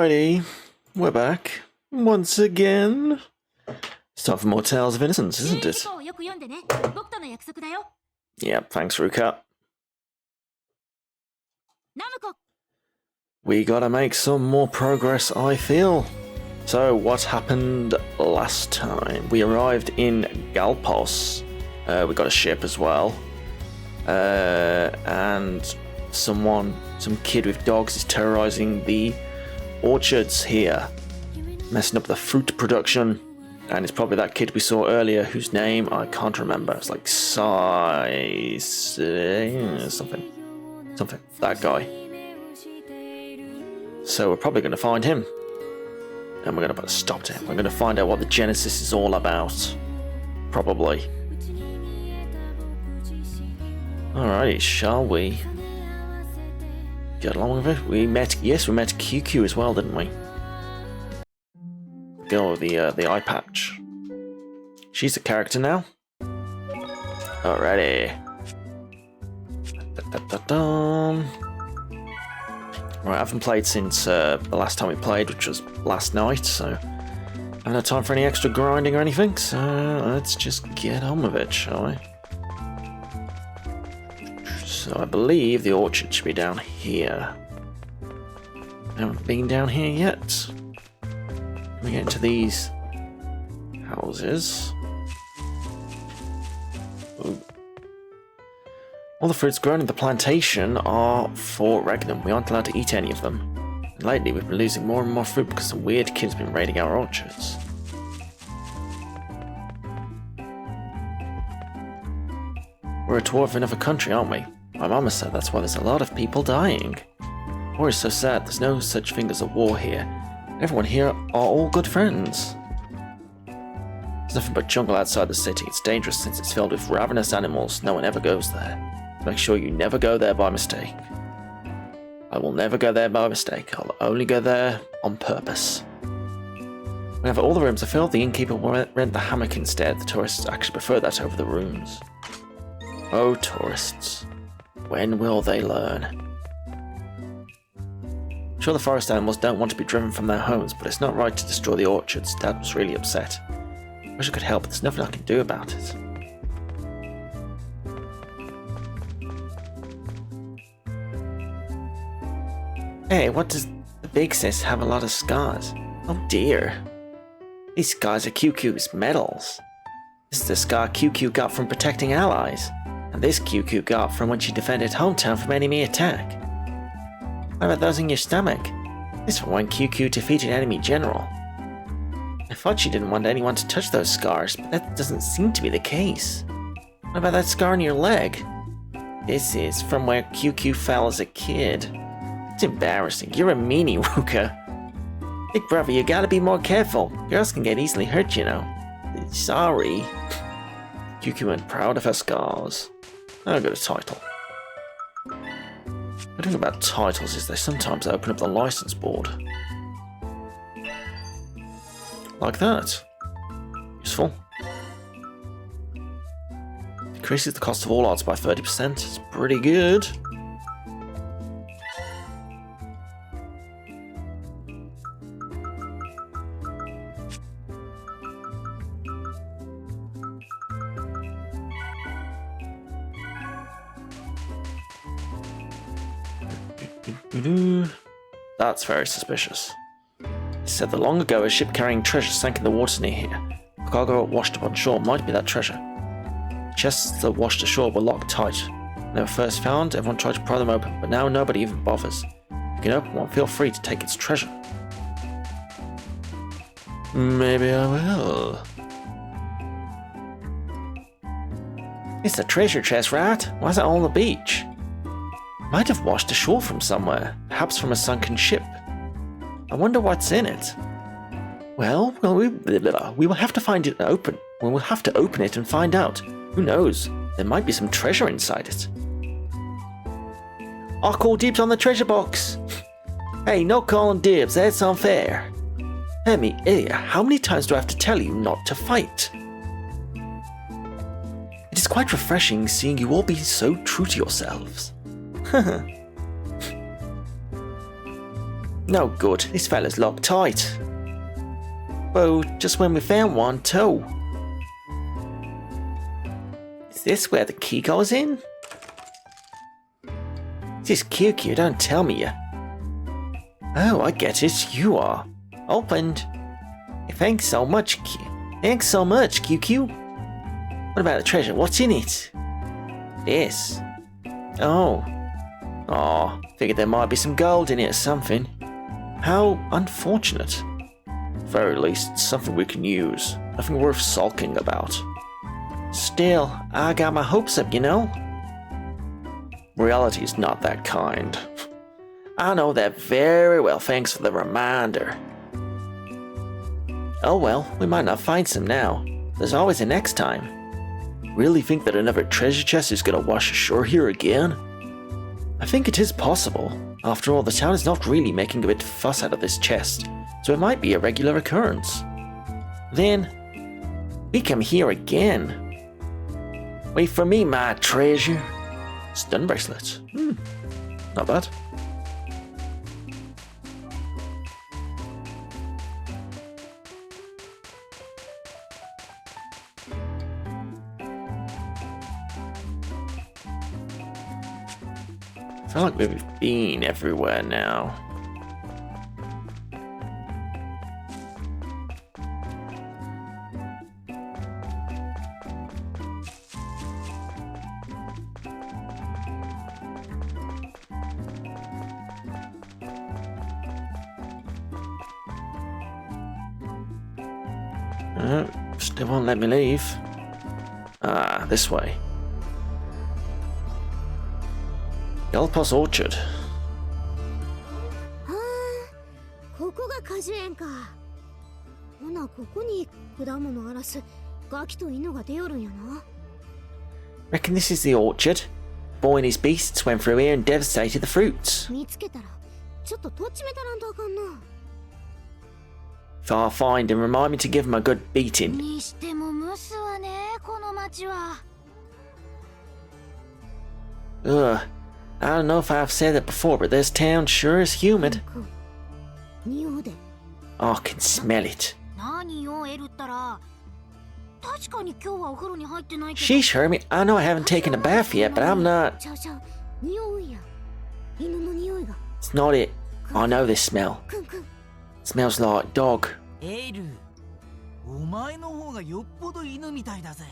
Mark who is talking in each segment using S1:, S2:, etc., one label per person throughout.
S1: Alrighty, we're back once again. It's time for more Tales of Innocence, isn't it? Yep, thanks, Ruka. We gotta make some more progress, I feel. So, what happened last time? We arrived in Galpos. We got a ship as well. And some kid with dogs is terrorizing the orchards here, messing up the fruit production. And it's probably that kid we saw earlier whose name I can't remember. It's like something. That guy. So we're probably going to find him. And we're going to put a stop to him. We're going to find out what the Genesis is all about. Probably. Alrighty, shall we get along with it? We met QQ as well, didn't we? Girl with the eye patch. She's a character now. Alrighty. Right, I haven't played since the last time we played, which was last night, so I haven't had time for any extra grinding or anything, so let's just get on with it, shall we? So I believe the orchard should be down here. I haven't been down here yet. Let me get into these houses. Ooh. All the fruits grown in the plantation are for Regnum. We aren't allowed to eat any of them. And lately we've been losing more and more fruit because some weird kid's been raiding our orchards. We're a tour of another country, aren't we? My mama said that's why there's a lot of people dying. War is so sad, there's no such thing as a war here. Everyone here are all good friends. There's nothing but jungle outside the city. It's dangerous since it's filled with ravenous animals. No one ever goes there. Make sure you never go there by mistake. I will never go there by mistake. I'll only go there on purpose. Whenever all the rooms are filled, the innkeeper will rent the hammock instead. The tourists actually prefer that over the rooms. Oh, tourists. When will they learn? I'm sure the forest animals don't want to be driven from their homes, but it's not right to destroy the orchards. Dad was really upset. I wish I could help, but there's nothing I can do about it. Hey, what does the big sis have a lot of scars? Oh dear. These scars are QQ's medals. This is the scar QQ got from protecting allies. And this QQ got from when she defended hometown from enemy attack. What about those in your stomach? This is when QQ defeated enemy general. I thought she didn't want anyone to touch those scars, but that doesn't seem to be the case. What about that scar on your leg? This is from where QQ fell as a kid. It's embarrassing. You're a meanie, Ruka. Big brother, you gotta be more careful. Girls can get easily hurt, you know. Sorry. QQ went proud of her scars. I'll get a title. The thing about titles is they sometimes open up the license board. Like that. Useful. Decreases the cost of all odds by 30%. It's pretty good. That's very suspicious. He said that long ago a ship carrying treasure sank in the water near here. The cargo washed up on shore might be that treasure. The chests that washed ashore were locked tight. When they were first found, everyone tried to pry them open, but now nobody even bothers. If you can open one, feel free to take its treasure. Maybe I will. It's a treasure chest, right? Why is it all on the beach? Might have washed ashore from somewhere, perhaps from a sunken ship. I wonder what's in it. Well, we will have to find it open. We will have to open it and find out. Who knows? There might be some treasure inside it. I'll call dibs on the treasure box. Hey, no calling dibs. That's unfair. Hemi, Ilya, how many times do I have to tell you not to fight? It is quite refreshing seeing you all be so true to yourselves. No good, this fella's locked tight. Well, just when we found one too. Is this where the key goes in? This QQ, don't tell me you. Oh, I get it, you are. Opened. Thanks so much, Thanks so much, QQ. What about the treasure? What's in it? This. Oh. Aw, figured there might be some gold in it or something. How unfortunate. At the very least, it's something we can use. Nothing worth sulking about. Still, I got my hopes up, you know? Reality's not that kind. I know that very well, thanks for the reminder. Oh well, we might not find some now. There's always a next time. Really think that another treasure chest is gonna wash ashore here again? I think it is possible. After all, the town is not really making a bit of fuss out of this chest, so it might be a regular occurrence. Then, we come here again. Wait for me, my treasure. Stun bracelet. Not bad. I feel like we've been everywhere now. Still won't let me leave. Ah, this way. Galapos Orchard.
S2: はあ、ここが果樹園か。ほな、ここに果物荒らすガキと犬が出よるんやな。
S1: Reckon this is the orchard. Boy and his beasts went through here and devastated the fruits.
S2: 見つけたら、ちょっととっちめたらんとあかんな。
S1: If I find him, remind me to give him a good beating.
S2: にしても蒸すわね、この町は。
S1: Ugh. I don't know if I've said that before, but this town sure is humid.
S2: 匂うで。
S1: Oh, I can smell it.
S2: 何よ、エルったら。確かに今日はお風呂に入ってないけど。
S1: Sheesh, Hermie, I know I haven't taken a bath yet, but I'm not.
S2: ちゃうちゃう、匂うんや。犬の匂いが。
S1: It's not it. I know this smell.
S2: くんくん。
S1: Smells like dog.
S3: エル、お前の方がよっぽど犬みたいだぜ。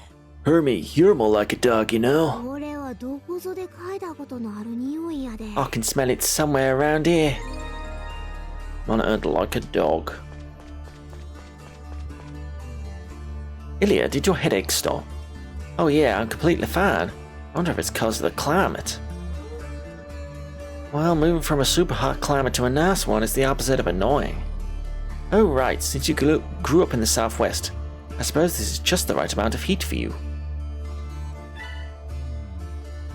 S1: Hermie, you're more like a dog, you know.
S2: これはどこぞで嗅いだことのある匂いやで。
S1: I can smell it somewhere around here. Monitored like a dog. Ilya, did your headache stop? Oh yeah, I'm completely fine. I wonder if it's because of the climate. Well, moving from a super hot climate to a nice one is the opposite of annoying. Oh right, since you grew up in the southwest, I suppose this is just the right amount of heat for you.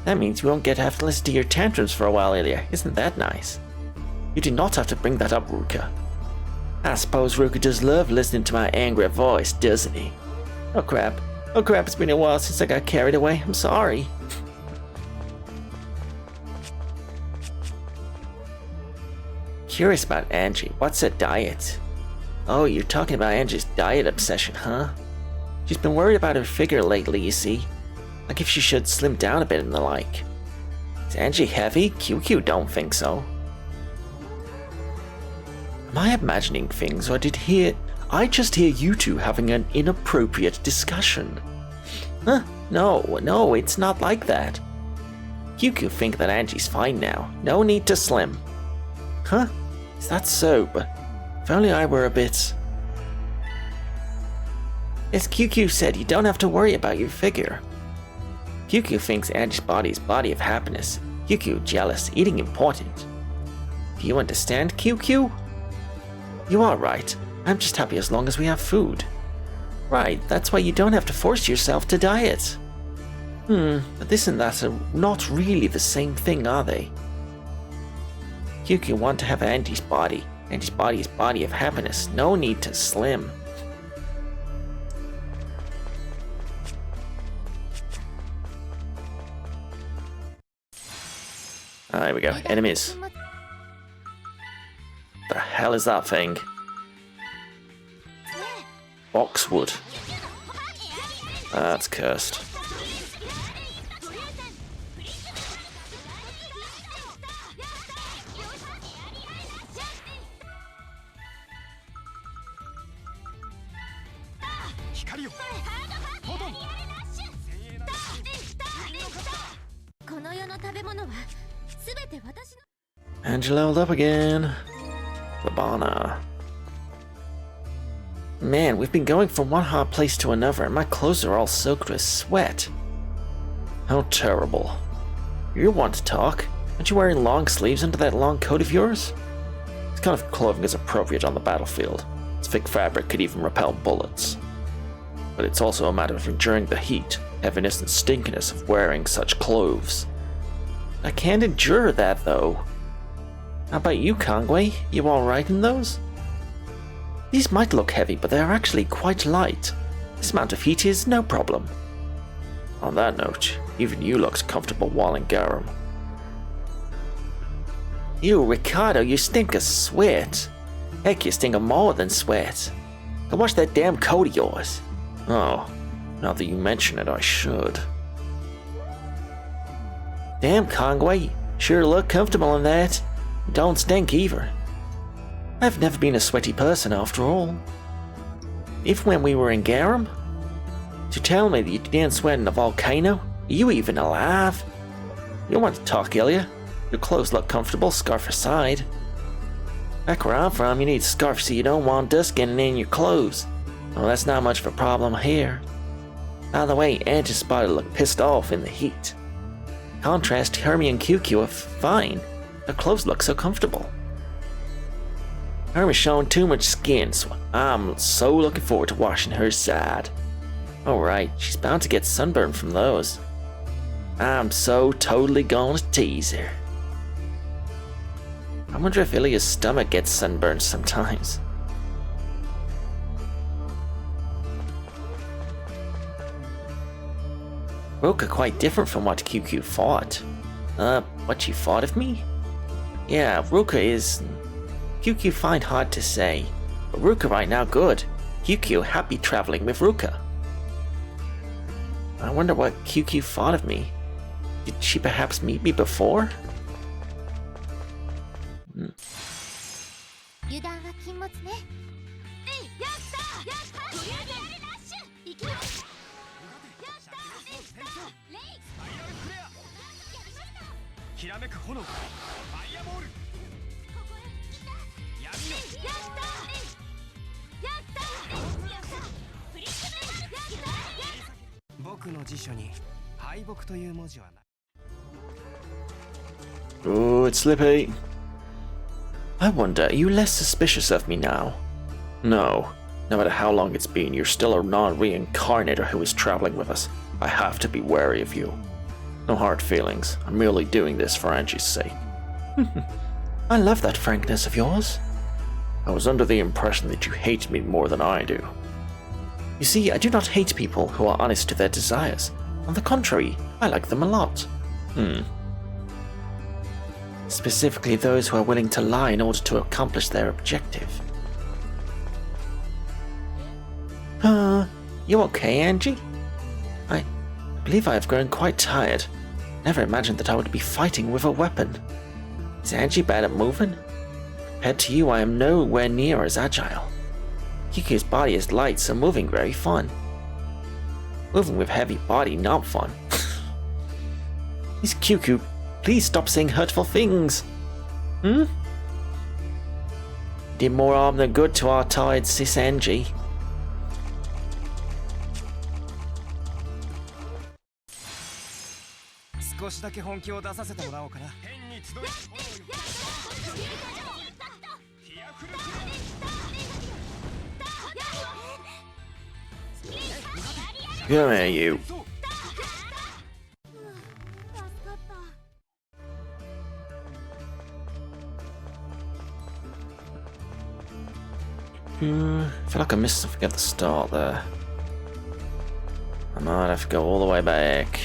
S1: That means we won't get to have to listen to your tantrums for a while, Ilya. Isn't that nice? You do not have to bring that up, Ruka. I suppose Ruka does love listening to my angry voice, doesn't he? Oh crap, it's been a while since I got carried away. I'm sorry. Curious about Angie. What's her diet? Oh, you're talking about Angie's diet obsession, huh? She's been worried about her figure lately, you see. Like if she should slim down a bit and the like. Is Angie heavy? QQ don't think so. Am I imagining things, or I just hear you two having an inappropriate discussion? Huh? No, it's not like that. QQ think that Angie's fine now. No need to slim. Huh? Is that so? But if only I were a bit... As QQ said, you don't have to worry about your figure. QQ thinks Angie's body is body of happiness. QQ jealous, eating important. Do you understand, QQ? You are right. I'm just happy as long as we have food. Right, that's why you don't have to force yourself to diet. But this and that are not really the same thing, are they? QQ want to have Angie's body. Angie's body is body of happiness. No need to slim. There we go. Enemies. The hell is that thing? Boxwood. That's cursed. And you leveled up again. Labana. Man, we've been going from one hot place to another and my clothes are all soaked with sweat. How terrible. You want to talk? Aren't you wearing long sleeves under that long coat of yours? This kind of clothing is appropriate on the battlefield. Its thick fabric could even repel bullets. But it's also a matter of enduring the heat, heaviness and stinkiness of wearing such clothes. I can't endure that though. How about you, Kangwei? You alright in those? These might look heavy, but they are actually quite light. This amount of heat is no problem. On that note, even you looked comfortable while in Garum. You, Ricardo, you stink of sweat. Heck, you stink of more than sweat. Go wash that damn coat of yours. Oh, now that you mention it, I should. Damn, Kangwei, sure look comfortable in that. Don't stink either. I've never been a sweaty person after all. If when we were in Garum? To tell me that you didn't sweat in a volcano? Are you even alive? You don't want to talk, Ilya. Your clothes look comfortable, scarf aside. Back where I'm from, you need a scarf so you don't want dust getting in your clothes. Well, that's not much of a problem here. By the way, Angie spotted look pissed off in the heat. Contrast, Hermie and QQ are fine. Their clothes look so comfortable. Hermie's showing too much skin, so I'm so looking forward to washing her side. Alright, she's bound to get sunburned from those. I'm so totally gonna tease her. I wonder if Ilya's stomach gets sunburned sometimes. Ruka quite different from what QQ thought. What she thought of me? Yeah, Ruka is... QQ find hard to say, but Ruka right now good. QQ happy traveling with Ruka. I wonder what QQ thought of me. Did she perhaps meet me before? Oh, it's Slippy. I wonder, are you less suspicious of me now? No. No matter how long it's been, you're still a non-reincarnator who is traveling with us. I have to be wary of you. No hard feelings. I'm merely doing this for Angie's sake. I love that frankness of yours. I was under the impression that you hate me more than I do. You see, I do not hate people who are honest to their desires. On the contrary, I like them a lot. Specifically those who are willing to lie in order to accomplish their objective. You okay, Angie? I believe I have grown quite tired. Never imagined that I would be fighting with a weapon. Is Angie bad at moving? Compared to you, I am nowhere near as agile. Kiki's body is light, so moving very fun. Moving with heavy body, not fun. Miss QQ, please stop saying hurtful things. Did more harm than good to our tired sis Angie. Come here, you. I feel like I missed something at the start there. I might have to go all the way back.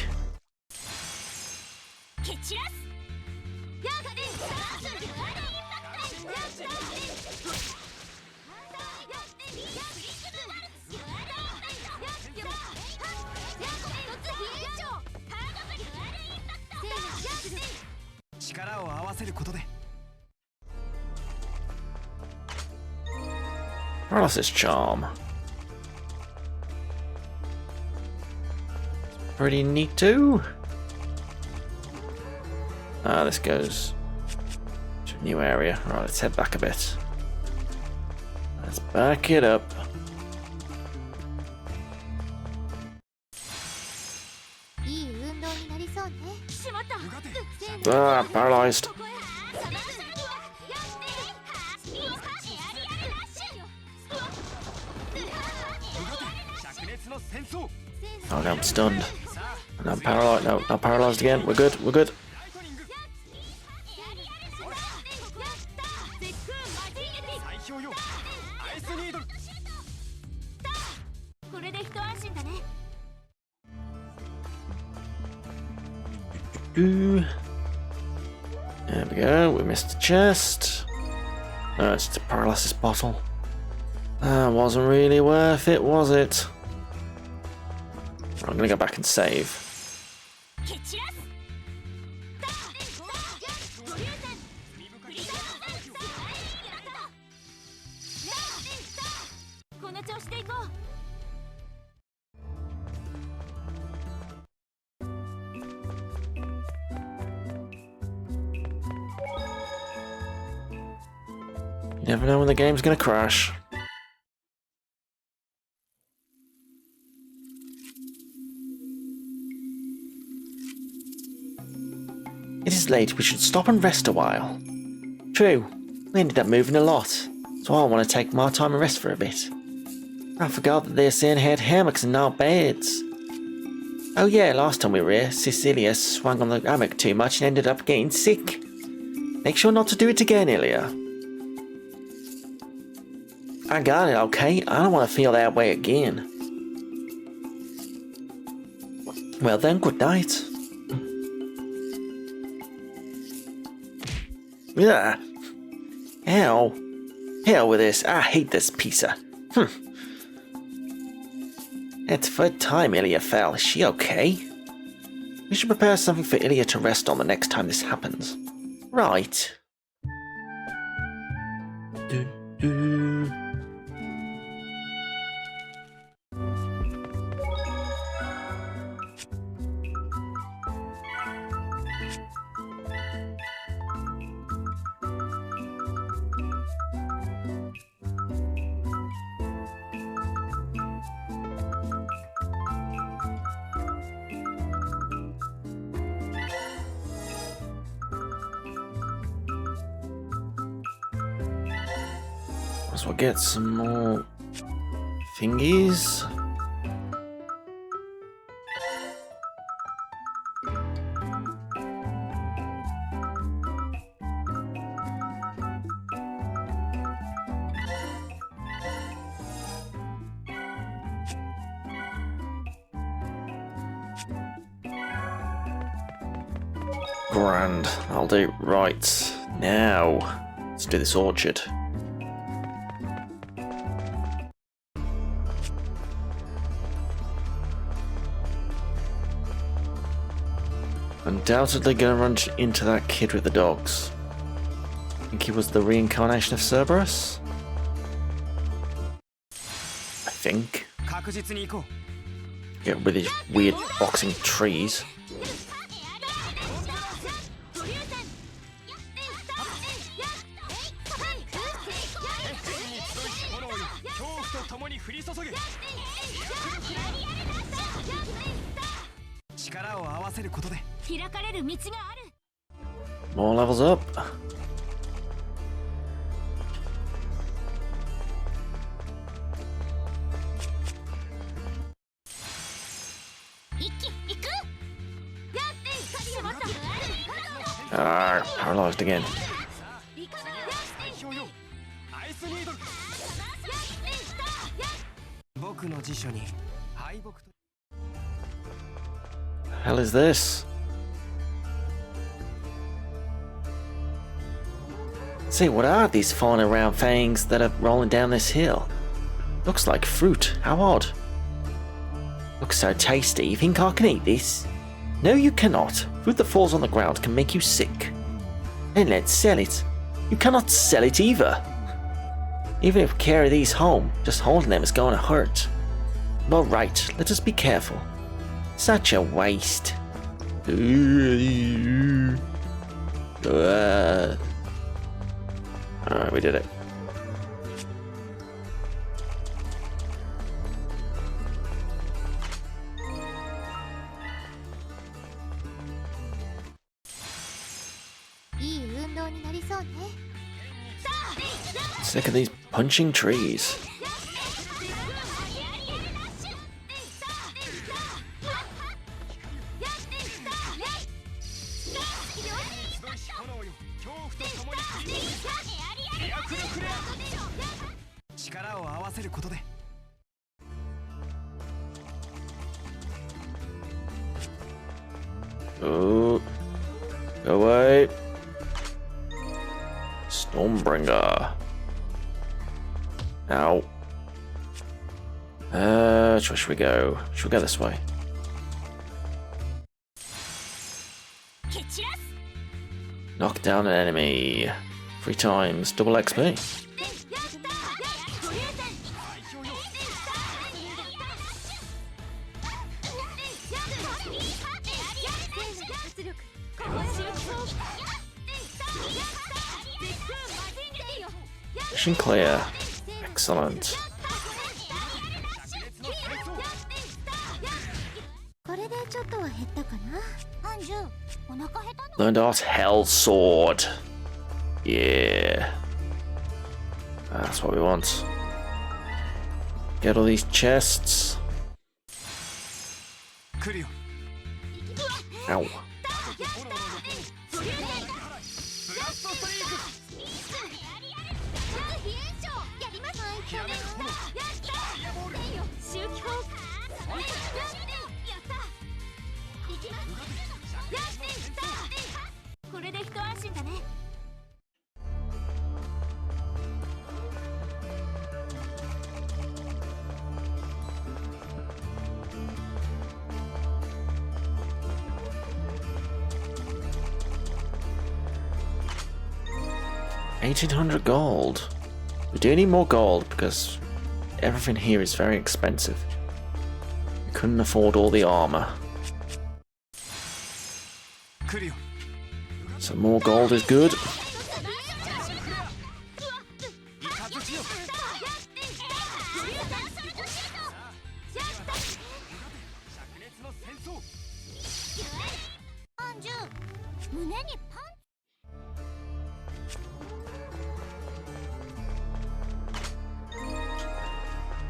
S1: Paralysis charm. Pretty neat too. This goes to a new area. Right, let's head back a bit. Let's back it up. Paralyzed. Oh no, I'm stunned. And I'm paralyzed. No, not paralyzed again. We're good. We're good. There we go. We missed the chest. No, it's a paralysis bottle. That wasn't really worth it, was it? I'm gonna go back and save. You never know when the game's gonna crash. It is late, we should stop and rest a while. True, we ended up moving a lot, so I want to take my time and rest for a bit. I forgot that they're saying had hammocks and not beds. Oh yeah, last time we were here, Cecilia swung on the hammock too much and ended up getting sick. Make sure not to do it again, Ilya. I got it, okay? I don't want to feel that way again. Well then, good night. Yeah. Hell with this. I hate this pizza. It's third time Ilya fell. Is she okay? We should prepare something for Ilya to rest on the next time this happens. Right. So we'll get some more thingies. Grand, I'll do. Right, now let's do this orchard. Undoubtedly gonna run into that kid with the dogs. I think he was the reincarnation of Cerberus? I think. Get with his weird boxing trees. More levels up. Paralyzed again. Hell is this? See, what are these falling around fangs that are rolling down this hill? Looks like fruit. How odd. Looks so tasty. You think I can eat this? No, you cannot. Fruit that falls on the ground can make you sick. And let's sell it. You cannot sell it either. Even if we carry these home, just holding them is going to hurt. Well, right, let us be careful. Such a waste. Alright, we did it. Sick of these punching trees. Oh, go away. Stormbringer. Ow. Where should we go? Should we go this way? Knock down an enemy. 3 times. Double XP. Mission clear. Excellent. Learned art Hell Sword. Yeah. That's what we want. Get all these chests. Ow. $1,800 gold. We do need more gold because everything here is very expensive. We couldn't afford all the armor. So more gold is good.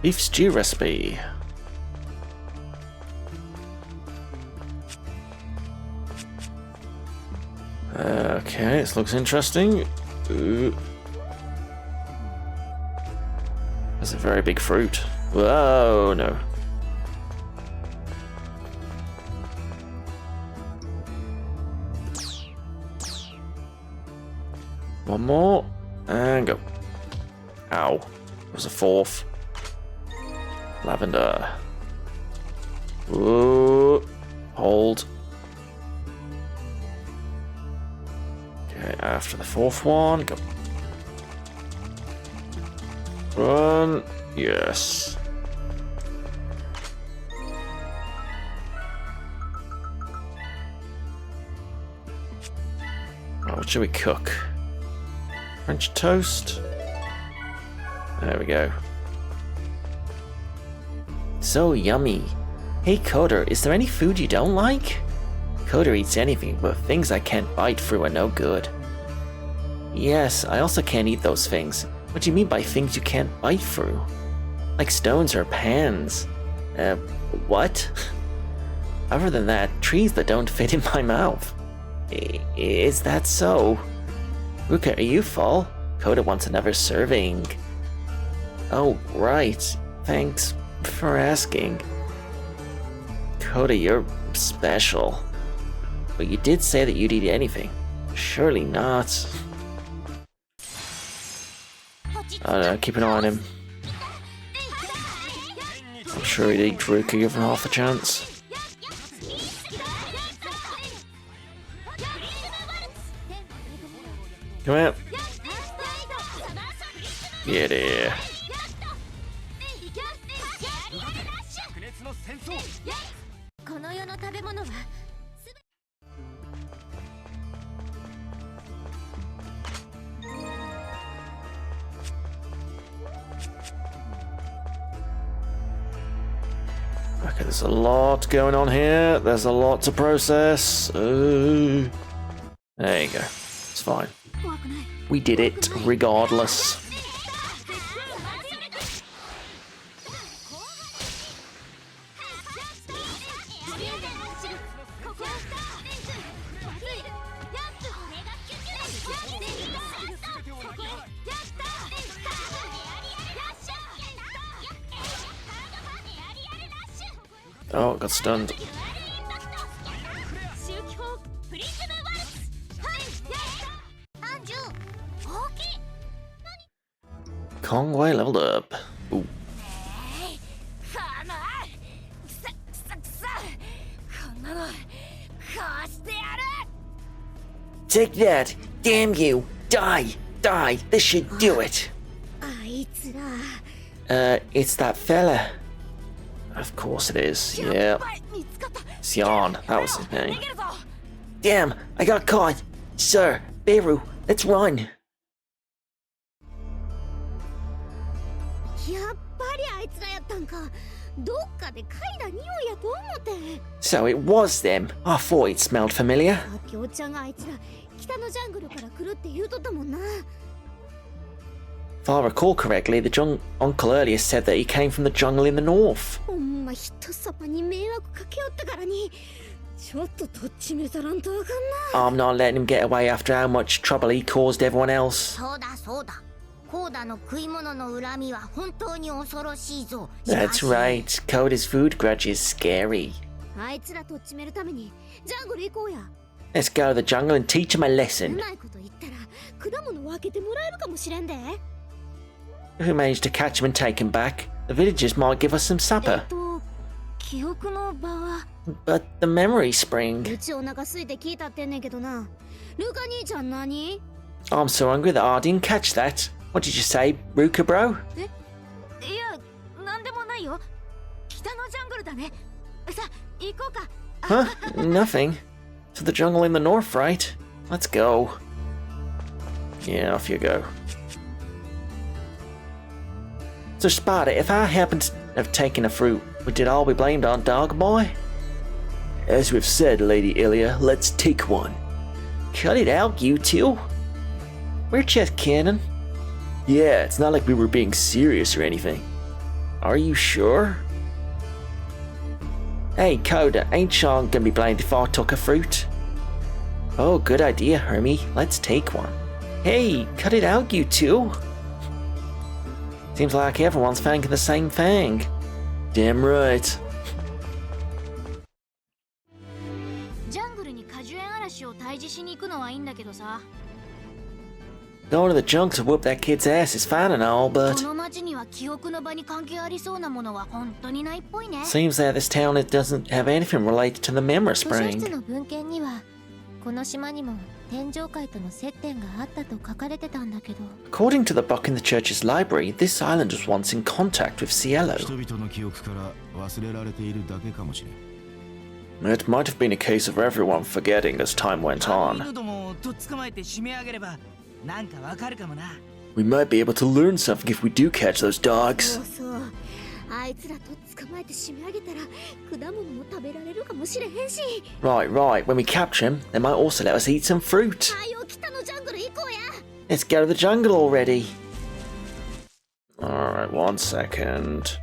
S1: Beef stew recipe. Okay, this looks interesting. Ooh. That's a very big fruit. Whoa, no. One more, and go. Ow. There's a 4th. Lavender. Ooh. Hold. Okay, after the 4th one, go. Run. Yes. Oh, what should we cook? French toast. There we go. So yummy. Hey Coder, is there any food you don't like? Coder eats anything, but things I can't bite through are no good. Yes, I also can't eat those things. What do you mean by things you can't bite through? Like stones or pans. What? Other than that, trees that don't fit in my mouth. Is that so? Ruka, are you full? Coda wants another serving. Oh, right. Thanks for asking. Coda, you're special. But you did say that you'd eat anything. Surely not. Keep an eye on him. I'm sure he'd eat Ruka given half a chance. Come out. Get here. Okay, there's a lot going on here. There's a lot to process. There you go. It's fine. We did it regardless. Oh, it got stunned. Kongwei leveled up. Ooh. Take that! Damn you! Die! Die! This should do it! It's that fella. Of course it is, yeah. Xian, that was his name. Damn! I got caught! Sir, Beirut, let's run! So it was them. I thought it smelled familiar. If I recall correctly, the uncle earlier said that he came from the jungle in the north. I'm not letting him get away after how much trouble he caused everyone else. That's right. Koda's food grudge is scary. Let's go to the jungle and teach him a lesson. If we manage to catch him and take him back, the villagers might give us some supper. But the memory spring. I'm so hungry that I didn't catch that. What did you say, Ruka bro? Huh? Nothing. To the jungle in the north, right? Let's go. Yeah, off you go. So Sparta, if I happened to have taken a fruit, would it all be blamed on Dog Boy? As we've said, Lady Ilya, let's take one. Cut it out, you two. We're just kidding. Yeah, it's not like we were being serious or anything. Are you sure? Hey, Koda, ain't Sean gonna be blamed if I took a fruit? Oh, good idea, Hermie. Let's take one. Hey, cut it out, you two. Seems like everyone's thinking the same thing. Damn right. Going to the jungle to whoop that kid's ass is fine and all, but seems that this town doesn't have anything related to the memory spring. According to the book in the church's library, this island was once in contact with Cielo. It might have been a case of everyone forgetting as time went on. We might be able to learn something if we do catch those dogs. Right, when we capture him, they might also let us eat some fruit. Let's go to the jungle already. Alright, 1 second.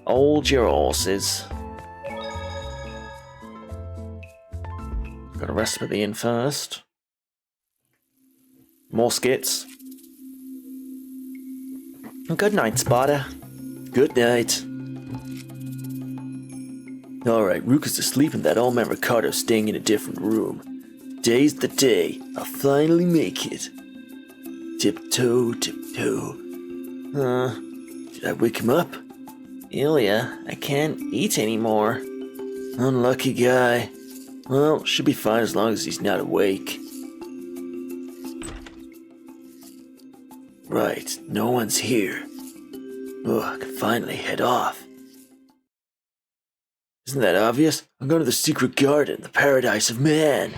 S1: Hold your horses. Gotta rest with the inn first. More skits. Good night, Sparta. Good night. Alright, Ruka's asleep and that old man Ricardo's staying in a different room. Today's the day. I'll finally make it. Tiptoe, tiptoe. Did I wake him up? Ilya, I can't eat anymore. Unlucky guy. Well, should be fine as long as he's not awake. Right, no one's here. Oh, I can finally head off. Isn't that obvious? I'm going to the secret garden, the paradise of man.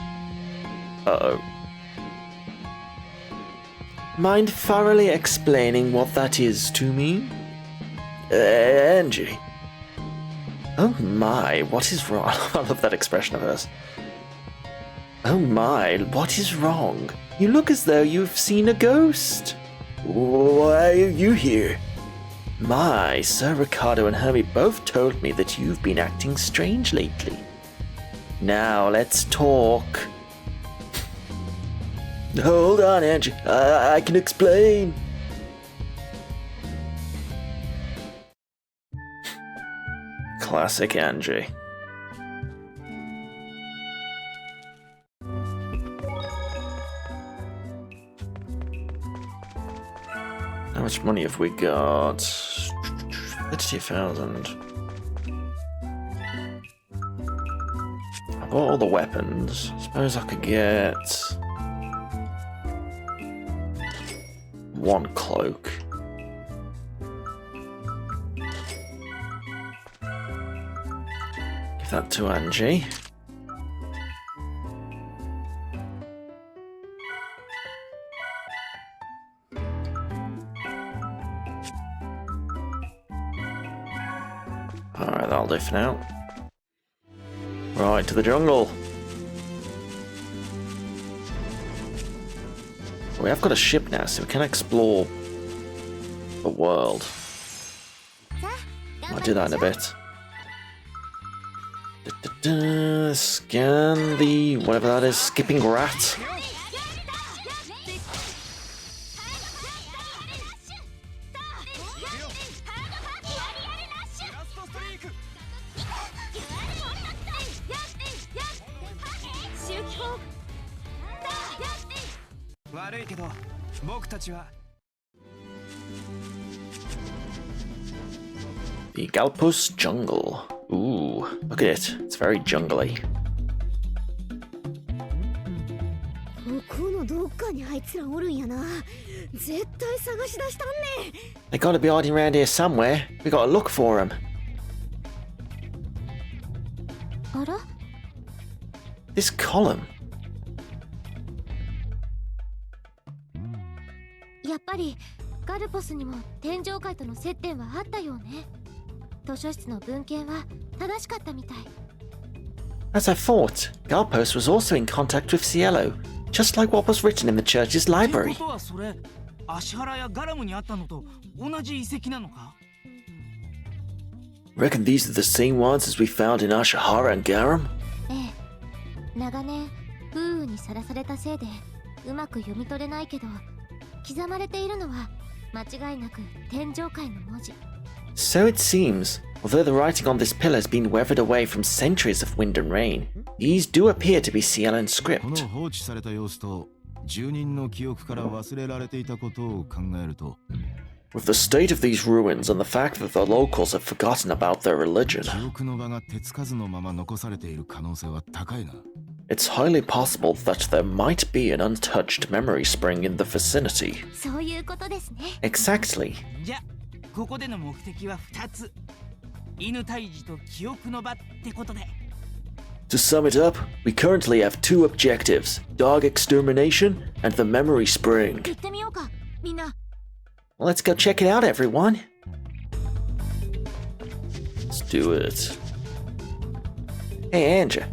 S1: Uh-oh. Mind thoroughly explaining what that is to me? Angie. Oh my, what is wrong? I love that expression of hers. Oh my, what is wrong? You look as though you've seen a ghost. Why are you here? My, Sir Ricardo and Hermie both told me that you've been acting strange lately. Now let's talk. Hold on, Angie. I can explain. Classic Angie. How much money have we got? 50,000. I bought all the weapons. Suppose I could get one cloak. Give that to Angie. Alright, that'll do for now. Right, to the jungle. We have got a ship now, so we can explore the world. I'll do that in a bit. Scan the whatever that is, skipping rat. The Galpus Jungle. Ooh, look at it. It's very jungly.
S2: ここのどっかにあいつらおるんやな。絶対探し出したんね。
S1: They gotta be hiding around here somewhere. We gotta look for them.
S2: あら？
S1: This column.
S2: やっぱりガルポスにも天上界との接点はあったようね。図書室の文献は正しかったみたい。
S1: As I thought, Galpos was also in contact with Cielo, just like what was written in the church's library.
S3: ってことはそれ、芦原やガラムにあったのと同じ遺跡なのか?
S1: Reckon these are the same ones as we found in Ashihara and Garam?
S2: ええ、長年風雨にさらされたせいでうまく読み取れないけど、刻まれているのは間違いなく天上界の文字。
S1: So it seems, although the writing on this pillar has been weathered away from centuries of wind and rain, these do appear to be Cielan
S4: こ
S1: script.
S4: の放置された様子と住人の記憶から忘れられていたことを考えると、
S1: With the state of these ruins and the fact that the locals have forgotten about their religion,
S4: 記憶の場が手つかずのまま残されている可能性は高いな。
S1: it's highly possible that there might be an untouched memory spring in the vicinity.
S2: そういうことですね。
S1: Exactly.
S3: じゃ、ここでの目的は2つ。犬退治と記憶の場ってことで。
S1: To sum it up, we currently have two objectives, dog extermination and the memory spring.
S2: 行ってみようか、みんな。
S1: Well, let's go check it out, everyone. Let's do it. Hey, Andrew.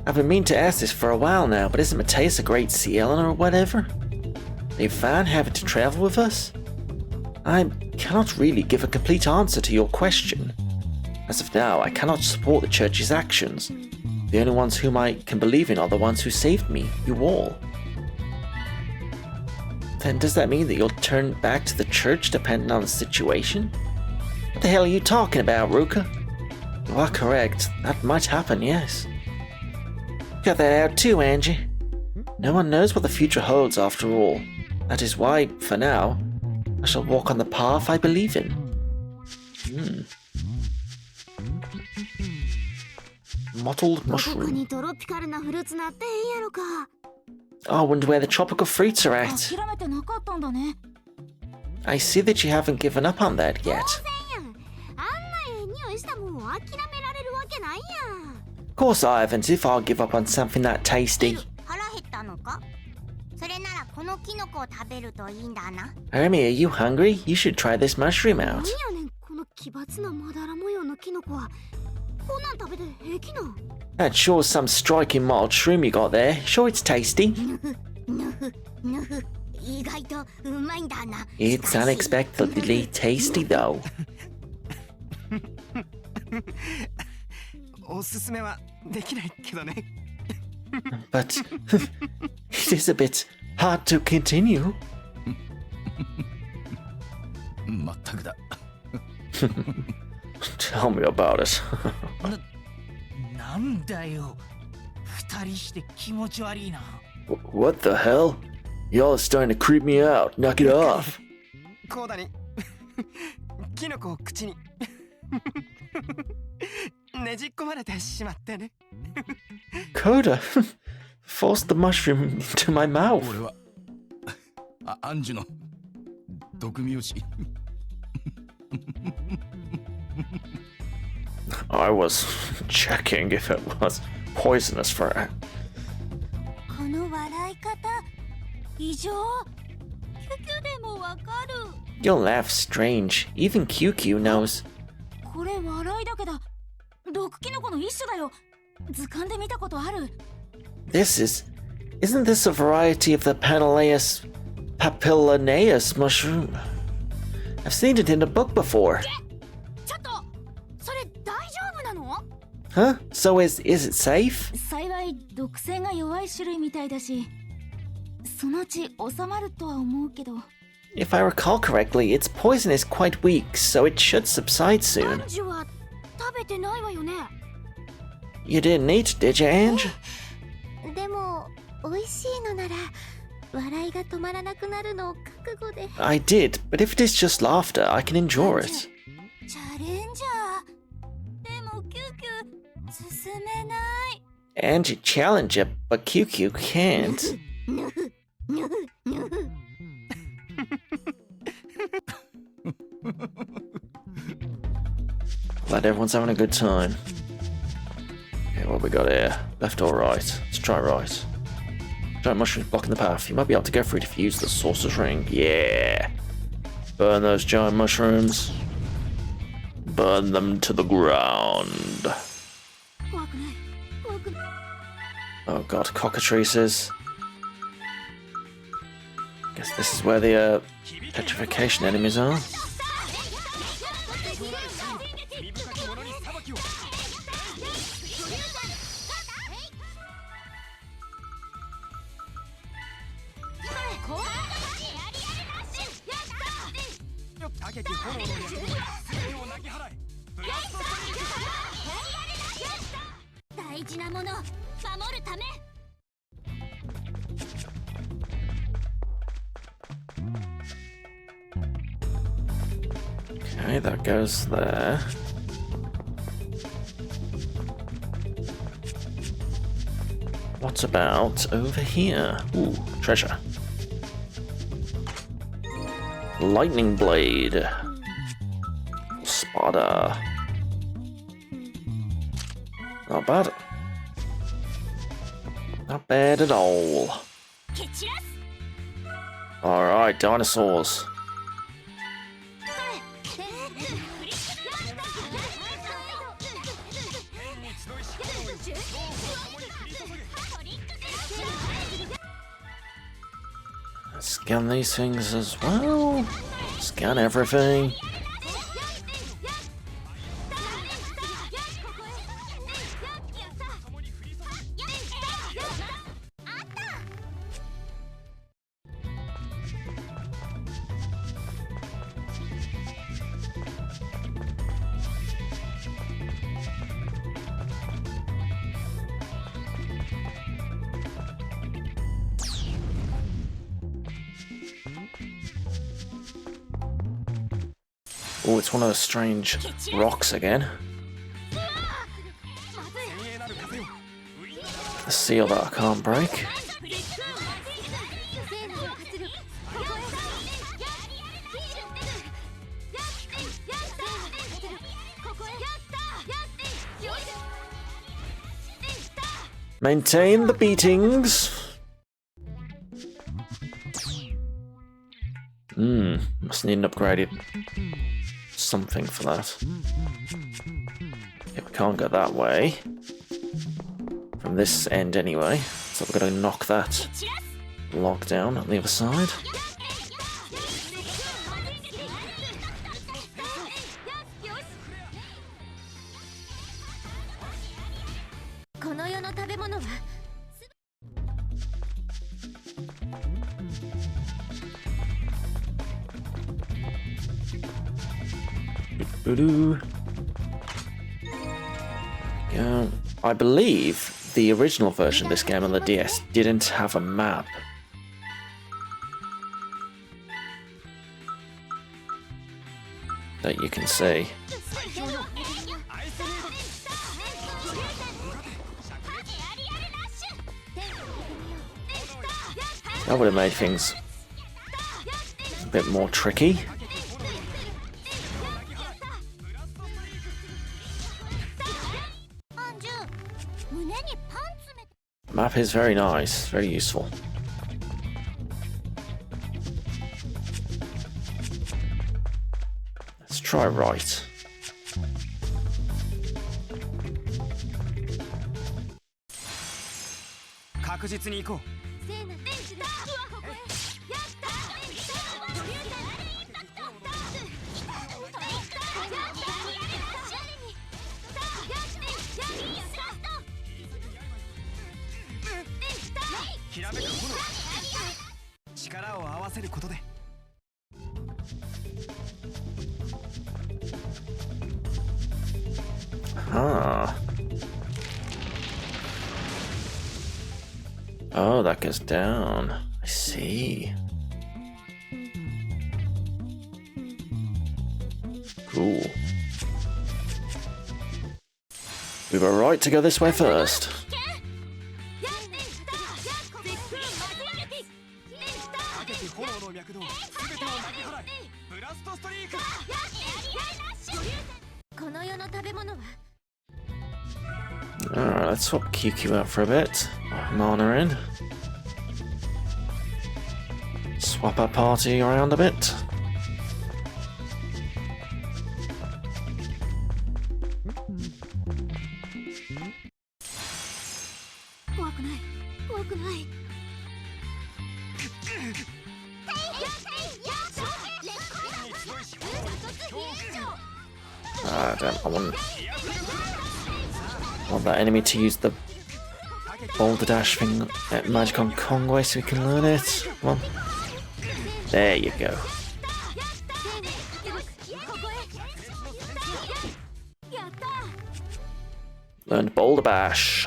S1: I've been meaning to ask this for a while now, but isn't Mateus a great Cielan or whatever? Are you fine having to travel with us? I cannot really give a complete answer to your question. As of now, I cannot support the church's actions. The only ones whom I can believe in are the ones who saved me, you all. Then does that mean that you'll turn back to the church depending on the situation? What the hell are you talking about, Ruka? You are correct. That might happen, yes. Got that out too, Angie. No one knows what the future holds after all. That is why, for now, I shall walk on the path I believe in. Mottled
S2: どこか
S1: mushroom.
S2: にトロピカルなフルーツなってへんやろか。
S1: Oh, I wonder where the tropical fruits are at.
S2: 諦めてなかったんだね。
S1: I see that you haven't given up on that yet.
S2: あんなええ匂いしたもんを諦められるわけないやん。
S1: Of course I haven't if I'll give up on something that tasty.
S2: 腹減ったのか？それならこのキノコを食べるといいんだな。
S1: Hermie, are you hungry? You should try this mushroom
S2: 何
S1: out.
S2: やねんこの奇抜なまだら模様のキノコは。こんなん食べて平気なん？
S1: That sure is some striking mild shroom you got there. Sure it's tasty.
S2: ぬふ意外とうまいんだな。
S1: It's unexpectedly tasty though.
S3: おすすめはできないけどね。
S1: But it is a bit hard to continue.
S4: まったくだ。
S1: Tell me about it.
S3: なんだよ。二人して気持ち悪いな。
S1: What the hell? Y'all are starting to creep me out. Knock it off.
S3: こうだに。キノコを口に。ねじ込まれてしまってね。
S1: Coda forced the mushroom into my mouth.
S4: 俺はアンジュの毒味をし。
S1: I was checking if it was poisonous for her.
S2: この笑い方異常。キュキュでもわかる。
S1: Your laugh's strange. Even QQ knows.
S2: これ笑いだけだ。毒キノコの一種だよ。図鑑で見たことある。
S1: Isn't this a variety of the Paneleus papilionaeus mushroom? I've seen it in a book before.
S2: ちょっとそれ大丈夫なの？
S1: Huh? So is it safe?
S2: 幸い毒性が弱い種類みたいだし、そのうち収まるとは思うけど。
S1: If I recall correctly, its poison is quite weak, so it should subside
S2: ア
S1: soon.
S2: ンジュは食べてないわよね。
S1: You didn't eat, did you, Ange?
S2: でも美味しいのなら笑いが止まらなくなるのを覚悟で。
S1: I did, but if it is just laughter, I can endure it.
S2: チャレンジャー。でもキュキュ進めない。
S1: Angie challenge it, but QQ can't.
S2: ぬふぬふぬふ。
S1: Glad everyone's having a good time. Okay, what we got here? Left or right? Let's try right. Giant mushrooms blocking the path. You might be able to go through it if you use the sorcerer's ring. Yeah! Burn those giant mushrooms. Burn them to the ground.
S2: 怖くない怖くない。
S1: Oh god, cockatrices. Guess this is where the petrification enemies are. Okay, that goes there. What about over here? Ooh, treasure. Lightning blade. Spada. Not bad. Not bad at all. Alright, dinosaurs. Scan these things as well. Scan everything. Oh, it's one of those strange rocks again. A seal that I can't break. Maintain the beatings. Must need an upgraded something for that. Yeah, we can't go that way. From this end anyway. So we're going to knock that log down on the other side. Yeah, I believe the original version of this game on the DS didn't have a map. That you can see. That would have made things a bit more tricky. Map is very nice, very useful. Let's try right. Ah. Oh, that goes down. I see. Cool. We were right to go this way first. Alright, let's swap QQ out for a bit. Mana in. Swap our party around a bit. Ah, damn, I want that enemy to use the boulder dash thing at Magic on Kongway so we can learn it. Come on. There you go. Learned Boulder Bash.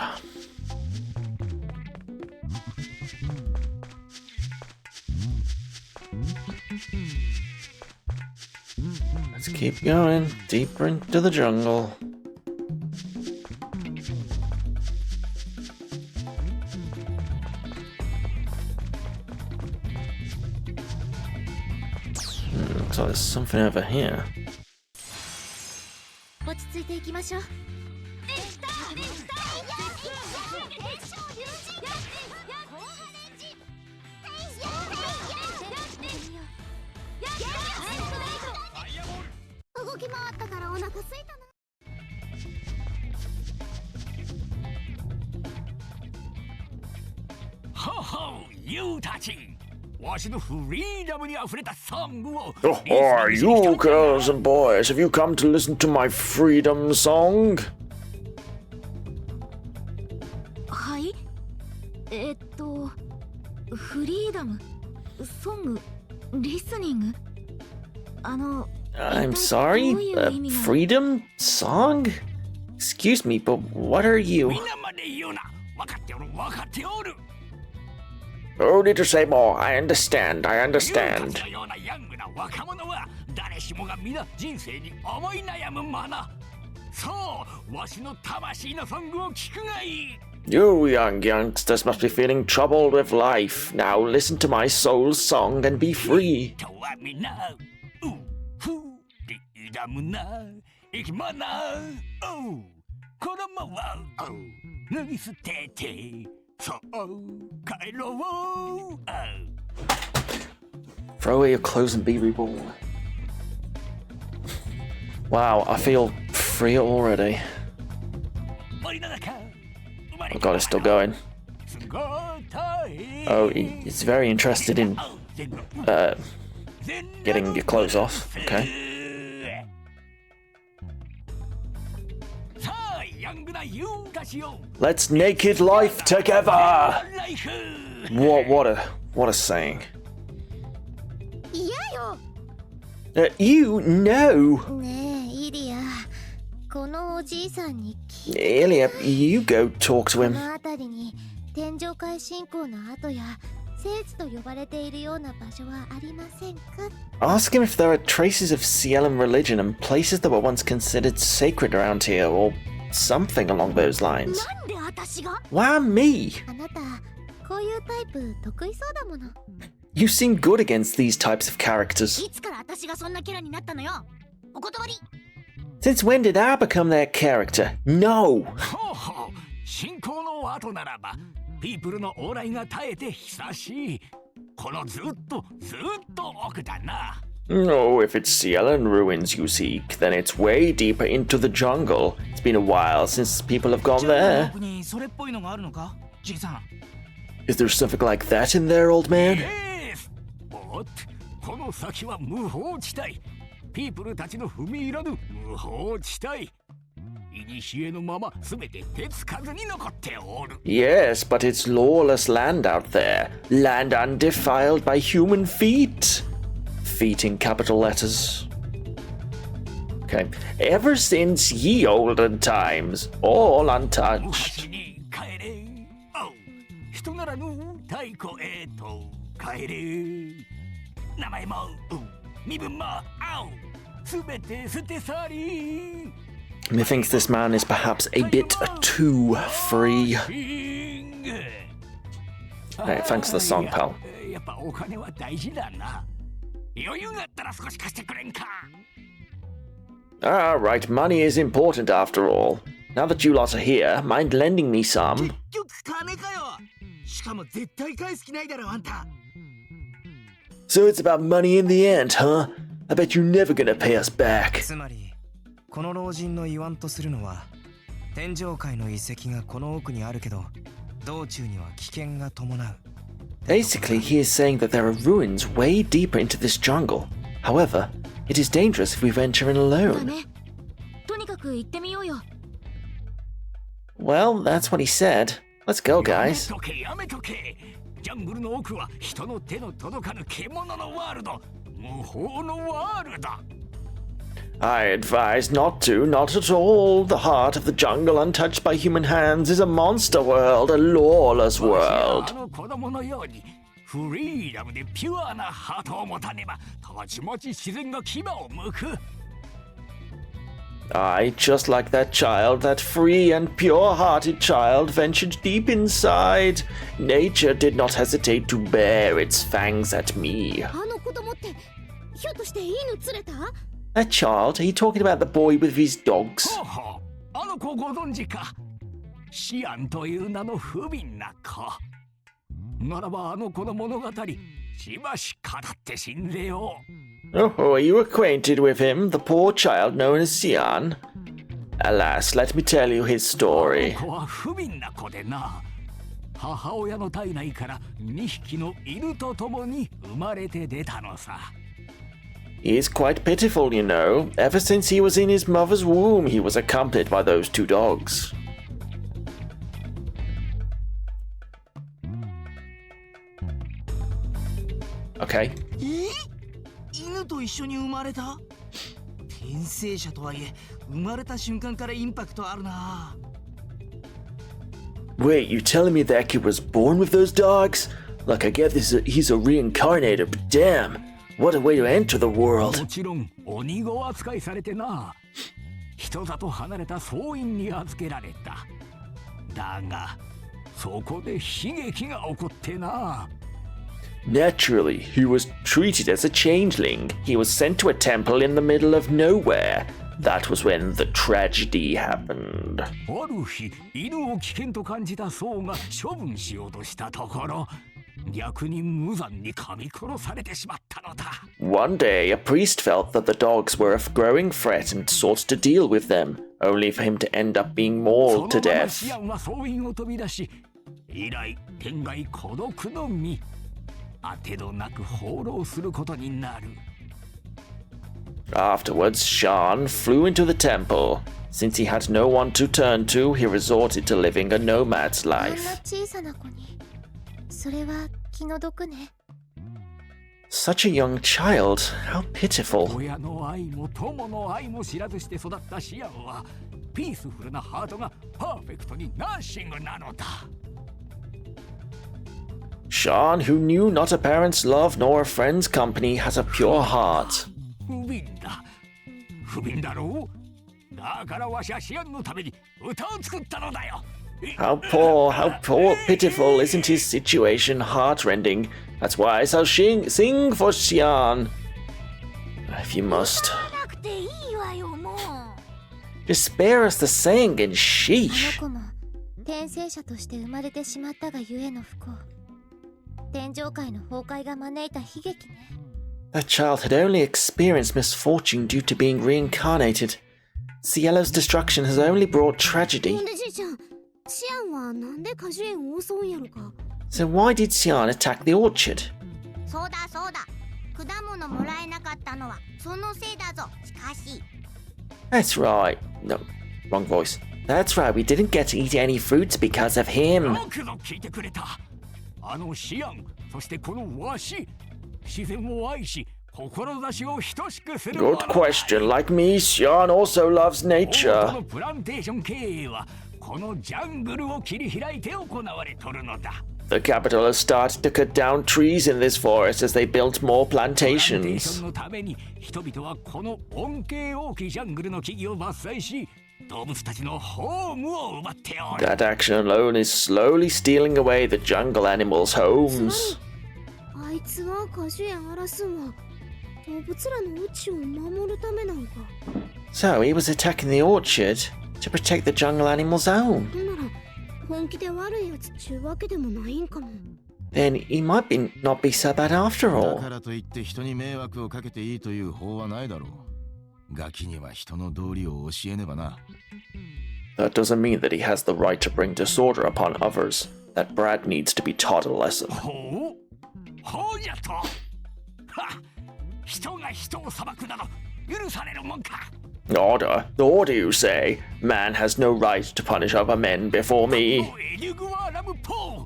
S1: Let's keep going deeper into the jungle. So there's something over here.
S5: Ho ho, you touching!
S1: Oh, you girls and boys, have you come to listen to my freedom song?
S2: Freedom song listening.
S1: I'm sorry? A freedom song? Excuse me, but what are you? No need to say more. I understand. I understand. You young youngsters must be feeling troubled with life. Now listen to my soul's song and be free.
S5: 脱ぎ捨ててそう帰ろう
S1: Throw away your clothes and be reborn. Wow, I feel free already. Oh god, it's still going. Oh, he's very interested in getting your clothes off. Okay. Let's naked life together. What a saying.
S2: 嫌よ
S1: You know.
S2: ねえイリアこのおじいさんに聞いて
S1: Ilya, you go talk to
S2: こ
S1: him.
S2: の辺りに天上界信仰の跡や聖地と呼ばれているような場所はありませんか
S1: Ask him if there are traces of Cielan religion and places that were once considered sacred around here, or something along those lines.
S2: なんで私が
S1: Why me?
S2: あなたこういうタイプ得意そうだもの
S1: You seem good against these types of characters.
S2: いつから私がそんなキャラになったのよお断り
S1: Since when did I become that character? No!
S5: ほうほう信仰の後ならばピープルの往来が絶えて久しいこのずっと奥だな
S1: No, if it's Cielan ruins you seek, then it's way deeper into the jungle. It's been a while since people have gone
S3: ジャングルの
S1: there.
S3: 奥にそれっぽいのがあるのかじいさん
S1: Is there something like that in there, old man?
S5: おっこの先は無法地帯ピープルたちの踏み入らぬ無法地帯古のまま全て手つかずに残っておる
S1: Yes, but it's lawless land out there. Land undefiled by human feet. Feet in capital letters. Okay. Ever since ye olden times, all
S5: 無
S1: untouched.
S5: 八に帰れおう人ならぬ太鼓へと帰れ名前も身分も青全て捨て去り
S1: Methinks this man is perhaps a bit too free. Hey, thanks for the song, pal.
S5: やっぱお金は大事だな余裕があったら少し貸してくれんか
S1: Alright, money is important after all. Now that you lot are here, mind lending me some?
S3: 結局金かよしかも絶対返す気ないだろあんた
S1: So it's about money in the end, huh? I bet you're never gonna pay us back.
S6: つまりこの老人の言わんとするのは天上界の遺跡がこの奥にあるけど道中には危険が伴う
S1: Basically, he is saying that there are ruins way deeper into this jungle. However, it is dangerous if we venture in
S2: だ
S1: alone.
S2: ねとにかく行ってみようよ
S1: Well, that's what he said. Let's go, guys.
S5: やめとけジャングルの奥は人の手の届かぬ獣のワールド無法のワールド
S1: I advise not to, not at all. The heart of the jungle untouched by human hands is a monster world, a lawless
S5: あ
S1: world.
S5: の子供のようにフリーダムでピュアなハートを持たねばたちまち自然が牙を剥く
S1: I, just like that child, that free and pure-hearted child, ventured deep inside. Nature did not hesitate to bare its fangs at me.
S2: あの子供ってひょっとして犬連れた
S1: That child? Are you talking about the boy with his dogs?
S5: ほうほうあの子ご存知かシアンという名の不憫な子ならばあの子の物語しばし語って死んでよ
S1: Oh, are you acquainted with him, the poor child known as Xian? Alas, let me tell you his
S5: あ
S1: story.
S5: の子は不憫な子でな母親の体内から2匹の犬と共に生まれて出たのさ
S1: He is quite pitiful, you know. Ever since he was in his mother's womb, he was accompanied by those two dogs. Okay.
S3: 犬と一緒に生まれた転生者とはいえ生まれた瞬間からインパクトあるな
S1: Wait, you telling me that kid was born with those dogs? Look, I get this, he's a reincarnator, but damn, what a way to enter the
S5: も
S1: world.
S5: ちろん鬼子扱いされてな人里離れた僧院に預けられただがそこで悲劇が起こってな
S1: Naturally, he was treated as a changeling. He was sent to a temple in the middle of nowhere. That was when the tragedy happened.
S5: ある日犬を危険と感じた僧が処分しようとしたところ逆に無残に噛み殺されてしまったのだ
S1: One day, a priest felt that the dogs were a growing threat and sought to deal with them, only for him to end up being
S5: そ
S1: mauled
S5: の
S1: to
S5: まま
S1: death.
S5: シアンは総員を飛び出し以来天涯孤独の身当てどなく放浪することになる
S1: Afterwards, Shan flew into the temple. Since he had no one to turn to, he resorted to living a nomad's
S2: あんな
S1: life.
S2: 小さな子にそれは気の毒ね。
S1: Such a young child, how pitiful.
S5: 親の愛も友の愛も知らずして育ったシアンはピースフルなハートがパーフェクトにナッシングなのだ
S1: Shan, who knew not a parent's love nor a friend's company, has a pure heart.
S5: 不憫だ不憫だろうだからわしはシアンのために歌を作ったのだよ
S1: How poor, pitiful, isn't his situation heartrending? That's why I shall sing for Xian. If you must.
S2: なくていいわよもう。
S1: Just spare us the sing and
S2: あの
S1: sheesh.
S2: 子も転生者として生まれてしまったがゆえの不幸。天上界の崩壊が招いた悲劇ね。
S1: That child had only experienced misfortune due to being reincarnated. Cielo's destruction has only brought tragedy.
S2: でじいちゃん、シアンはなんで果樹園を襲うんやろか。
S1: So why did Xian attack the orchard?
S2: そうだそうだ。果物もらえなかったのはそのせいだぞ。しかし。
S1: That's right. No, wrong voice. That's right, we didn't get to eat any fruits because of him.
S5: よくぞ聞いてくれたあのシアンそしてこのわし自然を愛し志を等しくする
S1: Good question. Like me, Xian also loves
S5: こ
S1: nature.
S5: のプランテーション経営はこのジャングルを切り開いて行われとるのだ
S1: The capital has started to cut down trees in this forest as they built more
S5: プランテーショ
S1: plantations.
S5: ンのために人々はこの恩恵大きいジャングルの木々を伐採し動物たちのホームを奪っておる
S1: That action alone is slowly stealing away the jungle animals' homes.
S2: あいつは果樹園荒らすんは動物らの命を守るためなんか。
S1: So he was attacking the orchard to protect the jungle animals' home.
S2: ほんなら本気で悪いやつちゅうわけでもないんかも。
S1: Then he might not be so bad after
S4: だ
S1: all.
S4: からといって人に迷惑をかけていいという法はないだろう。ガキには人の道理を教えねばな。
S1: That doesn't mean that he has the right to bring disorder upon others. That Brad needs to be taught a lesson.
S5: ほうほうじゃとは人が人を裁くなど許されるもんか
S1: Order you say? Man has no right to punish other men before me.
S5: エリグワラムポー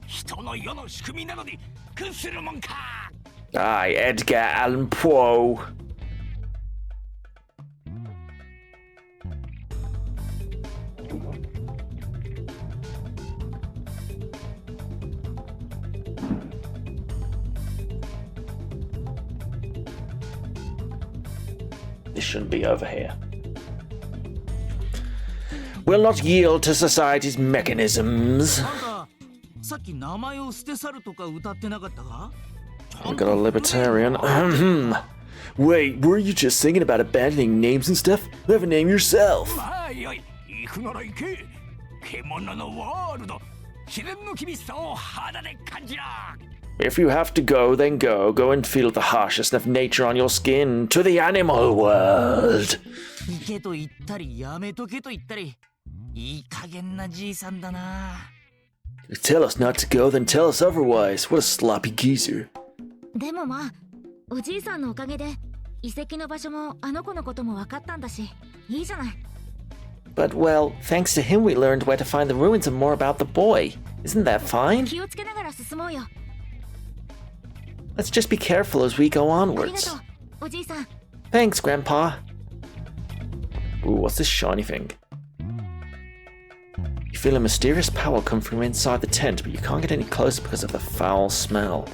S5: 人の世の仕組みなのに屈するもんか
S1: I, Edgar Allan Poe. This shouldn't be over here. Will not yield to society's mechanisms.
S3: なんかさっき名前を捨て去るとか歌ってなかったか
S1: I got a libertarian. Wait, were you just singing about abandoning names and stuff? You have a name yourself.
S5: はいよい行くなら行け獣のワールド自然の厳しさを肌で感じろ
S1: If you have to go, then go. Go and feel the harshness of nature on your skin. To the animal world.
S3: 行けと言ったりやめとけと言ったりいい加減なじいさんだな
S1: Tell us not to go, then tell us otherwise. What a sloppy geezer.
S2: でもまあ、おじいさんのおかげで遺跡の場所もあの子のことも分かったんだし、いいじゃない。
S1: But well, thanks to him we learned where to find the ruins and more about the boy. Isn't that fine?
S2: 気をつけながら進もうよ。
S1: Let's just be careful as we go
S2: ありが
S1: onwards.
S2: とう、おじいさん。
S1: Thanks, Grandpa. Ooh, what's this shiny thing? You feel a mysterious power come from inside the tent, but you can't get any closer because of the foul smell.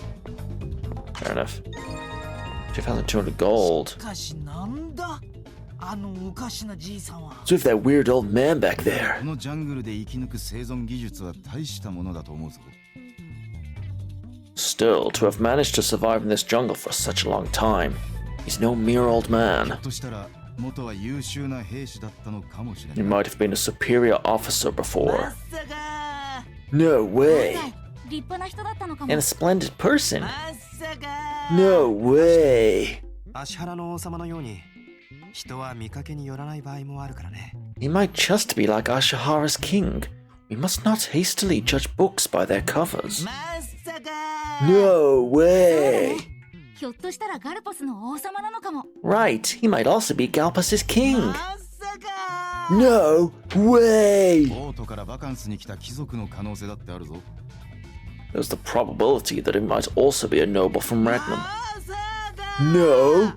S1: Fair enough. 2,200 gold.
S3: しかしなんだあのおかしなじいさんは
S1: What's with that weird old man back
S4: こ
S1: there?
S4: のジャングルで生き抜く生存技術は大したものだと思うぞ。
S1: Still, to have managed to survive in this jungle for such a long time, he's no mere old
S4: ひょ
S1: man.
S4: っとしたら元は優秀な兵士だったのかもしれ
S1: He
S4: ない。
S1: might have been a superior officer
S3: ま
S1: before.
S3: さか
S1: No way!
S7: 立派な人だったのかも
S1: And a splendid person.
S3: まさか
S1: No way!
S6: 芦原の王様のように人は見かけによらない場合もあるからね。
S1: He might just be like Ashihara's king. We must not hastily judge books by their covers.
S3: まさか
S1: No way!
S7: ひょっとしたらガルポスの王様なのかも
S1: Right, he might also be Galpus's king.
S3: まさか
S1: No way!
S4: 王都からバカンスに来た貴族の可能性だってあるぞ。
S1: There's the probability that it might also be a noble from
S3: ま
S1: Regnum.
S3: さか
S1: No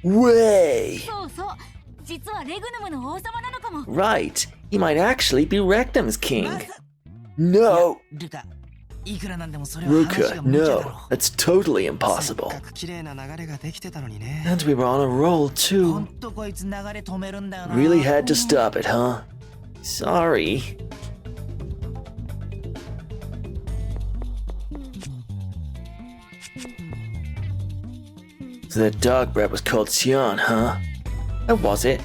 S1: way!
S7: そうそう実はレグヌムの王様なのかも
S1: Right, he might actually be Regnum's king.
S3: まさ
S1: No!
S3: ルカいくらなんでもそれは話
S1: Ruka,
S3: が無茶だ
S1: no.
S3: ろ
S1: That's totally
S6: せっ
S1: impossible.
S6: かく綺麗な流れができてたのにね。
S1: And we were on a roll
S3: ほ
S1: too.
S3: んとこいつ流れ止めるんだよな
S1: Really had to stop it, huh? Sorry. So that dog bread was called Sion, huh? Oh, was it?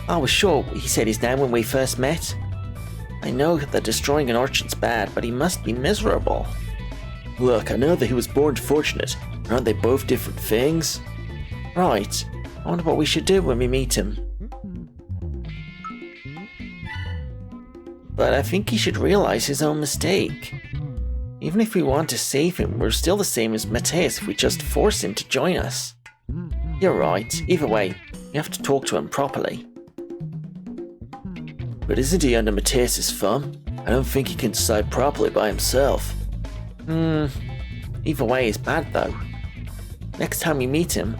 S1: I was sure he said his name when we first met. I know that destroying an orchard's bad, but he must be miserable. Look, I know that he was born fortunate. Aren't they both different things? Right. I wonder what we should do when we meet him. But I think he should realize his own mistake. Even if we want to save him, we're still the same as Mateus if we just force him to join us. You're right. Either way, we have to talk to him properly. But isn't he under Mateus's thumb? I don't think he can decide properly by himself. Either way is bad though. Next time we meet him,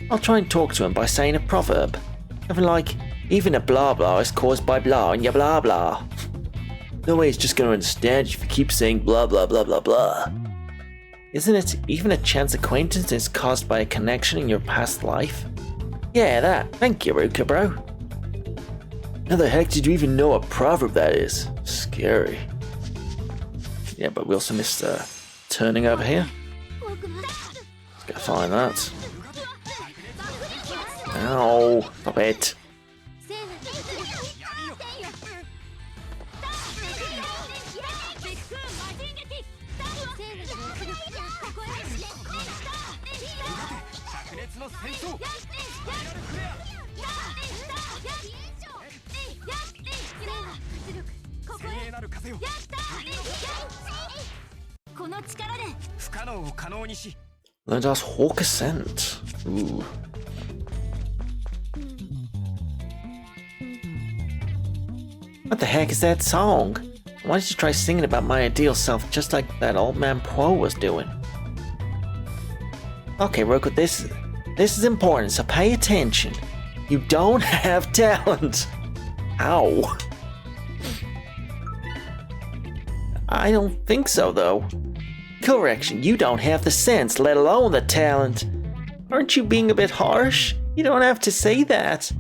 S1: I'll try and talk to him by saying a proverb. Something like, even a blah blah is caused by blah and ya blah blah. No way he's just gonna understand if you keep saying blah blah blah blah blah. Isn't it even a chance acquaintance is caused by a connection in your past life? Yeah, that. Thank you, Ruka bro. How the heck did you even know what proverb that is? Scary. Yeah, but we also missed turning over here. Let's go find that. Ow, stop it. Learned us Hawk Ascent. Ooh. What the heck is that song? Why don't you try singing about my ideal self just like that old man Poe was doing? Okay, Roku, this is important, so pay attention. You don't have talent. Ow. I don't think so, though. Correction, you don't have the sense, let alone the talent. Aren't you being a bit harsh? You don't have to say that.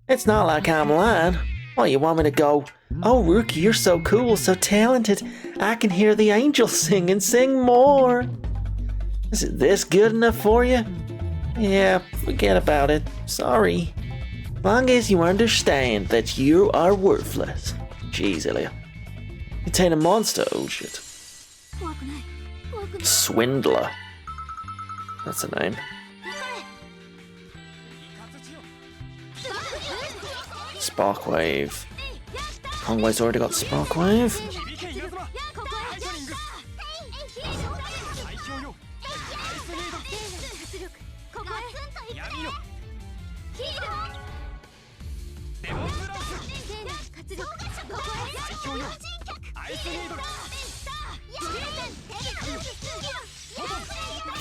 S1: It's not like I'm lying. Why, you want me to go, oh, Rookie, you're so cool, so talented. I can hear the angels sing and sing more. Is it this good enough for you? Yeah, forget about it. Sorry. Long as you understand that you are worthless. Jeez, Ilya. Contain a monster, oh shit. Swindler. That's the name. Sparkwave. Conway's already got Sparkwave.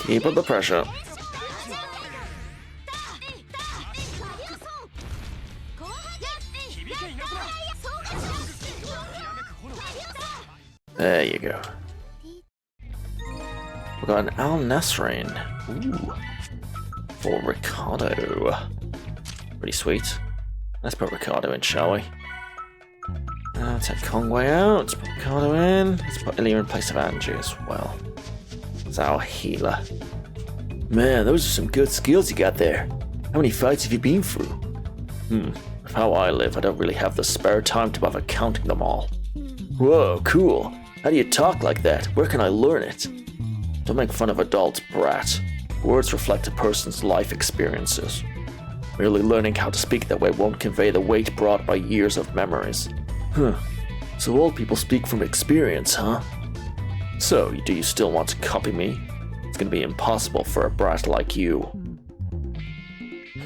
S1: Keep up the pressure. There you go. We got an Al Nasrain. Ooh. For Ricardo. Pretty sweet. Let's put Ricardo in, shall we? Take Conway out. Let's put Ricardo in. Let's put Ilya in place of Angie as well. As our healer. Man, those are some good skills you got there. How many fights have you been through? With how I live, I don't really have the spare time to bother counting them all. Whoa, cool. How do you talk like that? Where can I learn it? Don't make fun of adults, brat. Words reflect a person's life experiences. Merely learning how to speak that way won't convey the weight brought by years of memories. So old people speak from experience, huh? So, do you still want to copy me? It's gonna be impossible for a brat like you.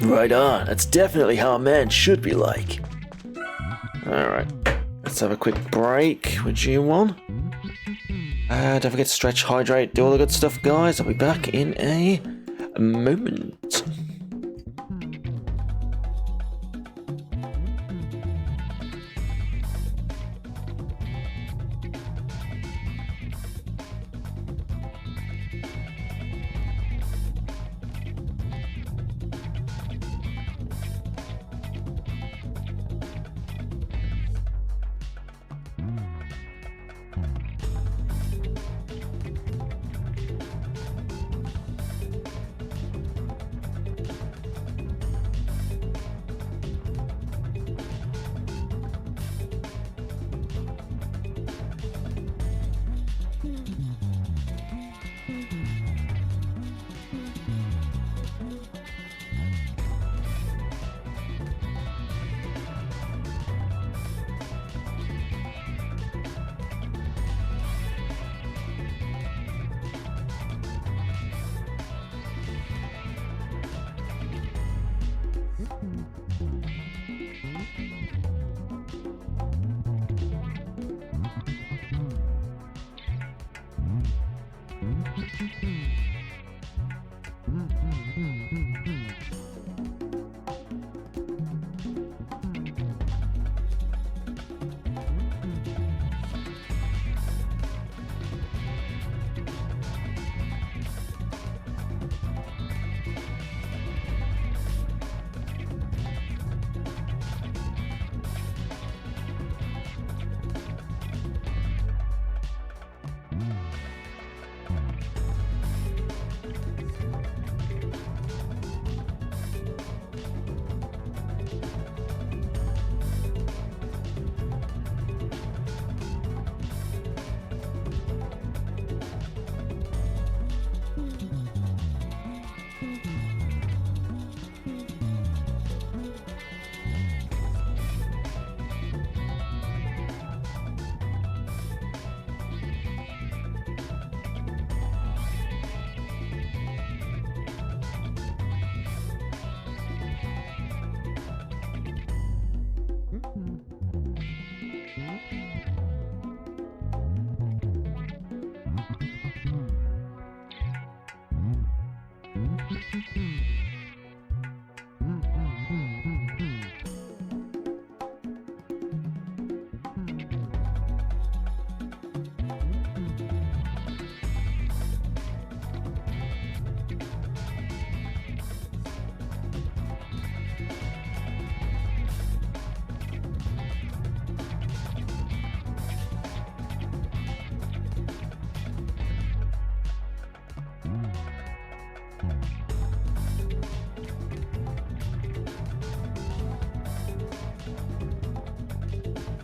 S1: Right on, that's definitely how a man should be like. Alright, let's have a quick break with G1. Don't forget to stretch, hydrate, do all the good stuff, guys. I'll be back in a moment.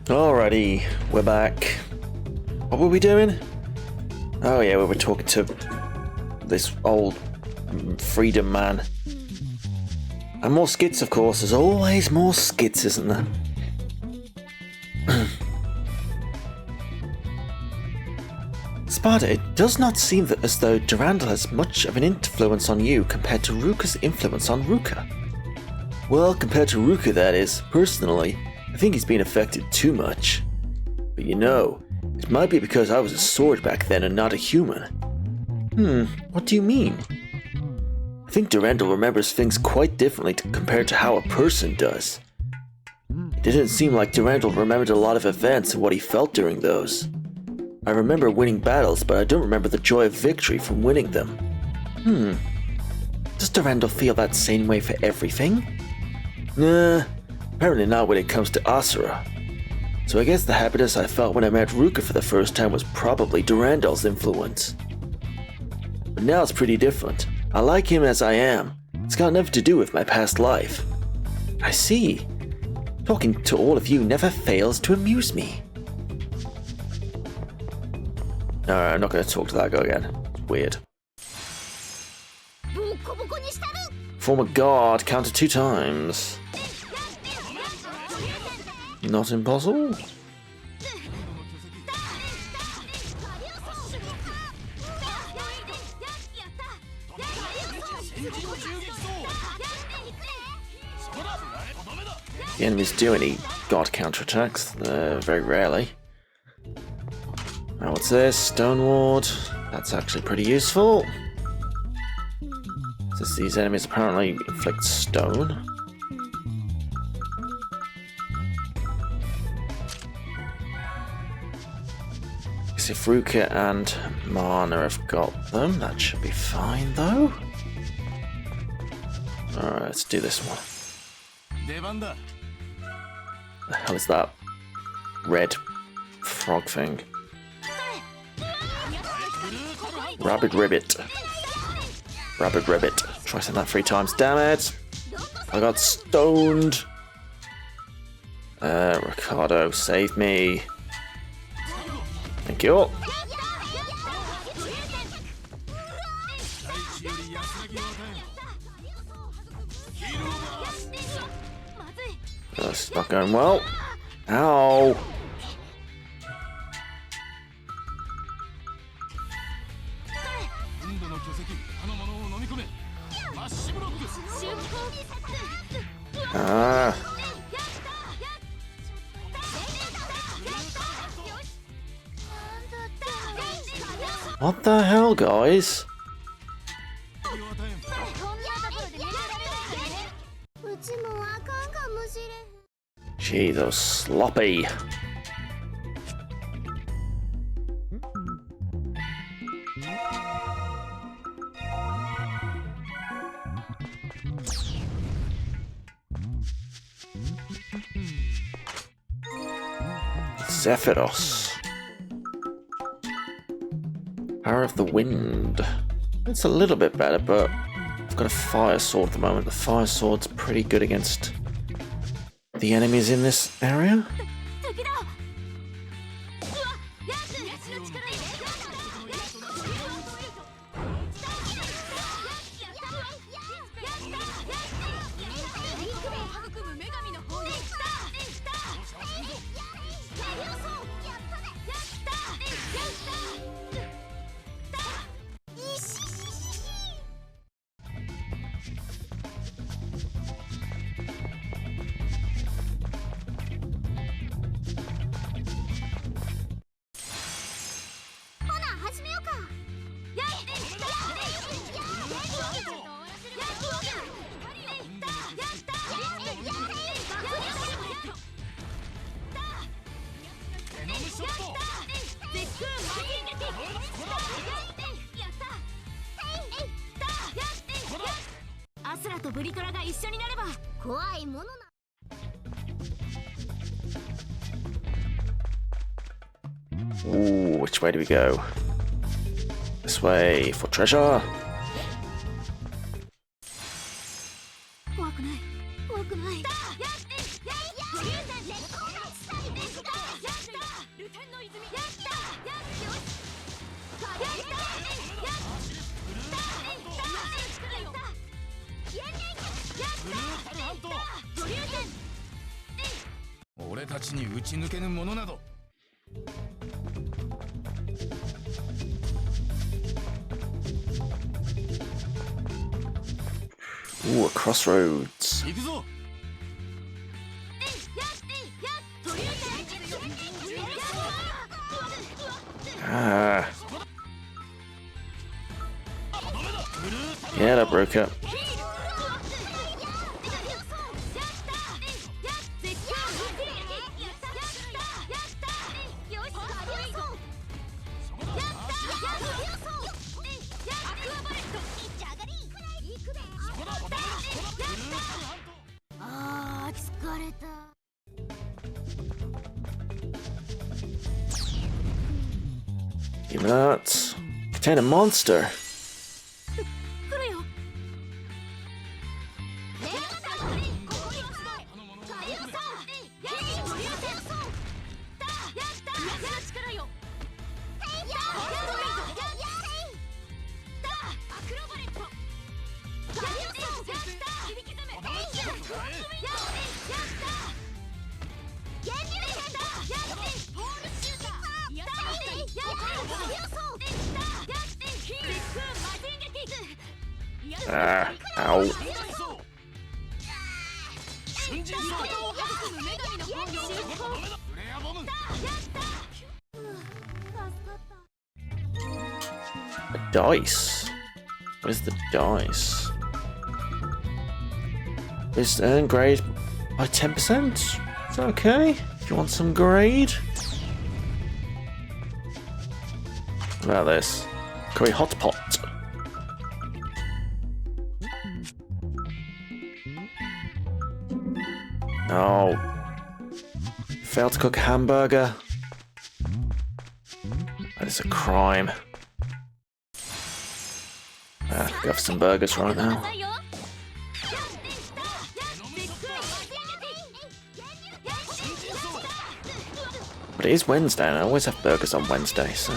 S1: Alrighty, we're back. What were we doing? Oh yeah, we were talking to this old freedom man. And more skits, of course. There's always more skits, isn't there? Sparta, it does not seem that as though Durandal has much of an influence on you compared to Ruka's influence on Ruka. Well, compared to Ruka, that is. Personally, I think he's been affected too much. But you know, it might be because I was a sword back then and not a human. What do you mean? I think Durandal remembers things quite differently compared to how a person does. It didn't seem like Durandal remembered a lot of events and what he felt during those. I remember winning battles, but I don't remember the joy of victory from winning them. Does Durandal feel that same way for everything? Nah, apparently not when it comes to Asura. So I guess the happiness I felt when I met Ruka for the first time was probably Durandal's influence. But now it's pretty different. I like him as I am. It's got nothing to do with my past life. I see. Talking to all of you never fails to amuse me. No, I'm not going to talk to that guy again. It's weird. Form a guard, counter 2 times. Not impossible. The enemies do any god counterattacks, very rarely. Now what's this? Stone Ward. That's actually pretty useful. Since these enemies apparently inflict stone. If Ruka and Mana have got them, that should be fine though. Alright, let's do this one. The hell is that red frog thing? Rabbit Ribbit. Rabbit Ribbit. Try saying that 3 times, damn it! I got stoned. Ricardo, save me. Thank you. That's not going well. Ow! Ah. What the hell, guys? Gee, those sloppy. Zephyros. Power of the Wind. It's a little bit better, but I've got a fire sword at the moment. The fire sword's pretty good against the enemies in this area. Ooh, which way do we go? This way for treasure. Ooh, a crossroads. Ah. Yeah, that broke up. Give me that. Contain a monster. Ah, ow. A dice. Where's the dice? Is earn grade by 10%? Is that okay? If you want some grade? What about this? Curry hot pot. No. Failed to cook a hamburger. That is a crime. Go for some burgers right now. But it is Wednesday and I always have burgers on Wednesday, so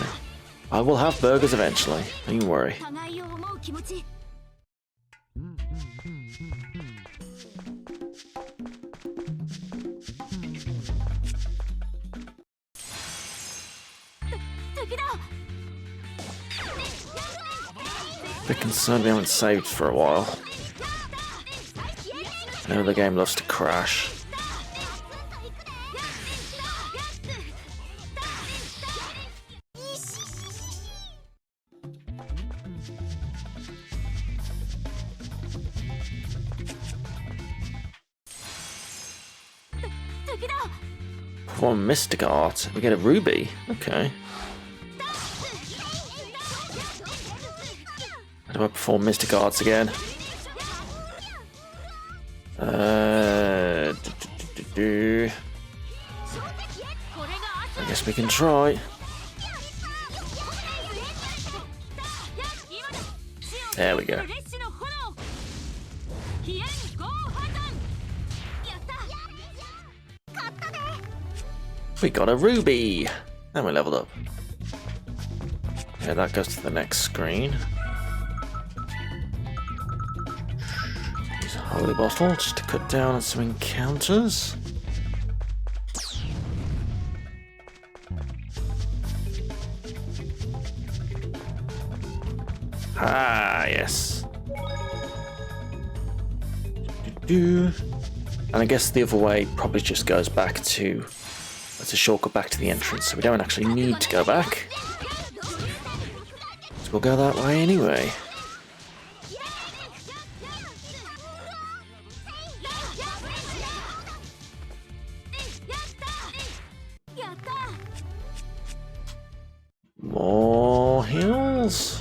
S1: I will have burgers eventually, don't you worry. Bit concerned we haven't saved for a while. I know the game loves to crash. Perform mystic art. We get a ruby. Okay. How do I perform mystic arts again? I guess we can try. There we go. We got a ruby! And we leveled up. Yeah, that goes to the next screen. Use a holy bottle just to cut down on some encounters. Ah, yes. And I guess the other way probably just goes back to... It's a shortcut back to the entrance, so we don't actually need to go back. So we'll go that way anyway. More hills.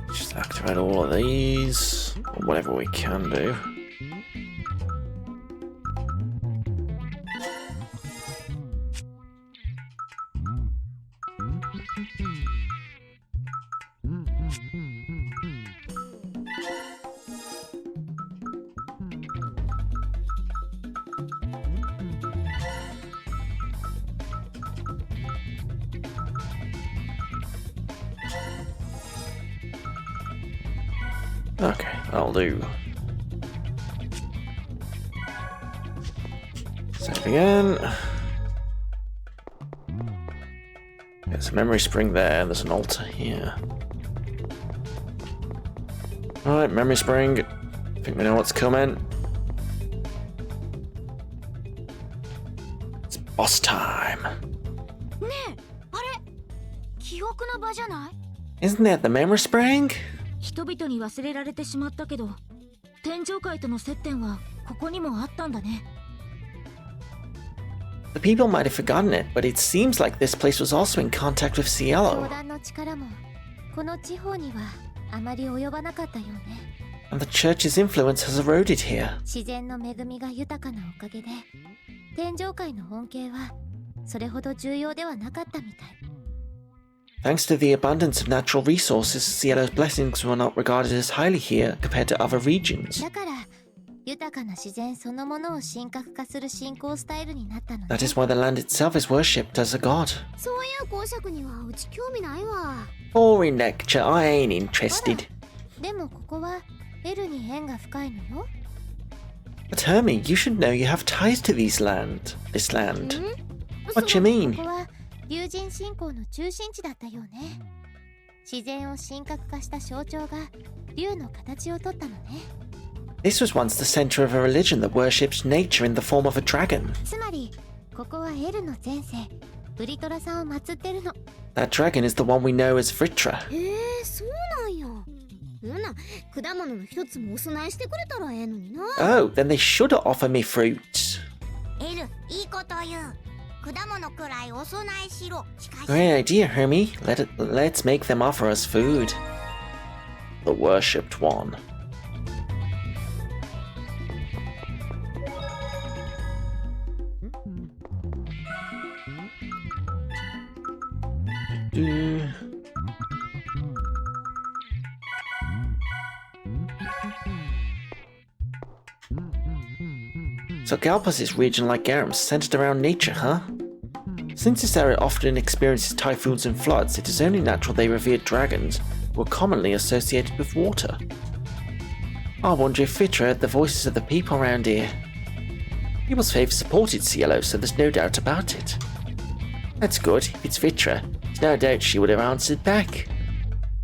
S1: Just activate all of these, or whatever we can do. Okay, that'll do. Save again. There's a memory spring there, there's an altar here. Alright, memory spring. I think we know what's coming. It's boss time.
S2: ねえ、あれ記憶の場じゃない？
S1: Isn't that the memory spring?
S7: 人々に忘れられてしまったけど、天上界との接点はここにもあったんだね。
S1: The people might have forgotten it, but it seems like this place was also in contact with
S2: 教
S1: Cielo.
S2: 団の力もこの地方にはあまり及ばなかったようね。
S1: And the church's influence has eroded here.
S2: 自然の恵みが豊かなおかげで、天上界の恩恵はそれほど重要ではなかったみたい。
S1: Thanks to the abundance of natural resources, Cielo's blessings were not regarded as highly here compared to other regions.
S2: だから豊かな自然そのものを神格化する信仰スタイルになったのね。
S1: That is why the land itself is worshipped as a god.
S2: そういう公爵にはうち興味ないわ。
S1: Boring lecture, I ain't interested.
S2: でもここはエルに縁が深いのよ。
S1: But Hermie, you should know you have ties to this land. What you mean?
S2: ここは竜神信仰の中心地だったよね。自然を神格化した象徴が竜の形をとったのね。
S1: This was once the center of a religion that worshipped nature in the form of a dragon.
S2: つまりここはエルの前世ブリトラさんを祀ってるの。
S1: That dragon is the one we know as Vitra.
S2: そうなんや。果物の一つもお供えしてくれたらええのにな。
S1: Oh, then they should offer me fruit.
S2: エル、いいこと言う。果物くらいお供えしろ。
S1: Great idea, Hermie. Let's make them offer us food. The worshipped one. So Galpas's region, like Garam's, centered around nature, huh? Since this area often experiences typhoons and floods, it is only natural they revered dragons, who were commonly associated with water. I wonder if Vitra heard the voices of the people around here. People's faith supported Cielo, so there's no doubt about it. That's good. If it's Vitra, there's no doubt she would have answered back.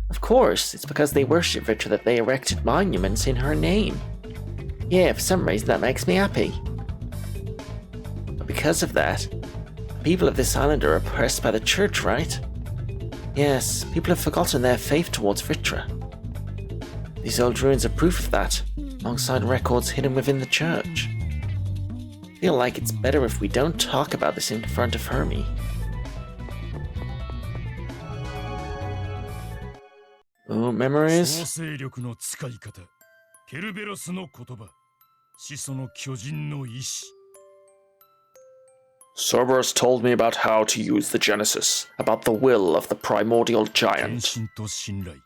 S1: Of course, it's because they worship Vitra that they erected monuments in her name. Yeah, for some reason that makes me happy. But because of that, the people of this island are oppressed by the church, right? Yes, people have forgotten their faith towards Vitra. These old ruins are proof of that, alongside records hidden within the church. I feel like it's better if we don't talk about this in front of Hermie. Oh, memories?
S5: 創世力の使い方、ケルベロスの言葉、始祖の巨人の意志。
S1: Cerberus told me about how to use the Genesis, about the will of the primordial
S5: 献
S1: giant.
S5: 身と信頼、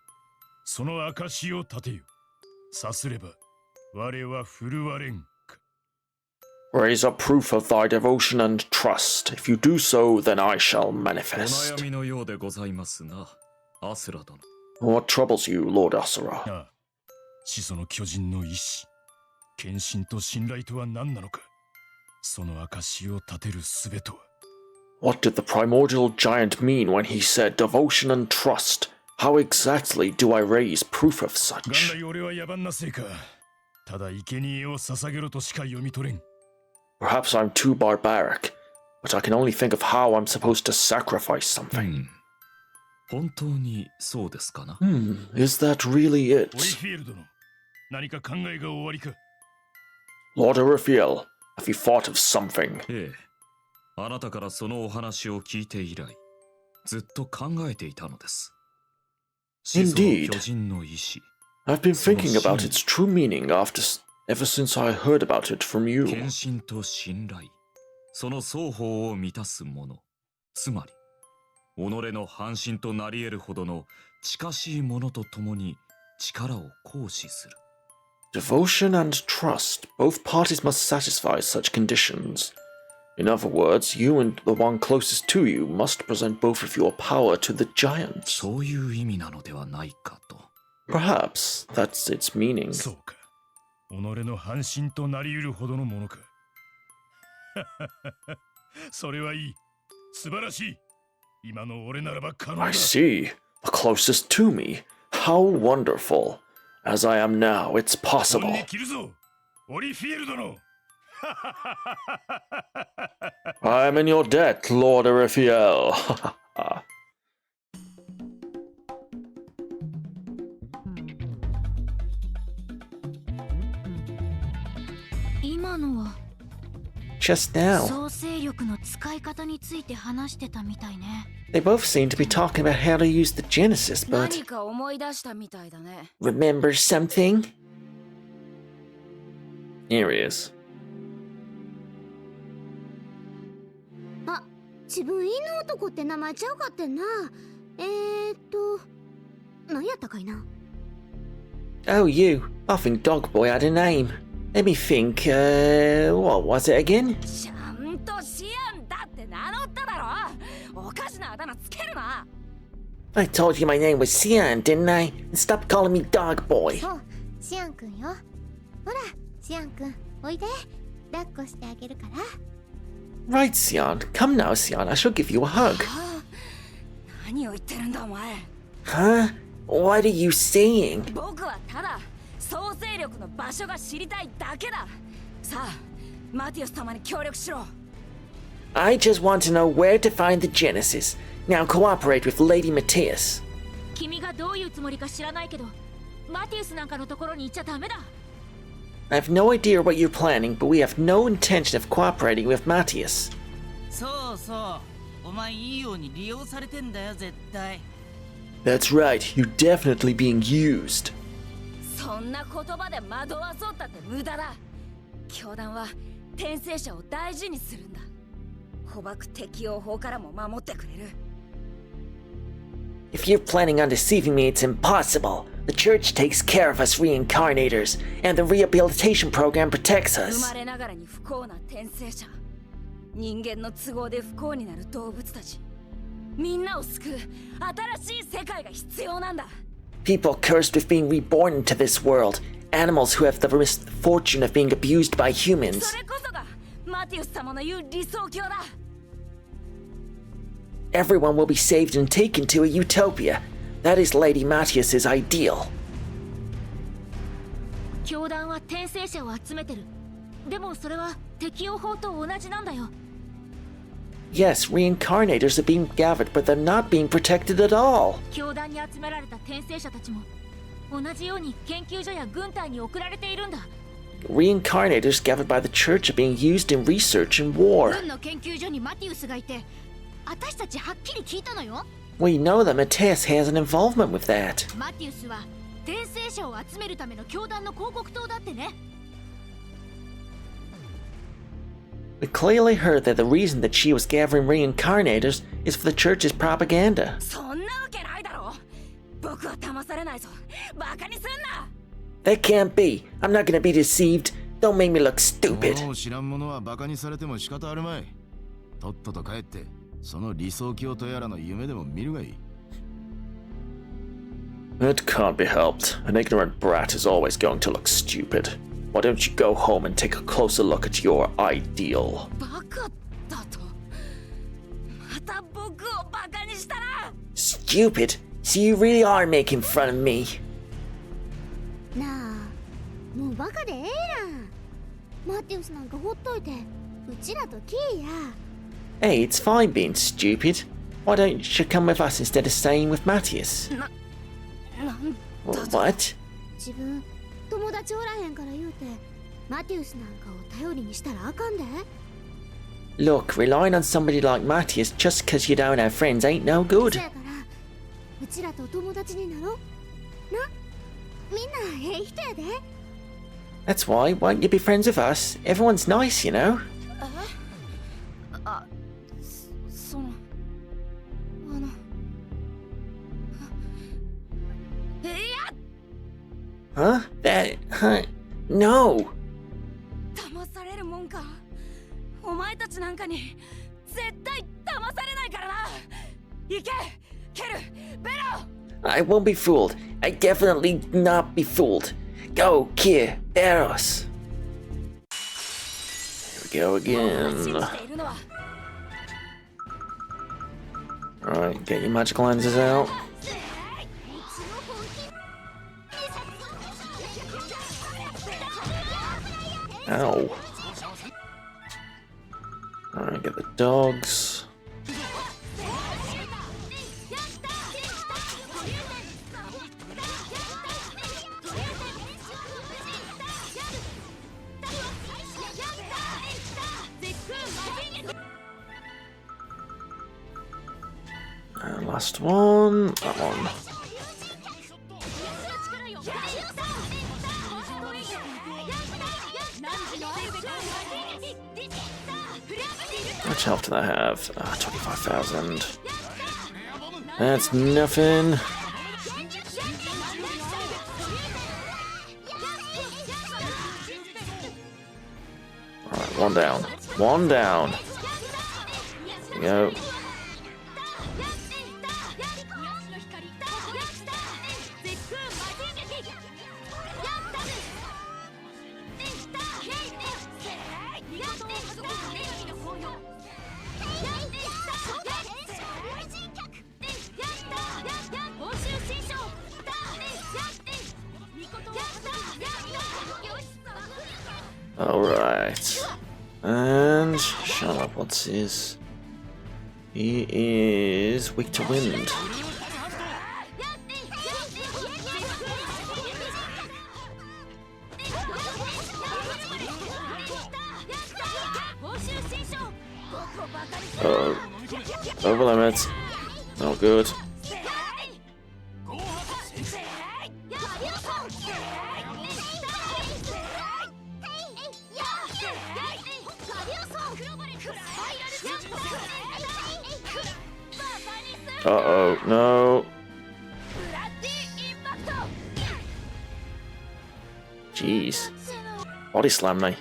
S5: その証を立てよ。さすれば、我は振るわれんか。
S1: Raise up proof of thy devotion and trust. If you do so, then I shall
S8: お
S1: manifest.
S8: 悩みのようでございますな、アスラ殿。
S1: What troubles you, Lord Asura?
S5: ああ、始祖の巨人の意志、献身と信頼とは何なのか。その証を立てる術とは。
S1: What did the primordial giant mean when he said devotion and trust? How exactly do I raise proof of
S5: 元
S1: such?
S5: 来俺は野蛮なせいか。ただ生贄を捧げろとしか読み取れん。
S1: Perhaps I'm too barbaric, but I can only think of how I'm supposed to sacrifice something.
S8: 本当にそうですかな。
S1: Is that really
S5: オリ
S1: it?
S5: フィール殿、何か考えが終わりか。
S1: Lord Orifiel, have you thought of something?
S8: ええ、あなたからそのお話を聞いて以来、ずっと考えていたのです。始祖の
S1: Indeed.
S8: 巨人の意志、
S1: I've been thinking about its true meaning ever since I heard about it from you.
S8: 献身と信頼、その双方を満たすもの、つまり、己の半身となり得るほどの近しいものとともに力を行使する。
S1: Devotion and trust. Both parties must satisfy such conditions. In other words, you and the one closest to you must present both of your power to the giants.
S8: そういう意味なのではないかと。
S1: Perhaps that's its meaning.
S5: そうか。己の半身となり得るほどのものか。それはいい。素晴らしい。今の俺ならば可能だ。
S1: I see. The closest to me. How wonderful. As I am now, it's
S5: 本
S1: possible.
S5: に切るぞ。オリフィエル殿。
S1: I am in your debt, Lord Arifiel.
S7: 今のは
S1: Just now,
S7: 創生力の使い方について話してたみたいね。
S1: they both seem to be talking about how to use the Genesis, but
S9: 何か思い出したみたいだね。
S1: remember something? Here he is.
S2: あ、自分犬男って名前ちゃうかってんな。何やったかいな。
S1: Oh, you. I think Dog Boy had a name. Let me think, what was it again?
S9: ちゃんとシアンだって名乗っただろ。おかしなあだ名つけるな。
S1: I told you my name was Cian, didn't I? And stop calling me Dog Boy.
S2: そう、シアンくんよ。ほら、シアンくん、おいで。抱っこしてあげるから。
S1: Right, Cian. Come now, Cian. I shall give you a hug.
S9: 何を言ってるんだお前。
S1: Huh? What are you saying?
S9: 僕はただ創生力の場所が知りたいだけだ。さあ、マティオス様に協力しろ。
S1: I just want to know where to find the Genesis. Now cooperate with Lady Matthias.
S7: 君がどういうつもりか知らないけど、マティウスなんかのところに行っちゃダメだ。
S1: I have no idea what you're planning, but we have no intention of cooperating with Matthias.
S3: そうそう。お前いいように利用されてんだよ、絶対。
S1: That's right, you're definitely being used.
S9: そんな言葉で惑わそうったって無駄だ。教団は転生者を大事にするんだ。捕獲適用法からも守ってくれる。
S1: If you're planning on deceiving me, it's impossible. The church takes care of us reincarnators, and the rehabilitation program protects
S9: 生
S1: us.
S9: まれながらに不幸な転生者、人間の都合で不幸になる動物たち、みんなを救う新しい世界が必要なんだ。
S1: People cursed with being reborn into this world. Animals who have the misfortune of being abused by humans.
S9: それこそがマティウス様の言う理想郷だ。
S1: Everyone will be saved and taken to a utopia. That is Lady Matthias's ideal.
S7: 教団は転生者を集めてる。でもそれは適用法と同じなんだよ。
S1: Yes, reincarnators are being gathered, but they're not being protected at all.
S7: 教団に集められた転生者たちも同じように研究所や軍隊に送られているんだ。
S1: Reincarnators gathered by the church are being used in research and war.
S2: 軍の研究所にマティウスがいて、私たちはっきり聞いたのよ。
S1: We know that Matthias has an involvement with that.
S2: マティウスは転生者を集めるための教団の広告塔だってね。
S1: We clearly heard that the reason that she was gathering reincarnators is for the church's propaganda.
S9: そんなわけないだろ。僕は騙されないぞ。バカにすんな。
S1: That can't be. I'm not gonna be deceived. Don't make me look stupid.
S4: もう知らん者はバカにされても仕方あるまい。とっとと帰ってその理想郷とやらの夢でも見るがいい。
S1: It can't be helped. An ignorant brat is always going to look stupid. Why don't you go home and take a closer look at your ideal?
S9: バカだと。また僕をバカにしたな。
S1: Stupid? So you really are making fun of me?
S2: なあ、もうバカでええやん。マティウスなんかほっといて、うちらとキーや。
S1: Hey, it's fine being stupid. Why don't you come with us instead of staying with Matthias?
S9: なんだと。
S1: What?
S2: 自分友達おらへんから言うてマティウスなんかを頼りにしたらあかんで。
S1: Look, relying on somebody like Matthias just because you don't have friends ain't no
S2: そ
S1: good.
S2: やからうちらと友達になろうな。みんなええ人やで。
S1: That's why, won't you be friends with us? Everyone's nice, you know?
S9: あ、そのいや、
S1: Huh? Huh? No!
S9: 騙されるもんか。お前たちなんかに絶対騙されないからな。行け、ケル、ベロ。
S1: I won't be fooled. I definitely not be fooled. Go, Kier, Eros. Here we go again. Alright, get your magical lenses out. Ow. Alright, get the dogs. And last one, that one. How much health did I have? 25,000. That's nothing. Alright, one down. One down. There we go. Alright. And shut up, what's his? He is weak to wind. Oh, over limits. No good. Uh-oh, no. Jeez. Body slam me.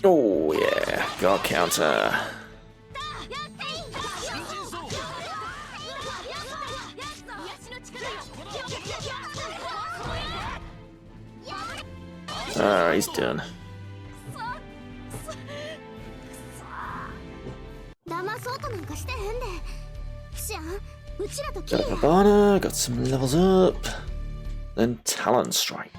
S1: Oh yeah, got counter. Alright, he's done. Got a Cabana, got some levels up. Then Talon Strike.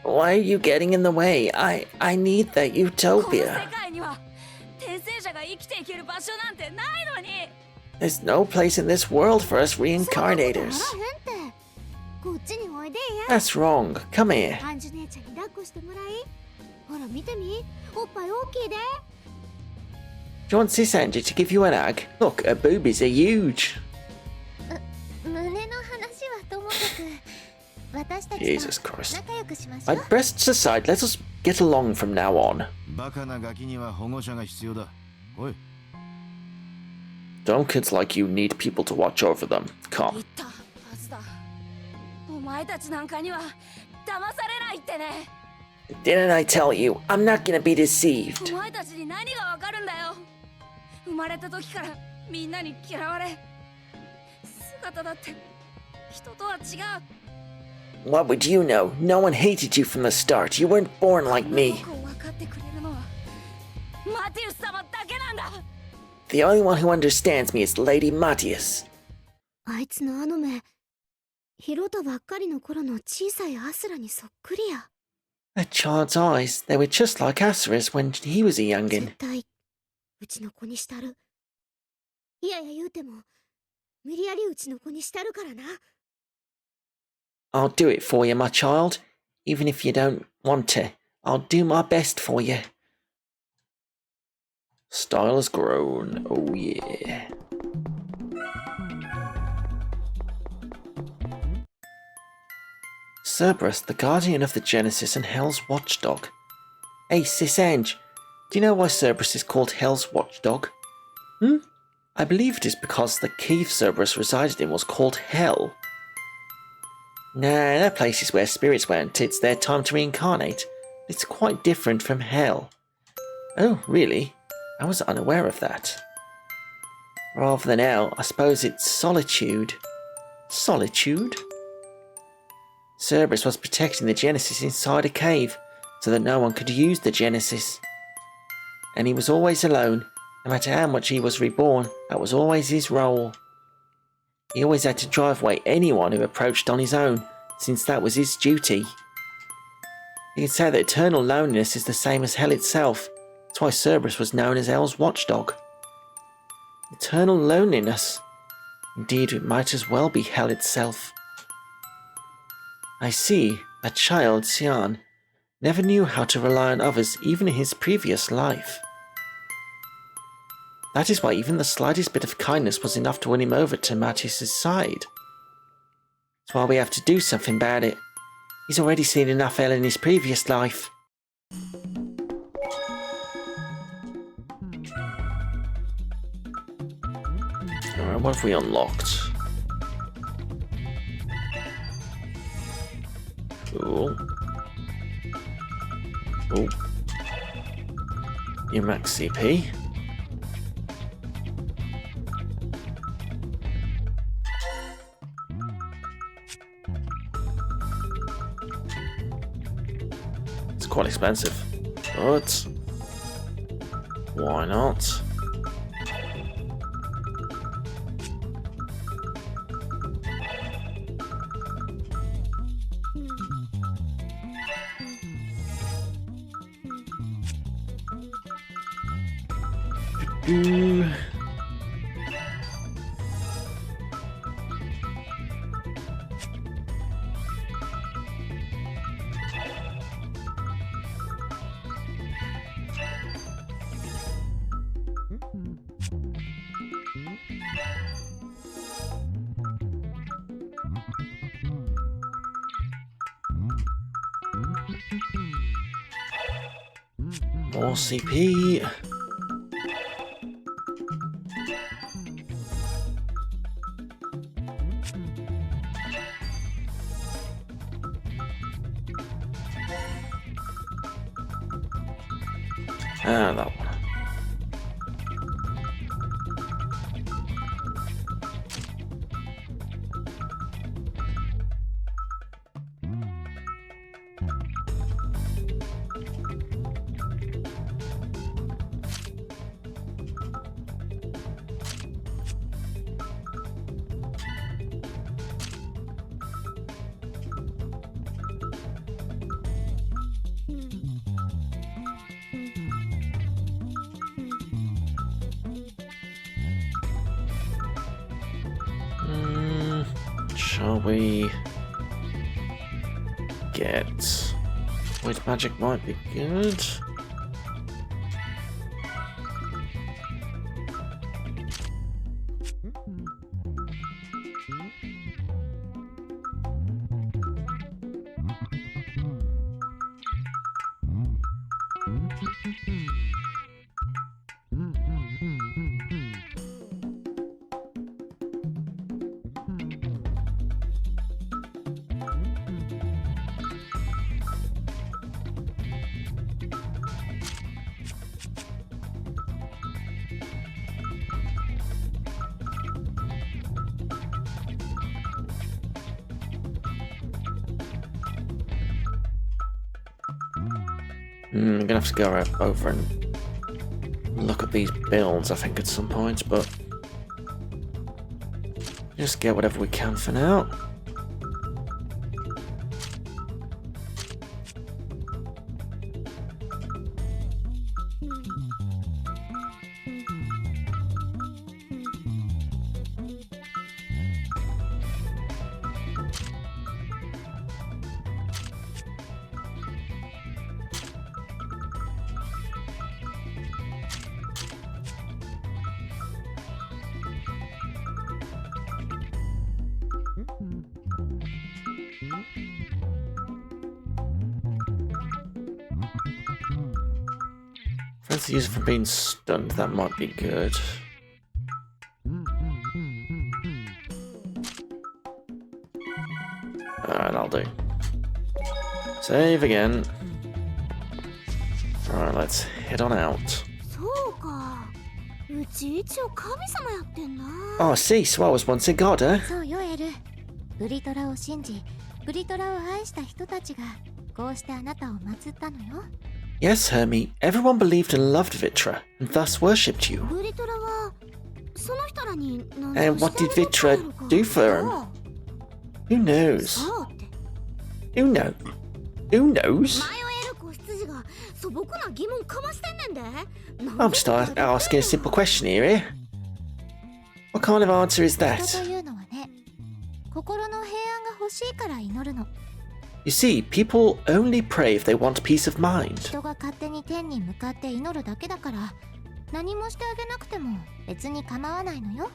S1: Why are you getting in the way? I need that utopia. There's no place in this world for us reincarnators. That's wrong. Come here. Do you want Sis Angie to give you an hug? Look, her boobies are huge. Jesus Christ. My breasts aside, let us get along from now on. Don't kids like you need people to watch over them. Come. Didn't I tell you? I'm not gonna be deceived. What would you know? No one hated you from the start. You weren't born like me. The only one who understands me is Lady Matthias. That child's eyes, they were just like Asura's when he was a youngin. I'll do it for you, my child. Even if you don't want to, I'll do my best for you. Style has grown. Oh yeah. Cerberus, the guardian of the Genesis and Hell's watchdog. Hey, Sis Ange, do you know why Cerberus is called Hell's watchdog? I believe it is because the cave Cerberus resided in was called Hell. Nah, that place is where spirits went. It's their time to reincarnate. It's quite different from Hell. Oh, really? I was unaware of that. Rather than Hell, I suppose it's solitude. Solitude? Cerberus was protecting the Genesis inside a cave, so that no one could use the Genesis. And he was always alone. No matter how much he was reborn, that was always his role. He always had to drive away anyone who approached on his own, since that was his duty. You can say that eternal loneliness is the same as Hell itself. That's why Cerberus was known as Hell's watchdog. Eternal loneliness. Indeed, it might as well be Hell itself. I see, that child, Xian, never knew how to rely on others even in his previous life. That is why even the slightest bit of kindness was enough to win him over to Mattias' side. That's why we have to do something about it. He's already seen enough hell in his previous life. Alright, what have we unlocked? Cool. Oh. Your max CP. It's quite expensive, but why not? More CP. Ah, that one. Shall we get Void Magic might be good. I'm gonna have to go over and look at these builds, I think, at some point, but just get whatever we can for now. Let's use it for being stunned. That might be good. Alright, I'll do. Save again. Alright, let's head on out. Oh, see, so I was once a god, huh?
S2: そうよエル。ブリトラを信じ、ブリトラを愛した人たちがこうしてあなたを祀ったのよ。
S1: Yes, Hermie. Everyone believed and loved Vitra, and thus worshipped you.
S2: ブリトラはその人らに
S1: And what did Vitra do for him? Who knows? Who knows? Who knows? I'm just asking a simple question here, eh? What kind of answer is
S2: 人
S1: that?
S2: というのはね、心の平安が欲しいから祈るの。
S1: You see, people only pray if they want peace of mind.
S2: 人が勝手に天に向かって祈るだけだから、何もしてあげなくても別に構わないのよ。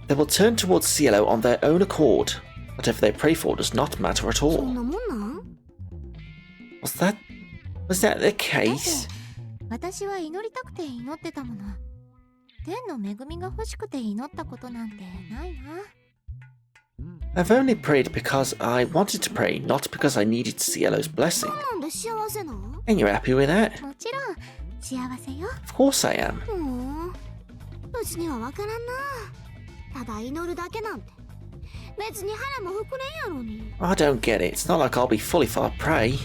S1: They will turn towards Cielo on their own accord. Whatever they pray for does not matter at
S2: そ
S1: all.
S2: んなもんなん？
S1: Was that the case?
S2: 私は祈りたくて祈ってたもの。天の恵みが欲しくて祈ったことなんてないな。
S1: I've only prayed because I wanted to pray, not because I needed Cielo's blessing.
S2: なんで幸せなの？
S1: And you're happy with that?
S2: もちろん幸せよ。
S1: Of course I am.
S2: うちにはわからんな。ただ祈るだけなんて。別に腹も膨れんやろに。
S1: I don't get it. It's not like I'll be fully for prey.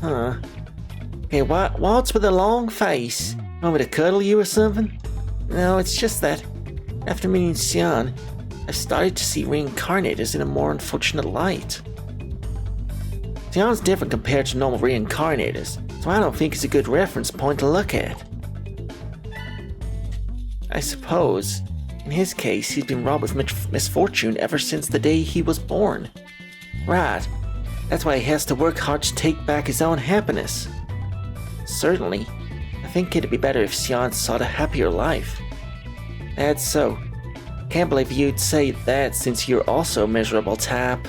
S1: Huh. Okay, what's with the long face? Want me to cuddle you or something? No, it's just that after meeting Xian, I've started to see reincarnators in a more unfortunate light. Xian's different compared to normal reincarnators, so I don't think it's a good reference point to look at. I suppose, in his case, he's been robbed with much misfortune ever since the day he was born. Right. That's why he has to work hard to take back his own happiness. Certainly, I think it'd be better if Xian sought a happier life. That's so. Can't believe you'd say that since you're also miserable, Tap.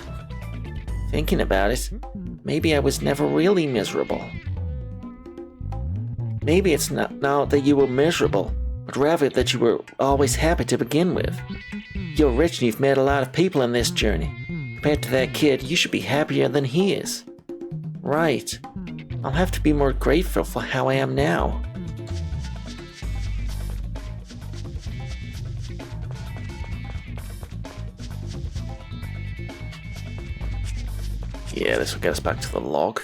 S1: Thinking about it, maybe I was never really miserable. Maybe it's not now that you were miserable, but rather that you were always happy to begin with. You're rich and you've met a lot of people in this journey. Compared to that kid, you should be happier than he is. Right. I'll have to be more grateful for how I am now. Yeah, this will get us back to the log.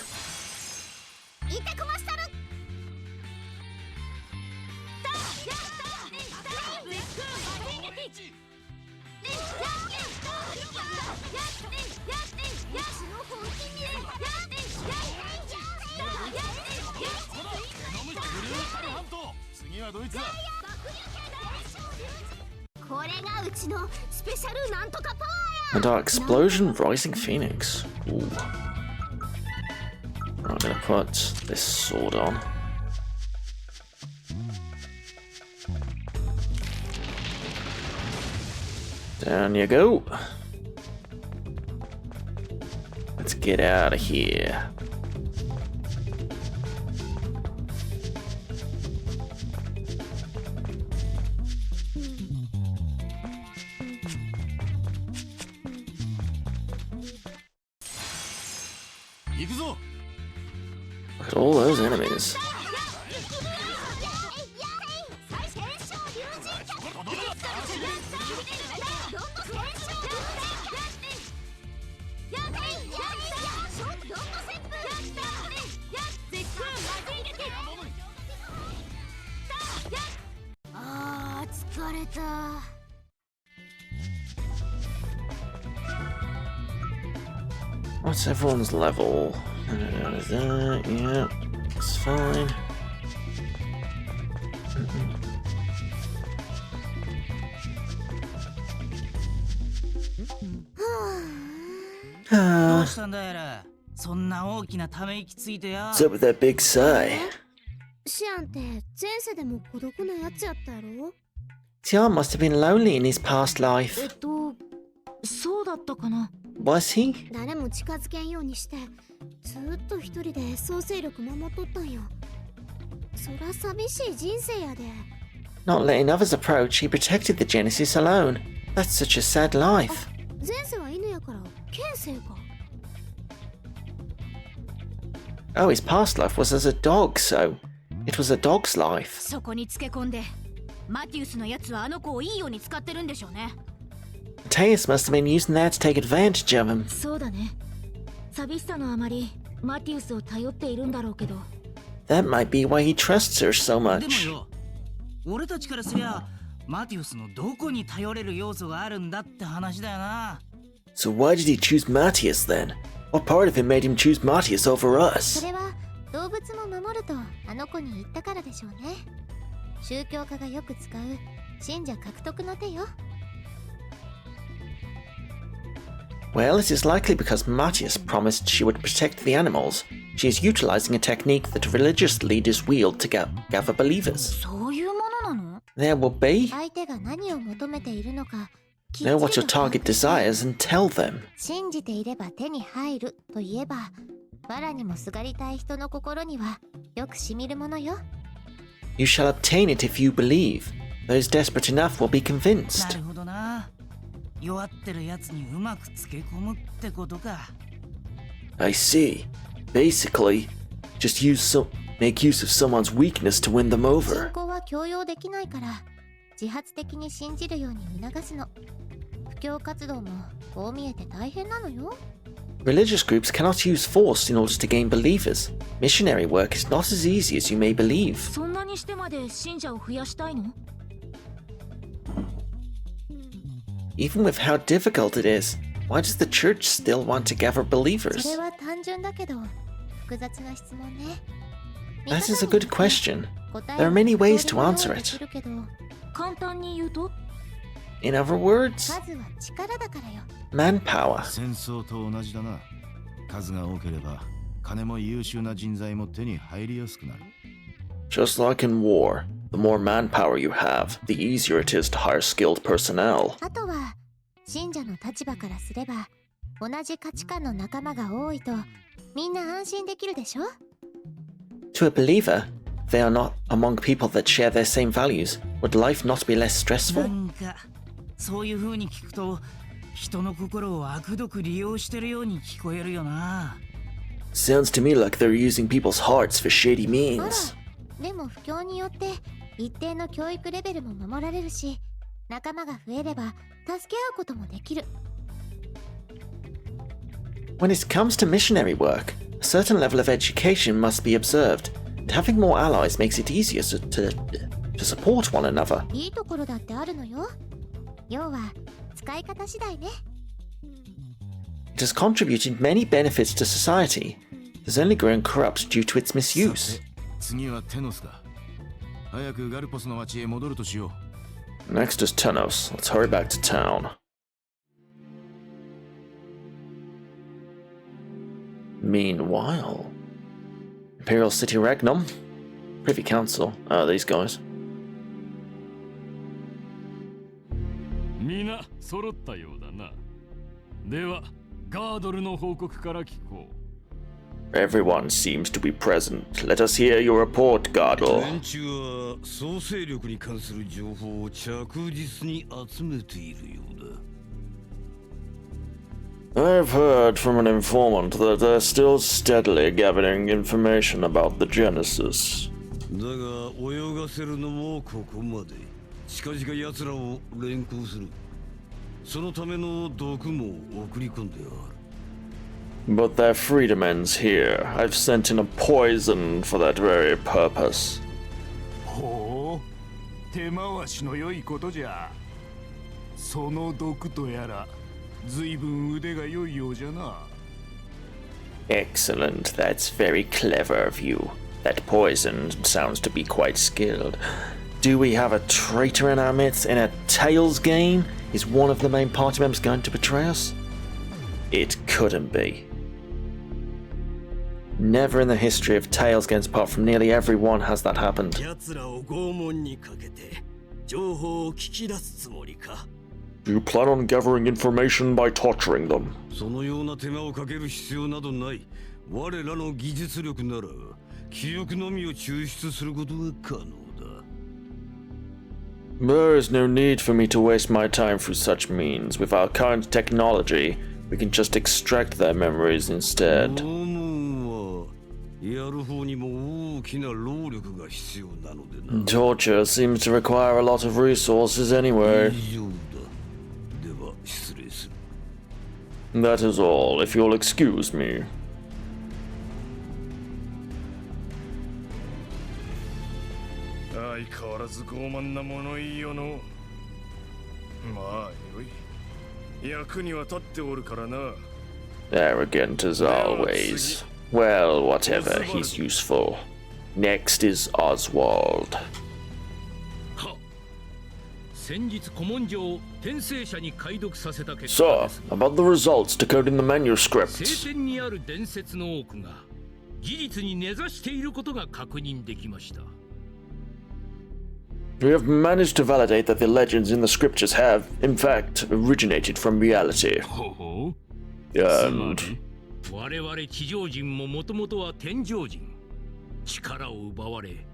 S1: And our explosion rising phoenix. Ooh. I'm gonna put this sword on. Down you go. Let's get out of here. Look at all those enemies. What's everyone's level? Yeah, it's fine. What's up with that big sigh?
S2: シアンって前世でも孤独なやつやったやろ？
S1: Xian must have been lonely in his past life.
S7: そうだったかな。
S1: Was he?
S2: 誰も近づけんようにしてずっと一人で創生力守っとったんよ。そら寂しい人生やで。
S1: Not letting others approach, he protected the Genesis alone. That's such a sad life.
S2: 前世は犬やから現世か。
S1: Oh, his past life was as a dog, so it was a dog's life.
S7: そこにつけ込んでマティウスのやつはあの子をいいように使ってるんでしょうね。
S1: Mateus must have been using that to take advantage of him.
S7: そうだね。寂しさのあまりマティウスを頼っているんだろうけど。
S1: That might be why he trusts her so
S3: で
S1: much.
S3: もよ、俺たちからすりゃマティウスのどこに頼れる要素があるんだって話だよな。
S1: So why did he choose Matthias then? What part of him made him choose Matthias over
S2: そ
S1: us?
S2: れは動物も守るとあの子に言ったからでしょうね。宗教家がよく使う信者獲得の手よ。
S1: Well, it is likely because Matthias promised she would protect the animals. She is utilizing a technique that religious leaders wield to gather believers.
S7: そういうものなの？
S1: There will be.
S2: 相手が何を求めているのか
S1: Know what your target desires and tell them.
S2: 信じていれば手に入ると言えば、藁にもすがりたい人の心にはよくしみるものよ。
S1: You shall obtain it if you believe. Those desperate enough will be
S3: な
S1: convinced.
S3: るほどな。弱ってるやつにうまくつけ込むってことか。
S1: I see. Basically, just make use of someone's weakness to win them
S2: 信
S1: over.
S2: 仰は強要できないから自発的に信じるように促すの。布教活動もこう見えて大変なのよ。
S1: Religious groups cannot use force in order to gain believers. Missionary work is not as easy as you may believe.
S7: そんなにしてまで信者を増やしたいの？
S1: Even with how difficult it is, why does the church still want to gather
S2: そ
S1: believers?
S2: れは単純だけど複雑な質問ね。
S1: That is a good question.
S2: 答え
S1: There are
S2: は
S1: many
S2: 一通り
S1: ways to
S2: 用意
S1: answer
S2: でき
S1: it.
S2: るけど、
S7: 簡単に言うと？
S1: In other words,
S2: 数は力だからよ。
S1: manpower.
S4: 戦争と同じだな。数が多ければ金も優秀な人材も手に入りやすくなる。
S1: Just like in war, the more manpower you have, the easier it is to hire skilled personnel.
S2: あとは信者の立場からすれば同じ価値観の仲間が多いとみんな安心できるでしょ。
S1: To a believer, if they are not among people that share their same values. Would life not be less
S3: な
S1: stressful?
S3: んかそういう風に聞くと人の心を悪どく利用してるように聞こえるよな。
S1: Sounds to me like they're using people's hearts for shady
S2: ほら
S1: means.
S2: でも布教によって一定の教育レベルも守られるし仲間が増えれば助け合うこともできる。
S1: When it comes to missionary work, a certain level of education must be observed, and having more allies makes it easier to support one another.
S2: いいところだってあるのよ。要は使い方次第ね。
S1: It has contributed many benefits to society. It has only grown corrupt due to its misuse.
S4: さて次はテノスだ。早くガルポスの町へ戻るとしよう。
S1: Next is Tenos. Let's hurry back to town. Meanwhile, Imperial City Regnum, Privy Council. These guys.
S5: 皆揃ったようだな。では、ガードルの報告から聞こう。
S1: Everyone seems to be present. Let us hear your report, Gardle.
S10: 連中は創生力に関する情報を着実に集めているようだ。
S1: I've heard from an informant that they're still steadily gathering information about the Genesis.
S10: だが泳がせるのもここまで。近々奴らを連行する。そのための毒も送り込んである。
S1: But their freedom ends here. I've sent in a poison for that very purpose.
S5: ほう、手回しの良いことじゃ。その毒とやら、随分腕が良いようじゃな。
S1: Excellent. That's very clever of you. That poison sounds to be quite skilled. Do we have a traitor in our midst in a Tails game? Is one of the main party members going to betray us? It couldn't be. Never in the history of Tails games, apart from nearly everyone, has that happened.
S10: 奴らを拷問にかけて情報を聞き出すつもりか。
S1: Do you plan on gathering information by torturing them?
S10: そのような手間をかける必要などない。我らの技術力なら記憶のみを抽出することが可能だ。
S1: There is no need for me to waste my time through such means. With our current technology, we can just extract their memories instead.
S10: やる方にも大きな労力が必要なのでな。
S1: Torture seems to require a lot of resources anyway.
S10: 以上だ。では失礼する。
S1: That is all, if you'll excuse me.
S11: 相変わらず傲慢な物言いよの。まあよい。役には立っておるからな。
S1: Arrogant as always. Well, whatever, he's useful. Next is Oswald.
S5: 先日古文書を転生者に解読させた結
S1: Sir,
S5: 果です。
S1: about the results decoding the
S5: 聖
S1: manuscripts.
S5: 典にある伝説の多くが事実に根ざしていることが確認できました。
S1: We have managed to validate that the legends in the scriptures have, in fact, originated from reality.
S5: ほほう。
S1: And
S5: 我々地上人ももともとは天上人。力を奪われ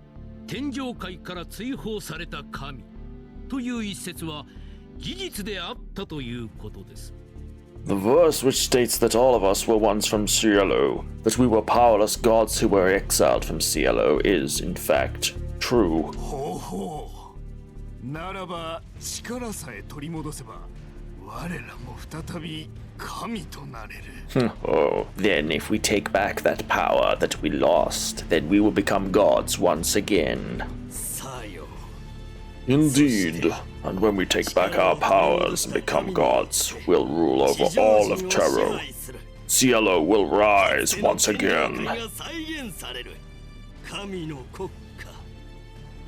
S5: 天上界から追放された神という一説は事実であったということです。
S1: the verse which states that all of us were once from Cielo, that we were powerless gods who were exiled from Cielo, is, in fact, true.
S11: ほうほう。ならば力さえ取り戻せば我らも再び神となれる。
S1: Oh, then if we take back that power that we lost, then we will become gods once again.
S11: さよ。
S1: Indeed, and when we take back our powers and become gods, we'll rule over all of Terra. Cielo will rise once again.
S11: 再現される。神の国家。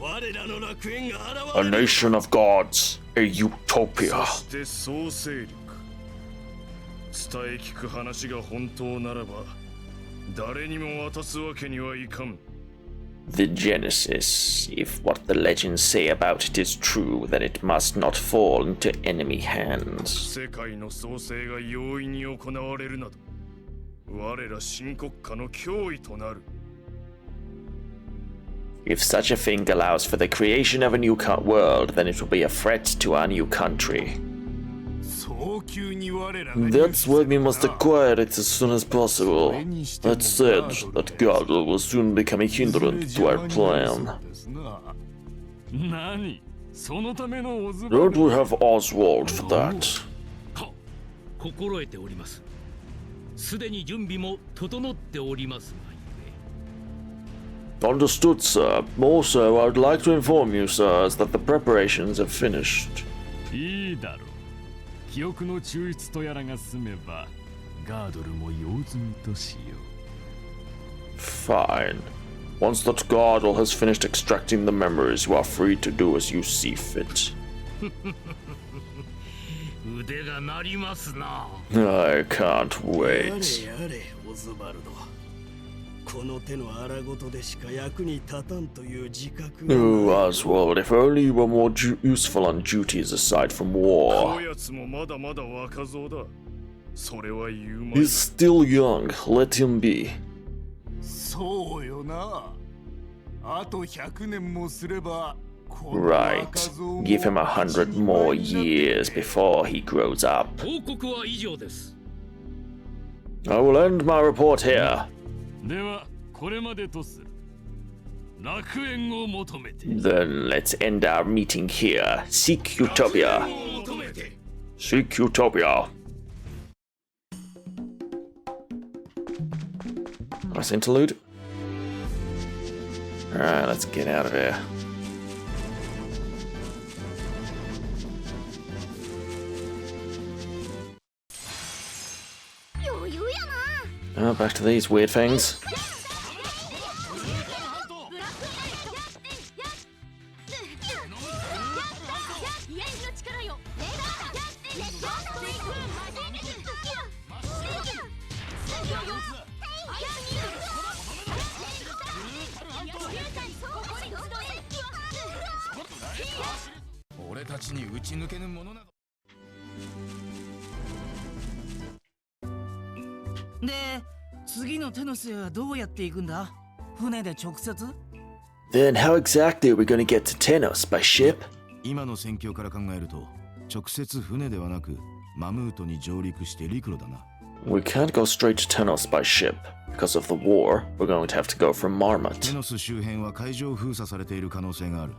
S11: 我らの楽園が現
S1: A
S11: れる。
S1: nation of gods, a utopia.
S11: そして創世力。伝え聞く話が本当ならば誰にも渡すわけにはいかん。
S1: The Genesis. If what the legends say about it is true, then it must not fall into enemy hands.
S11: 世界の創生が容易に行われるなど我ら新国家の脅威となる。
S1: If such a thing allows for the creation of a new world, then it will be a threat to our new country.
S11: 早急に我らが
S1: That's why we must acquire it as soon as possible. That said, that god will soon become a hindrance to our plan.
S11: 何そのためのオズバ
S1: Don't
S11: ル
S1: we have Oswald for that?
S5: は心得ております。すでに準備も整っておりますがゆえ。
S1: Understood, sir. Also, I would like to inform you, sirs, that the preparations have finished.
S11: いいだろう。記憶の抽出とやらが済めばガードルも用済みとしよう。
S1: Fine. Once that Gardle has finished extracting the memories, you are free to do as you see fit.
S5: 腕が鳴りますな。
S1: I can't wait.
S11: やれオズバルド。この手の荒事でしか役に立たんという自覚がない。
S1: Oh, Oswald, if only you were more useful on duties aside from
S11: こ
S1: war.
S11: やつもまだまだ若造だ。それは言うまい。
S1: He's still young. Let him be.
S11: そうよな。あと100年もすれば。
S1: Right. Give him 100 more years before he grows up.
S5: 報告は以上です。
S1: I will end my report here.
S11: ではこれまでとする。楽園を求めて。
S1: Then let's end our meeting here. Seek Utopia. Seek Utopia. Nice interlude. Alright, let's get out of here. Back to these weird things.
S3: 次のテノスへはどうやって行くんだ？船で直接？
S1: Then how exactly are we going to get to Tenos? By ship?
S4: 今の戦況から考えると直接船ではなくマムートに上陸して陸路だな。
S1: We can't go straight to Tenos by ship. Because of the war, we're going to have to go from
S4: テ
S1: Marmot.
S4: ノス周辺は海上封鎖されている可能性がある。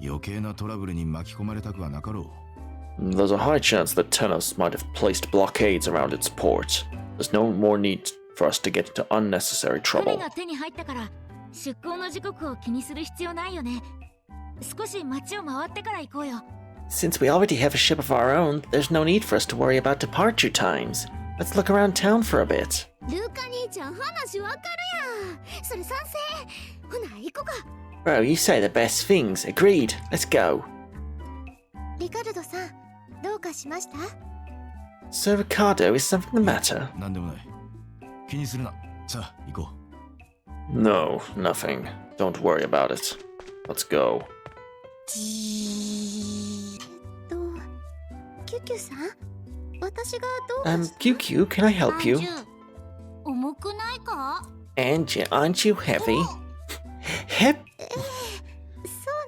S4: 余計なトラブルに巻き込まれたくはなかろう。
S1: There's a high chance that Tenos might have placed blockades around its port. There's no more need for us to get into unnecessary
S7: 船
S1: trouble.
S7: が手に入ったから出港の時刻を気にする必要ないよね。少し街を回ってから行こうよ。
S1: Since we already have a ship of our own, there's no need for us to worry about departure times. Let's look around town for a bit.
S2: ルーカ兄ちゃん話わかるやん。それ賛成。ほな行こうか。
S1: Bro, you say the best things. Agreed. Let's go.
S2: リカルドさん、どうかしました？
S1: Sir Ricardo, is something the matter?
S4: なんでもない。気にするな。さあ、行こ
S1: No, nothing. Don't worry about it. Let's go.
S2: キュキュさん、私がどうかした？
S1: QQ, can I help you?
S2: 重くないか？
S1: Angie, aren't you heavy? Hep?
S2: そ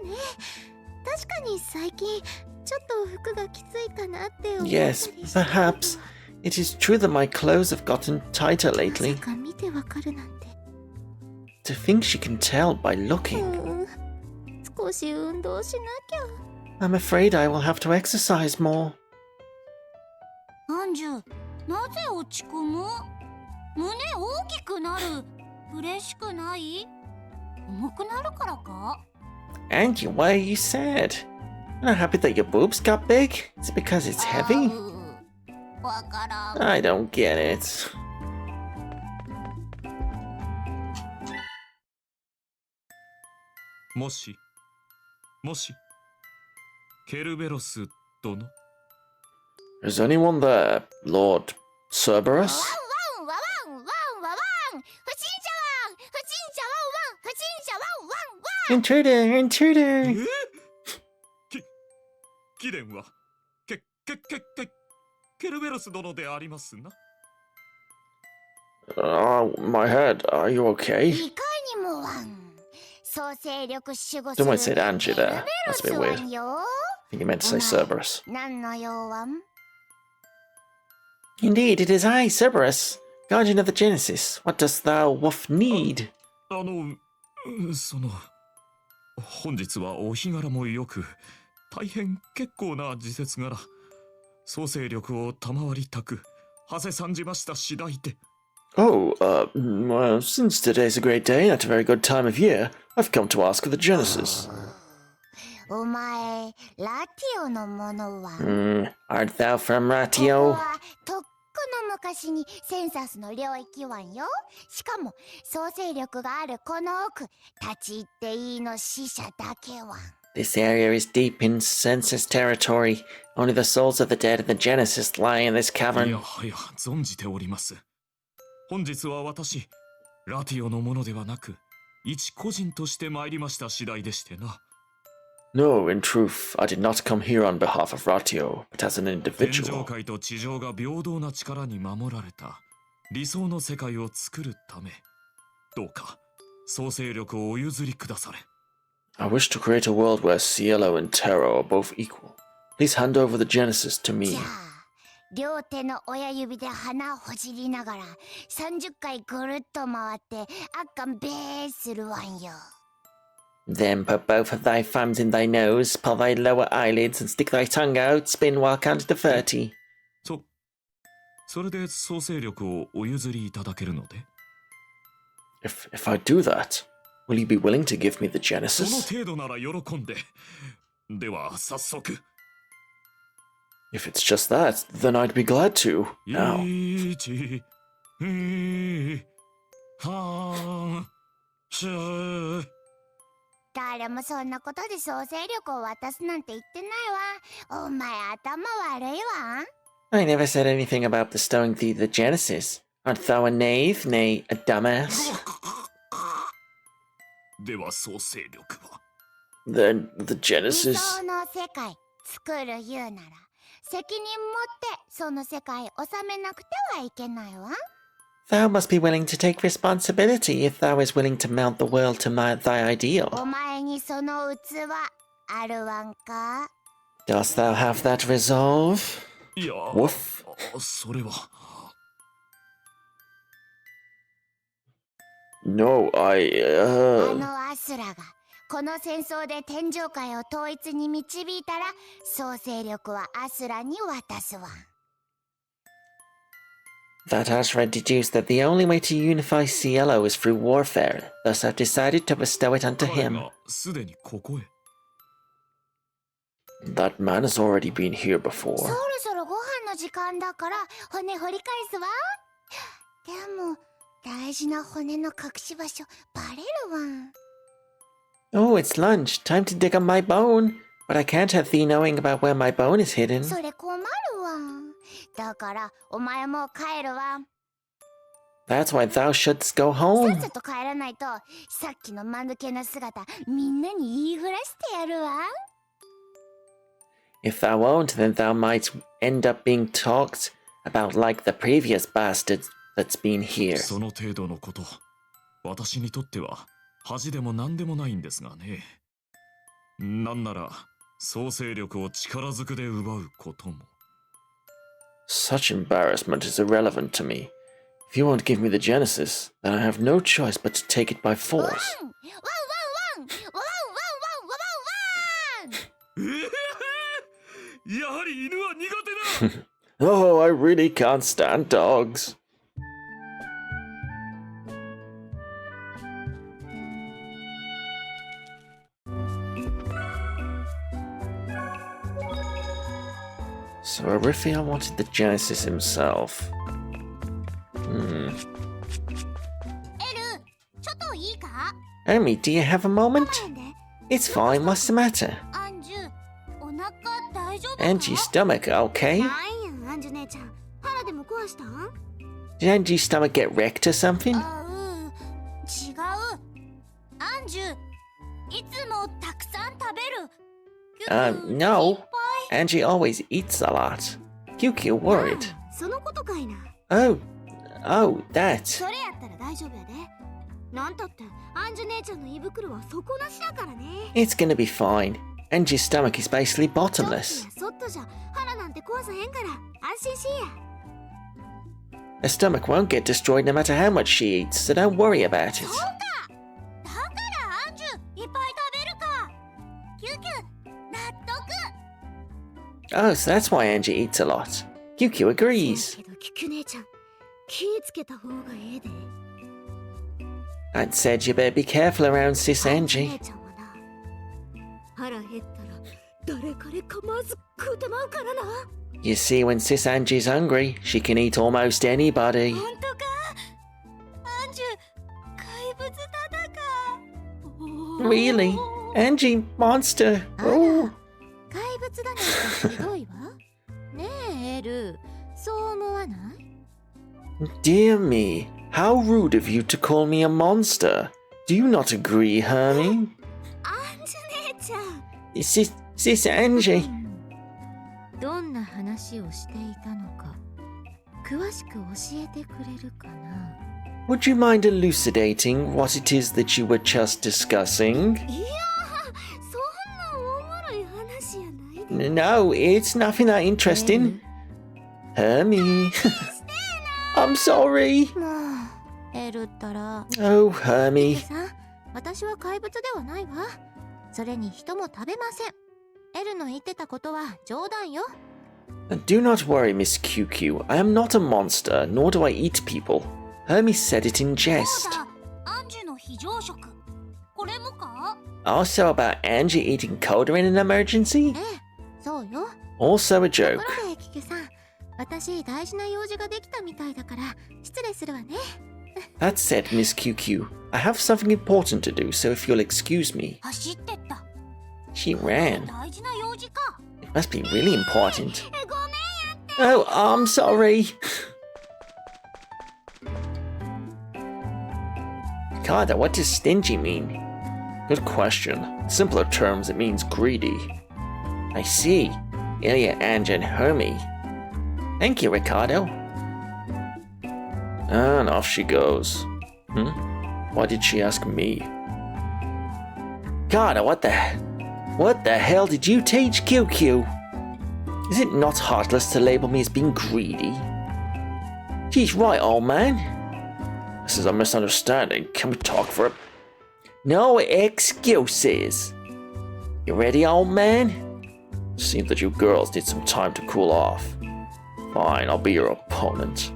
S2: うね。確かに最近ちょっと服がきついかなって思ったり
S1: Yes,
S2: した。
S1: perhaps. It is true that my clothes have gotten tighter
S2: ま
S1: lately.
S2: さか見てわかるなんて。
S1: To think she can tell by looking.
S2: 少し運動しなきゃ。
S1: I'm afraid I will have to exercise more.
S2: アンジュ、なぜ落ち込む？胸大きくなる。嬉しくない？重くなるからか？
S1: Angie, why are you sad? You're not happy that your boobs got big? Is it because it's heavy?
S2: わからん。
S1: I don't get it.
S8: もしケルベロス殿。
S1: Is anyone there, Lord Cerberus?
S2: ワンワンワンワンワンワン。不審者ワン、不審者ワンワン、不審者ワンワンワン。
S1: Intruder, intruder!
S8: 貴殿はケルベロス殿でありますな。
S1: My head, are you okay?
S2: いかにもワン。総勢力守護す
S1: Someone
S2: る
S1: said Angie there. That's a bit
S2: ケルベロ
S1: weird.
S2: スワンよ。
S1: I think you meant to say Cerberus.
S2: 何の用ワン？
S1: Indeed, it is I, Cerberus, guardian of the Genesis. What dost thou, wolf, need?
S8: 本日はお日柄もよく、大変結構な時節柄、総勢力を賜りたく、はせ参じました次第で。
S1: Oh, well, since today's a great day, not a very good time of year, I've come to ask for the Genesis.
S2: お前、ラティオのものは？
S1: Art thou from
S2: ここ
S1: Ratio?
S2: はとっくの昔にセンサスの領域湾よ。しかも総勢力があるこの奥、立ち入っていいの死者だけ湾。
S1: This area is deep in census territory. Only the souls of the dead and the Genesis lie in this
S8: いや
S1: cavern.
S8: はや、存じております。本日は私、ラティオのものではなく、一個人として参りました次第でしてな。
S1: No, in truth, I did not come here on behalf of Ratio, but as an
S8: 天上
S1: individual.
S8: 界と地上が平等な力に守られた理想の世界を作るため、どうか総勢力をお譲りくだされ。
S1: I wish to create a world where Cielo and Terror are both equal. Please hand over the Genesis to
S2: じ
S1: me.
S2: ゃあ、両手の親指で鼻ほじりながら30回ぐるっと回ってあっかんべーするわんよ。
S1: Then put both of thy thumbs in thy nose, pull thy lower eyelids, and stick thy tongue out, spin while counting to 30.
S8: それで総勢力をお譲りいただけるので。
S1: If I do that, will you be willing to give me the
S8: その
S1: Genesis?
S8: 程度なら喜んで。では早速。
S1: If it's just that, then I'd be glad to. Now.
S8: 1、2、3、4。
S2: 誰もそんなことで総勢力を渡すなんて言ってないわ。お前頭悪いわ。
S1: I never said anything about bestowing thee the Genesis. Art thou a knave, nay, a dumbass?
S8: では総勢力は。
S1: Then the
S2: 理
S1: Genesis.
S2: 想の世界作る言うなら責任持ってその世界収めなくてはいけないわ。
S1: Thou must be willing to take responsibility if thou is willing to mount the world to thy ideal.
S2: お前にその器あるわんか？
S1: Dost thou have that resolve?
S8: いや、
S1: Woof.
S8: それは。
S1: No,
S2: あのアスラがこの戦争で天上界を統一に導いたら総勢力はアスラに渡すわ。
S1: That Asra deduced that the only way to unify Cielo is through warfare, thus I've decided to bestow it unto
S8: 彼
S1: him.
S8: がすでにここへ。
S1: That man has already been here
S2: そろ
S1: before.
S2: そろご飯の時間だから骨掘り返すわ。でも大事な骨の隠し場所バレるわ。
S1: Oh, it's lunch. Time to dig up my bone. But I can't have thee knowing about where my bone is hidden.
S2: それ困るわ。だからお前もう帰るわ。
S1: That's why thou shouldst go
S2: さ
S1: home.
S2: っさと帰らないとさっきの間抜けな姿みんなに言いふらしてやるわ。
S1: If thou won't, then thou might end up being talked about like the previous bastard that's been here.
S8: その程度のこと、私にとっては恥でも何でもないんですがね。なんなら総勢力を力ずくで奪うことも。
S1: Such embarrassment is irrelevant to me. If you won't give me the Genesis, then I have no choice but to take it by
S2: ワン
S1: force.
S2: ワンワンワンワンワンワンワンワンワン。
S8: やはり犬は苦手だ。
S1: Oh, I really can't stand dogs. So Arifia wanted the Genesis himself.
S2: エル、ちょっといいか？
S1: Amy, do you have a moment?
S2: なんで？
S1: It's fine, what's the matter?
S2: アンジュ、お腹大丈夫か？
S1: Angie's stomach okay?
S2: なんや、アンジュ姉ちゃん。腹でも壊したん？
S1: Did Angie's stomach get wrecked or something?
S2: 違う。アンジュ、いつもたくさん食べる。
S1: No. Angie always eats a lot. QQ worried.
S2: そのことかいな。
S1: Oh, that.
S2: それやったら大丈夫やで。なんたってアンジュ姉ちゃんの胃袋は底なしだからね。
S1: It's gonna be fine. Angie's stomach is basically bottomless.
S2: そっとじゃ腹なんて壊さへんから安心しいや。
S1: Her stomach won't get destroyed no matter how much she eats, so don't worry about it.
S2: そうか。だからアンジュいっぱい食べるか。キュキュ納得。
S1: Oh, so that's why Angie eats a lot. QQ agrees.
S2: けどキュキュ姉ちゃん気ぃつけた方がええで。
S1: I'd said you better be careful around sis Angie.
S2: 姉ちゃんはな、腹減ったら誰彼構わず食うてまうからな。
S1: You see, when sis Angie's hungry, she can eat almost anybody.
S2: 本当か？アンジュ怪物だだか。
S1: Really? Angie, monster. Oh.
S2: 怪物だなんてひどいわ。ねえエル、そう思わない？
S1: Dear me, how rude of you to call me a monster. Do you not agree, Hermie?
S2: アンジュ姉ちゃん。
S1: Sis Angie.
S7: どんな話をしていたのか詳しく教えてくれるかな。
S1: Would you mind elucidating what it is that you were just discussing?
S2: いやそんなおもろい話やないで。
S1: No, it's nothing that interesting. Hermie. I'm sorry.
S2: もうエルったら。
S1: Oh, Hermie.
S2: さん、私は怪物ではないわ。それに人も食べません。エルの言ってたことは冗談よ。
S1: Do not worry, Miss QQ. I am not a monster, nor do I eat people. Hermie said it in
S2: そう
S1: jest.
S2: だ、アンジュの非常食。これもか？
S1: Also about Angie eating coda in an emergency?
S2: ええ、そうよ。
S1: Also a
S2: と
S1: joke.
S2: ころでキキュさん、私大事な用事ができたみたいだから失礼するわね。
S1: That said, Miss QQ, I have something important to do, so if you'll excuse me.
S2: 走ってった。
S1: She ran.
S2: 大事な用事か。
S1: It must be really important.
S2: ごめんやって。
S1: Oh, I'm sorry. Kada, what does stingy mean? Good question. In simpler terms, it means greedy. I see. Ilya, Ange, and Hermie. Thank you, Ricardo. And off she goes. Why did she ask me? God, what the hell did you teach QQ? Is it not heartless to label me as being greedy? She's right, old man. This is a misunderstanding. Can we talk for a... No excuses. You ready, old man? Seems that you girls need some time to cool off. Fine, I'll be your opponent.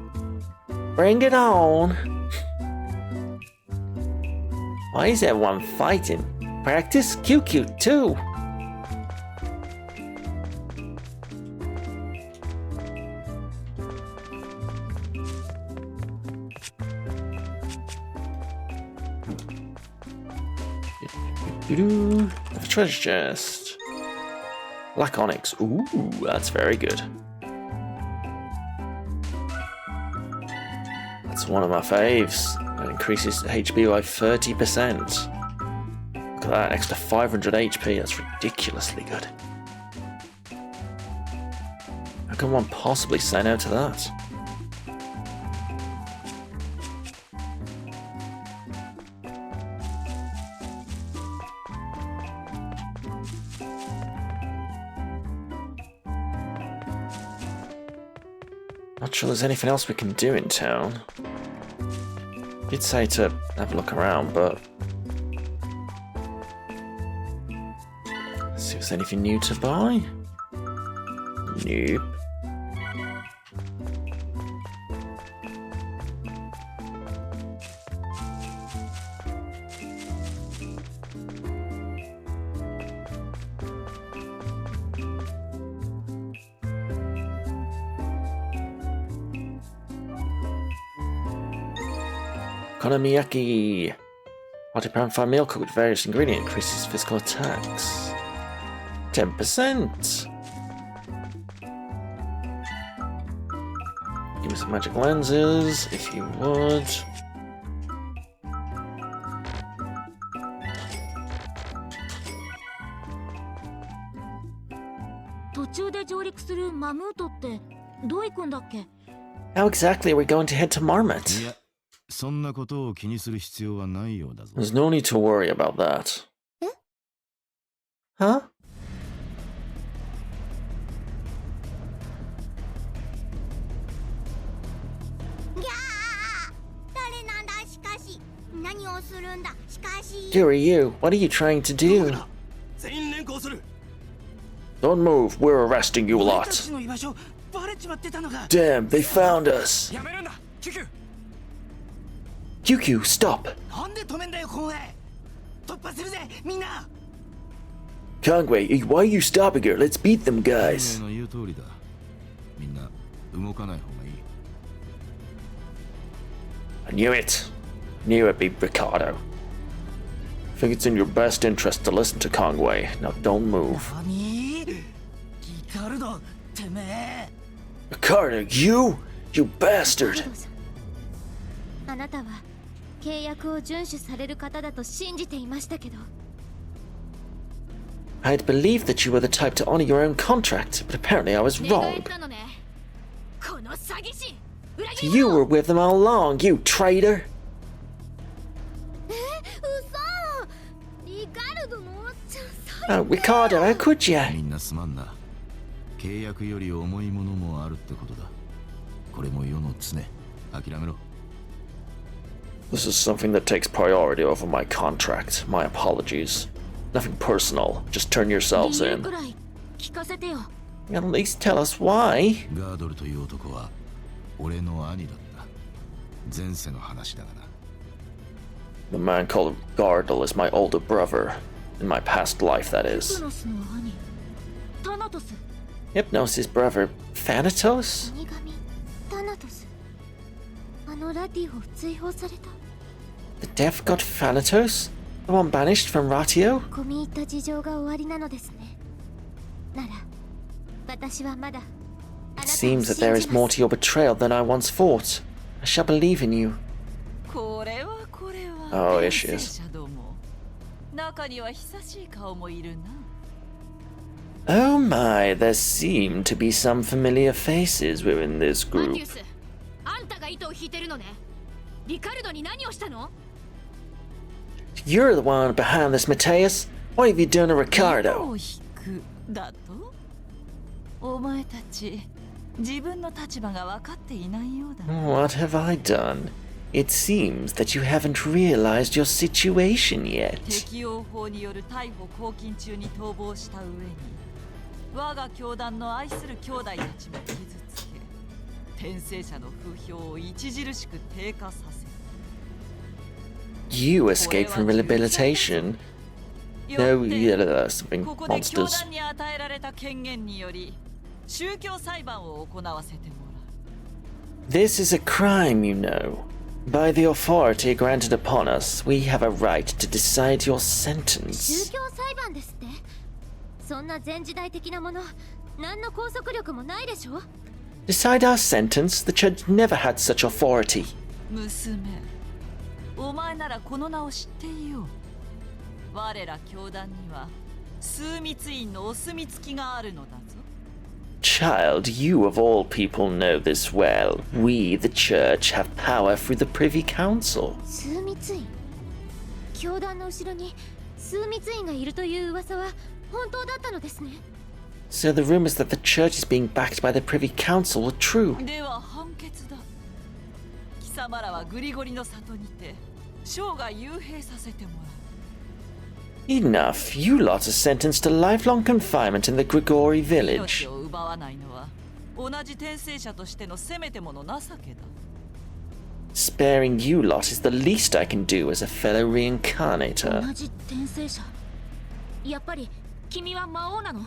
S1: Bring it on. Why is everyone fighting? Practice QQ too. The treasure chest. Black onyx. Ooh, that's very good. That's one of my faves. It increases HP by 30%. Look at that, extra 500 HP. That's ridiculously good. How can one possibly say no to that? Not sure there's anything else we can do in town. Did say to have a look around, but let's see if there's anything new to buy. Nope. Okonomiyaki. £40 fried meal cooked with various ingredients increases physical attacks. 10%. Give me some magic lenses, if you would. How exactly are we going to head to Marmot? There's no need to worry about that. Huh? Who are you? What are you trying to do? Don't move, we're arresting you lot. Damn, they found us. QQ, stop! Kangwei, why are you stopping her? Let's beat them, guys. I knew it. Knew it'd be Ricardo. I think it's in your best interest to listen to Kangwei. Now don't move. Ricardo, you? You bastard! I'd believed that you were the type to honor your own contract, but apparently I was wrong. So you were with them all along, you traitor! Oh, Ricardo, how could you? This is something that takes priority over my contract. My apologies. Nothing personal. Just turn yourselves in. At least tell us why. The man called Gardel is my older brother. In my past life, that is. Hypnosis' brother, Thanatos? The deaf god Thanatos? The one banished from Ratio? It seems that there is more to your betrayal than I once thought. I shall believe in you. Oh, here she is. Oh my, there seem to be some familiar faces within this group.
S9: 糸を引いてるのね。リカルドに何をしたの？
S1: You're the one behind this, Mateus. What have you done to Ricardo?
S12: を引くだと？お前たち自分の立場が分かっていないようだ。
S1: What have I done? It seems that you haven't realized your situation yet.
S12: 適用法による逮捕拘禁中に逃亡した上に、我が教団の愛する兄弟たちも傷つけ、転生者の風評を著しく低下させ。
S1: You escaped from rehabilitation. No, yeah, something
S12: ここで教
S1: monsters.
S12: 団に与えられた権限により、宗教裁判を行わせてもらう。
S1: This is a crime, you know. By the authority granted upon us, we have a right to decide your
S2: 宗
S1: sentence.
S2: 教裁判ですって。そんな前時代的なもの、何の拘束力もないでしょ。
S1: Decide our sentence? The church never had such authority.
S12: 娘、お前ならこの名を知っていよう。我ら教団には枢密院のお墨付きがあるのだぞ。
S1: Child, you of all people know this well. We, the church, have power through the Privy Council.
S2: 枢密院。教団の後ろに枢密院がいるという噂は本当だったのですね。
S1: So the rumors that the church is being backed by the Privy Council were true.
S12: では判決だ。貴様らはグリゴリの里にて生涯幽閉させてもらう。
S1: Enough. You lot are sentenced to lifelong confinement in the Grigori
S12: 命
S1: village.
S12: を奪わないのは同じ転生者としてのせめてもの情けだ。
S1: Sparing you lot is the least I can do as a fellow reincarnator.
S7: 同じ転生者。やっぱり君は魔王なの？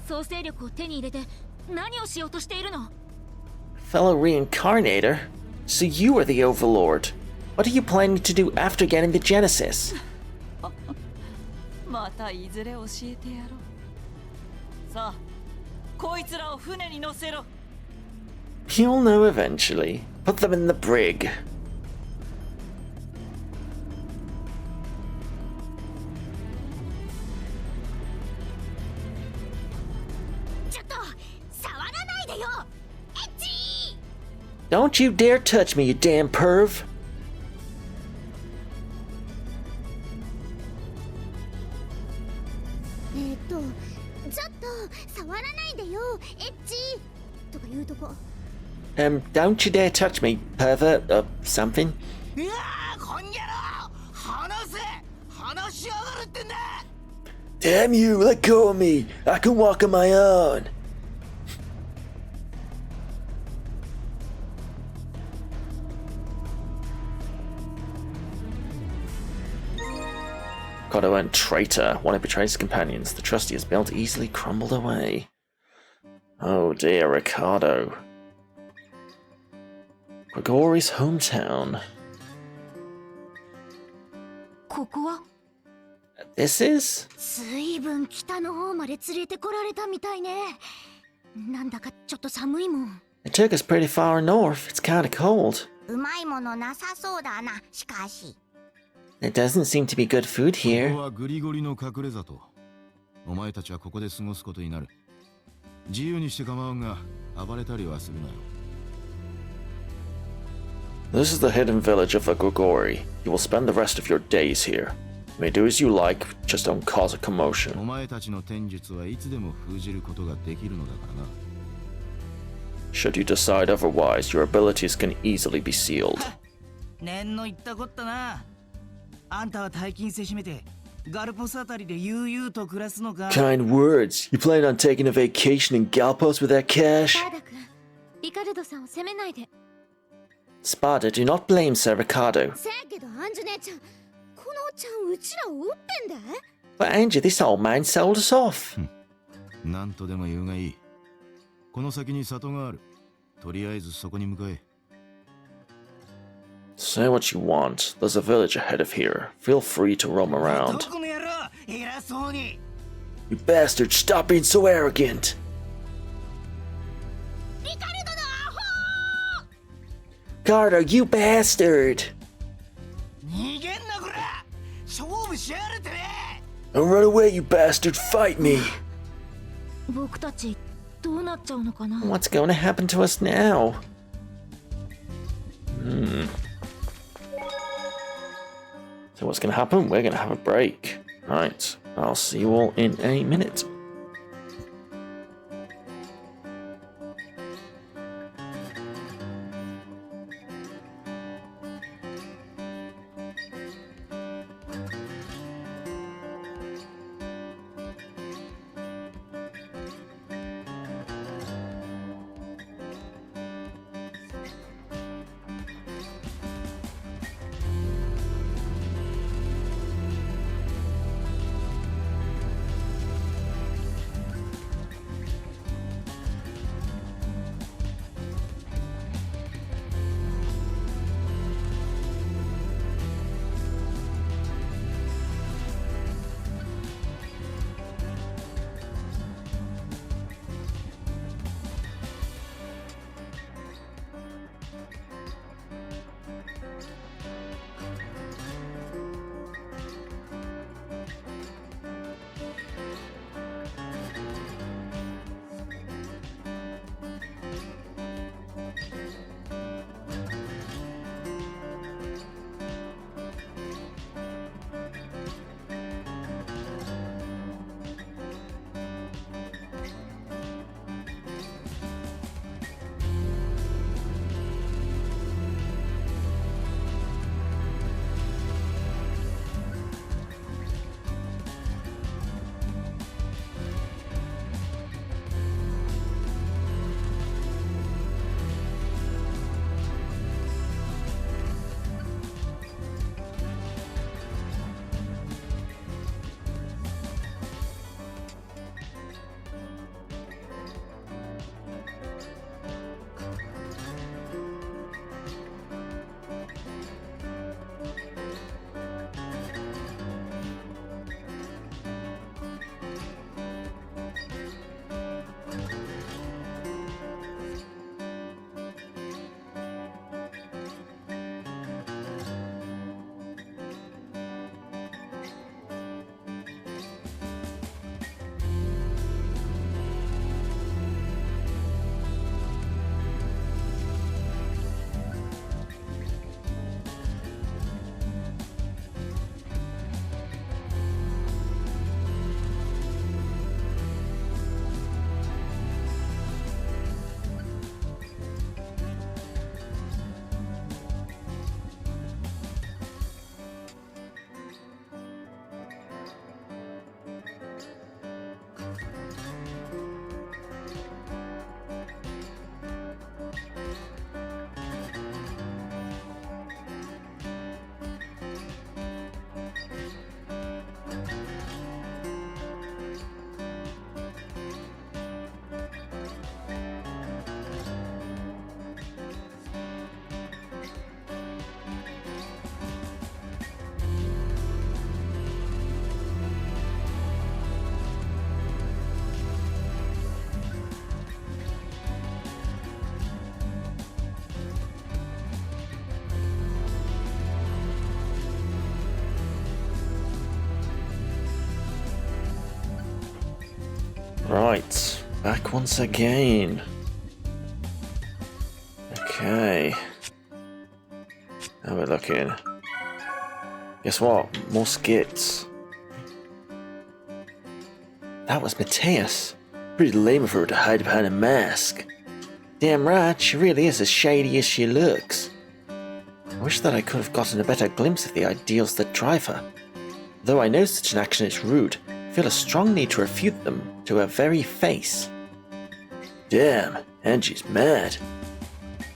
S7: 創生力を手に入れて何をしようとしているの？
S1: Fellow reincarnator? So you are the Overlord. What are you planning to do after getting the Genesis?
S12: またいずれ教えてやろう。さあ、こいつらを船に乗せろ。
S1: You'll know eventually. Put them in the brig.
S2: ちょっと触らないでよ。エッチ
S1: Don't you dare touch me, you damn perv.
S2: ちょっと触らないでよ。エッチとか言うとこ。
S1: Don't you dare touch me, pervert, or something.
S3: うわー、こんにゃろ離せ離しやがるってんだ。
S1: Damn you, let go of me. I can walk on my own. Ricardo and traitor. One who betrays his companions. The trust he has built easily crumbled away. Oh dear, Ricardo. Grigori's hometown.
S2: ここは
S1: This is?
S2: 随分北の方まで連れてこられたみたいね。なんだかちょっと寒いもん。
S1: It took us pretty far north. It's kinda cold.
S2: うまいものなさそうだな。しかし。
S1: There doesn't seem to be good food
S4: こ
S1: here.
S4: こはグリゴリの隠れ里。お前たちはここで過ごすことになる。自由にして構わんが、暴れたりはするなよ。
S1: This is the hidden village of the Grigori. You will spend the rest of your days here. You may do as you like, just don't cause a
S4: お
S1: commotion.
S4: 前たちの天術はいつでも封じることができるのだからな。
S1: Should you decide otherwise, your abilities can easily be sealed.
S3: 念の言ったこったな。あんたは大金せしめてガルポスあたりで悠々と暮らすのか。
S1: Kind words. You plan on taking a vacation in Galpos with that cash?
S2: バーダ君、リカルドさんを責めないで。
S1: Sparta, do not blame Sir Ricardo.
S2: せやけどアンジュ姉ちゃん、このおっちゃんうちらを撃ってんだ。
S1: But Angie, this old man sold us off.
S4: なんとでも言うがいい。この先に里がある。とりあえずそこに向かえ。
S1: Say what you want. There's a village ahead of here. Feel free to roam
S3: ど
S1: around.
S3: この野郎偉そうに。
S1: You bastard, stop being so arrogant.
S2: リカルドのアホ
S1: Carter, you bastard.
S3: 逃げんなこら。勝負しやがれってね。
S1: Don't run away, you bastard. Fight me.
S7: 僕たちどうなっちゃうのかな？
S1: What's going to happen to us now? So what's going to happen? We're going to have a break. Right, I'll see you all in a minute. Right, back once again. Okay. How we're looking. Guess what? More skits. That was Matthias. Pretty lame of her to hide behind a mask. Damn right, she really is as shady as she looks. I wish that I could have gotten a better glimpse of the ideals that drive her. Though I know such an action is rude, I feel a strong need to refute them to her very face. Damn, Angie's mad.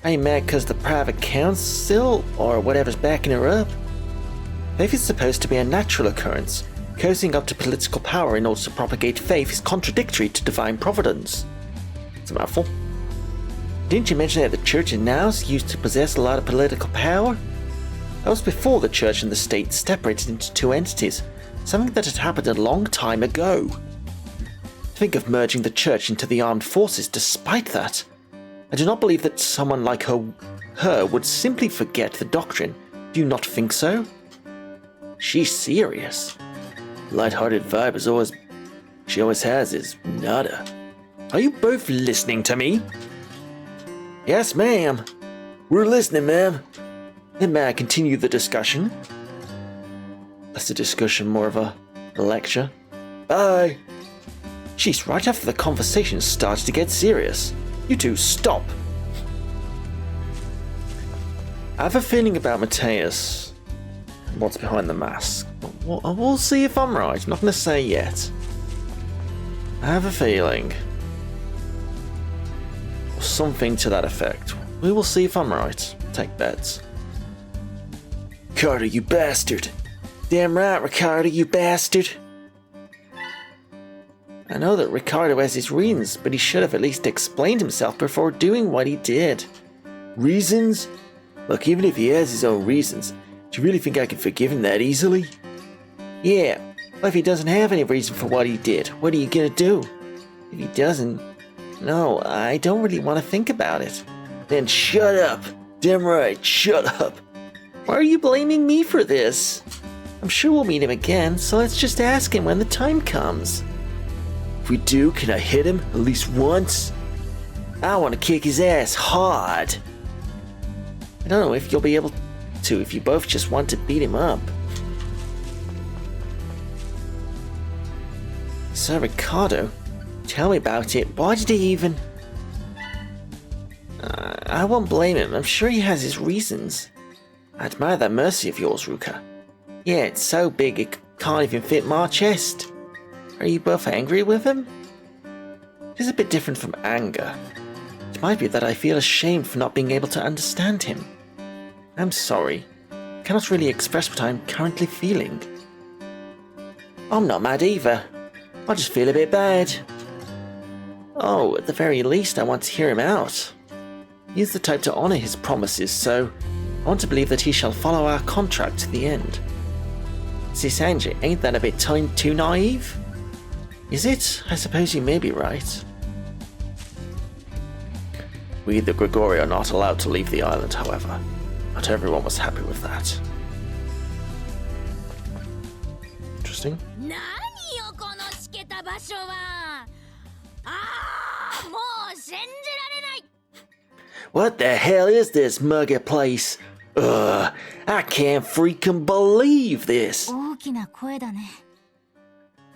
S1: Are you mad because the private council or whatever's backing her up? Faith is supposed to be a natural occurrence. Cozying up to political power in order to propagate faith is contradictory to divine providence. It's a mouthful. Didn't you mention that the church in now used to possess a lot of political power? That was before the church and the state separated into two entities, something that had happened a long time ago. Think of merging the church into the armed forces despite that. I do not believe that someone like her would simply forget the doctrine. Do you not think so? She's serious. Light-hearted vibe she always has is nada. Are you both listening to me? Yes, ma'am. We're listening, ma'am. Then may I continue the discussion? less a discussion, more of a lecture. Bye! Jeez, right after the conversation started to get serious. You two, stop! I have a feeling about Mateus and what's behind the mask. We'll see if I'm right. I'm not going to say yet. I have a feeling. Or something to that effect. We will see if I'm right. Take bets. Ricardo, you bastard! Damn right, Ricardo, you bastard! I know that Ricardo has his reasons, but he should have at least explained himself before doing what he did. Reasons? Look, even if he has his own reasons, do you really think I can forgive him that easily? Yeah, well, if he doesn't have any reason for what he did, what are you gonna do? If he doesn't, no, I don't really want to think about it. Then shut up! Damn right, shut up! Why are you blaming me for this? I'm sure we'll meet him again, so let's just ask him when the time comes. If we do, can I hit him at least once? I want to kick his ass hard. I don't know if you'll be able to if you both just want to beat him up. So Ricardo, tell me about it. Why did he even... I won't blame him. I'm sure he has his reasons. I admire that mercy of yours, Ruka. Yeah, it's so big it can't even fit my chest. Are you both angry with him? It is a bit different from anger. It might be that I feel ashamed for not being able to understand him. I'm sorry. I cannot really express what I'm currently feeling. I'm not mad either. I just feel a bit bad. Oh, at the very least I want to hear him out. He is the type to honor his promises, so I want to believe that he shall follow our contract to the end. See, Sanjay, ain't that a bit too naive? Is it? I suppose you may be right. We, the Grigori, are not allowed to leave the island, however. Not everyone was happy with that. Interesting. What the hell is this muggy place? Ugh, I can't freaking believe this.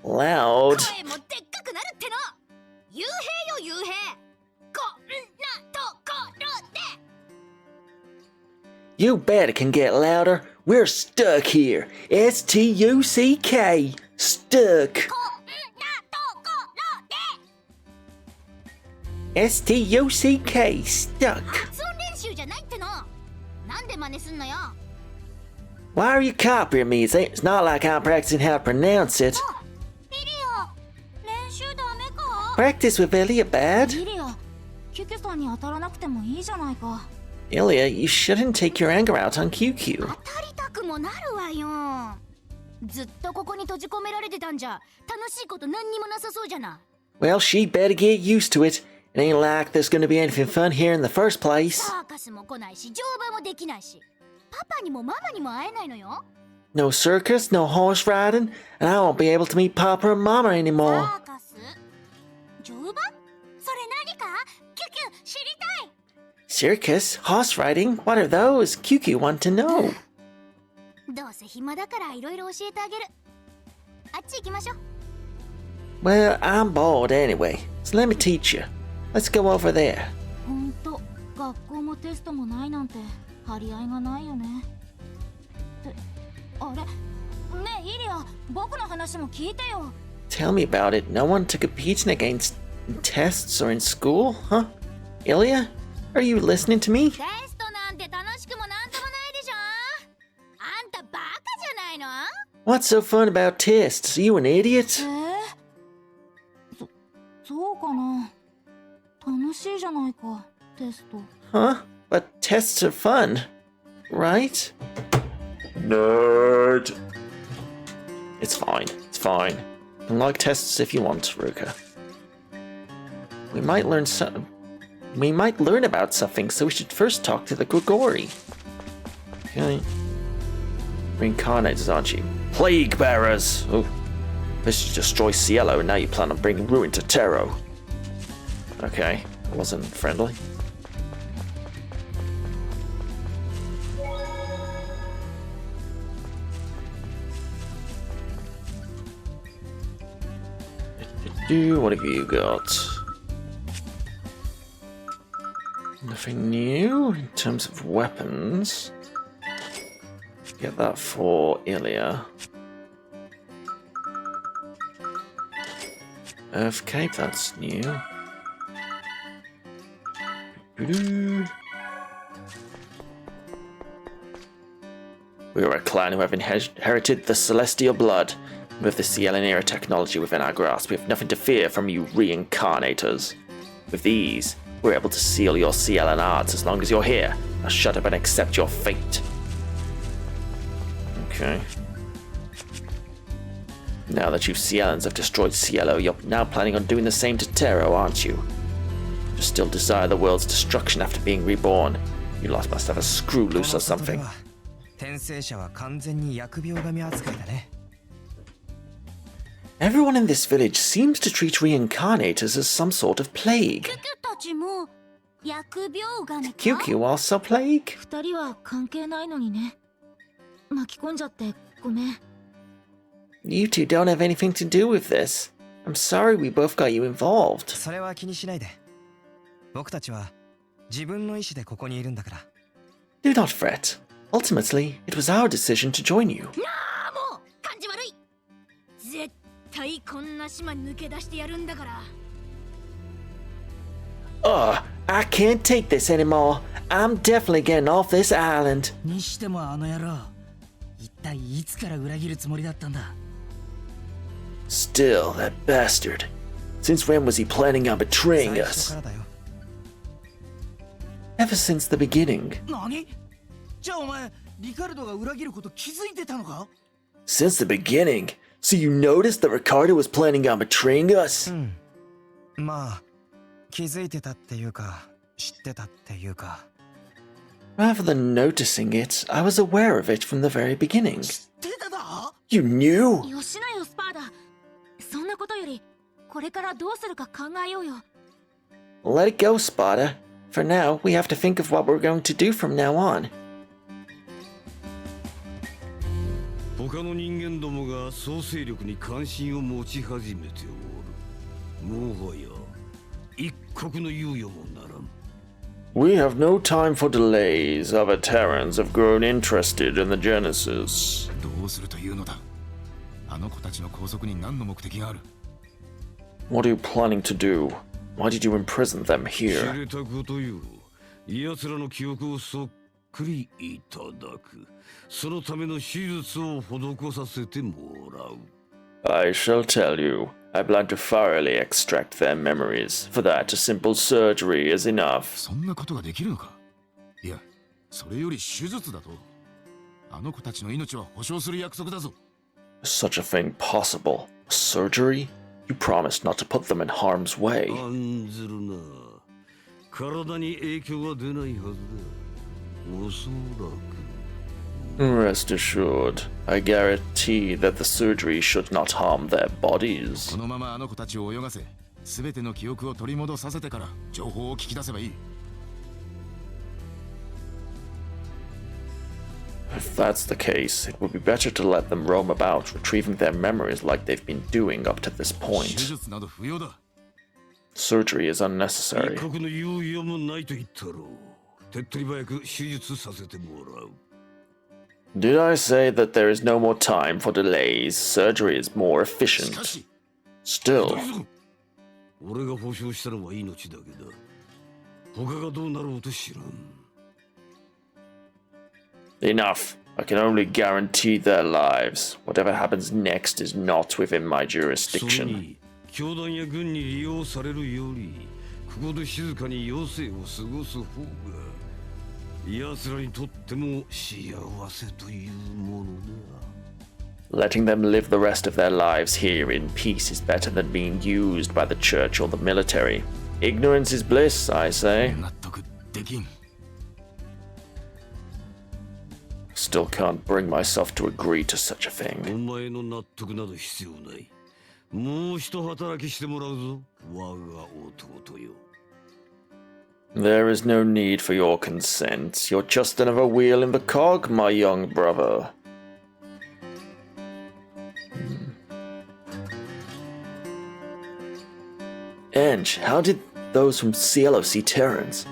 S1: Loud. You bet it can get louder. We're stuck here. S-T-U-C-K. Stuck. S-T-U-C-K. Stuck. Why are you copying me? It's not like I'm practicing how to pronounce it. Practice with Ilya bad? Ilya, you shouldn't take your anger out on QQ. Well, she better get used to it. It ain't like there's gonna be anything fun here in the first place. No circus, no horse riding, and I won't be able to meet Papa and Mama anymore. Circus? Horse riding? What are those? QQ want to know. Well, I'm bored anyway, so let me teach you. Let's go over there. Tell me about it. No one took a beating against tests or in school, huh? Ilya? Are you listening to me? What's so fun about tests? Are you an idiot? Huh? But tests are fun, right? Nerd. It's fine. It's fine. You can like tests if you want, Ruka. We might learn about something, so we should first talk to the Grigori. Okay. Reincarnated, aren't you? Plague bearers! Oh. This should destroy Cielo, and now you plan on bringing ruin to Tero. Okay. That wasn't friendly. What have you got? Nothing new in terms of weapons. Get that for Ilya. Earth Cape, that's new. We are a clan who have inherited the celestial blood. With the Cielanera technology within our grasp, we have nothing to fear from you reincarnators. With these, we're able to seal your Cielan arts as long as you're here. Now shut up and accept your fate. Okay. Now that you Cielans have destroyed Cielo, you're now planning on doing the same to Tero, aren't you? You still desire the world's destruction after being reborn. You lot must have a screw loose or something. Everyone in this village seems to treat reincarnators as some sort of plague. QQ also plague? You two don't have anything to do with this. I'm sorry we both got you involved. Do not fret. Ultimately, it was our decision to join you. Ugh, I can't take this anymore. I'm definitely getting off this island. Still, that bastard. Since when was he planning on betraying us? Ever since the beginning. Since the beginning? So you noticed that Ricardo was planning on betraying us? Rather than noticing it, I was aware of it from the very beginning. You knew? Let it go, Sparta. For now, we have to think of what we're going to do from now on. We have no time for delays. Other Terrans have grown interested in the Genesis. What are you planning to do? Why did you imprison them here? I shall tell you. I plan to thoroughly extract their memories. For that, a simple surgery is enough. Such a thing possible? A surgery? You promised not to put them in harm's way. Rest assured, I guarantee that the surgery should not harm their bodies. If that's the case, it would be better to let them roam about, retrieving their memories like they've been doing up to this point. Surgery is unnecessary. Did I say that there is no more time for delays? Surgery is more efficient. Still. Enough. I can only guarantee their lives. Whatever happens next is not within my jurisdiction. Letting them live the rest of their lives here in peace is better than being used by the church or the military. Ignorance is bliss, I say. Still can't bring myself to agree to such a thing. There is no need for your consent. You're just another wheel in the cog, my young brother. Eng, how did those from Cielo see Terrans?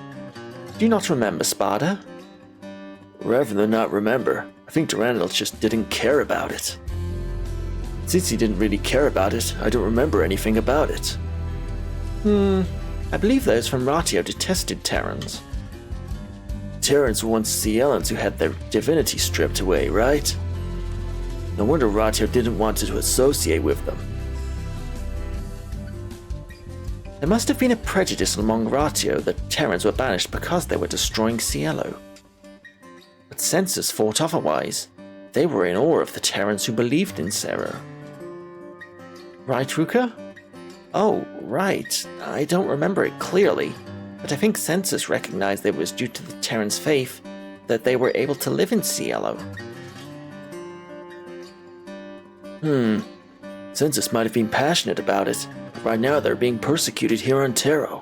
S1: Do you not remember, Spada? Rather than not remember, I think Durandal just didn't care about it. Since he didn't really care about it, I don't remember anything about it. I believe those from Ratio detested Terrans. Terrans were once Cielans who had their divinity stripped away, right? No wonder Ratio didn't want to associate with them. There must have been a prejudice among Ratio that Terrans were banished because they were destroying Cielo. But Census thought otherwise. They were in awe of the Terrans who believed in Zero. Right, Ruka? Oh, right. I don't remember it clearly, but I think Census recognized that it was due to the Terrans' faith that they were able to live in Cielo. Census might have been passionate about it, but right now they're being persecuted here on Taro.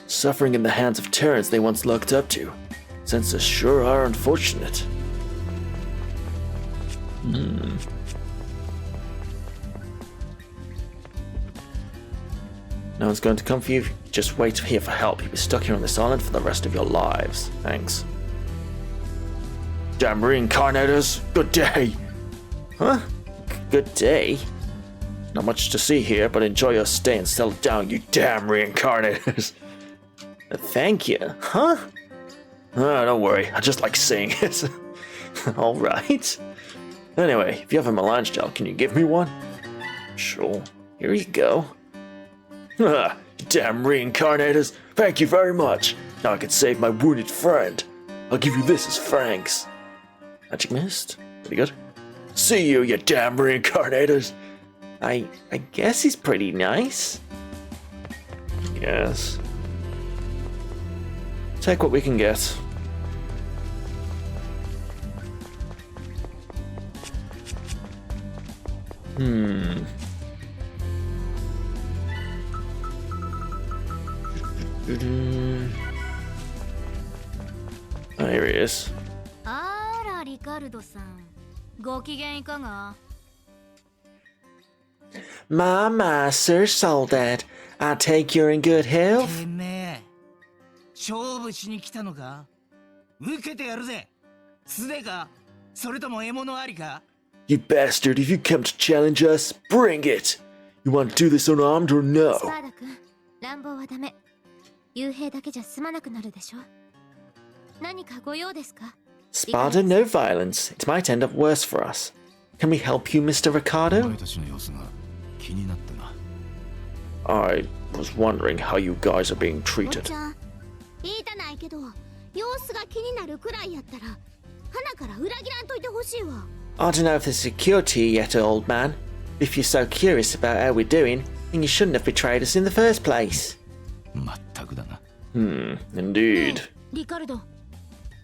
S1: Suffering in the hands of Terrans they once looked up to. Census sure are unfortunate. No one's going to come for you. Just wait here for help. You'll be stuck here on this island for the rest of your lives. Thanks. Damn reincarnators! Good day! Huh? Good day? Not much to see here, but enjoy your stay and settle down, you damn reincarnators! Thank you. Huh? Don't worry. I just like saying it. Alright. Anyway, if you have a melange gel, can you give me one? Sure. Here you go. Damn reincarnators! Thank you very much! Now I can save my wounded friend. I'll give you this as thanks. Magic Mist? Pretty good. See you, you damn reincarnators! I guess he's pretty nice. Yes. Take what we can get. Oh, here he is.
S2: あら、リカルドさん。ご機嫌いかが
S1: My, Sir Soldat. I take you're in good health.
S3: てめえ、勝負しに来たのか？受けてやるぜ。素手か？それとも獲物ありか？
S1: You bastard, if you come to challenge us, bring it! You want to do this unarmed or
S2: ス
S1: no?
S2: パーダ君、乱暴はダメ。幽閉だけじゃ済まなくなるでしょ。何かご用ですか？
S1: Sparta, no violence. It might end up worse for us. Can we help you, Mr.
S4: お
S1: Ricardo?
S4: 前たちの様子が気になってな。
S1: I was wondering how you guys are being
S2: おっ
S1: treated.
S2: ちゃん、言いたないけど、様子が気になるくらいやったら、花から裏切らんといてほしいわ。
S1: I don't know if there's security yet, old man. If you're so curious about how we're doing, then you shouldn't have betrayed us in the first place.
S4: まったくだな。
S1: Indeed.
S7: リカルド、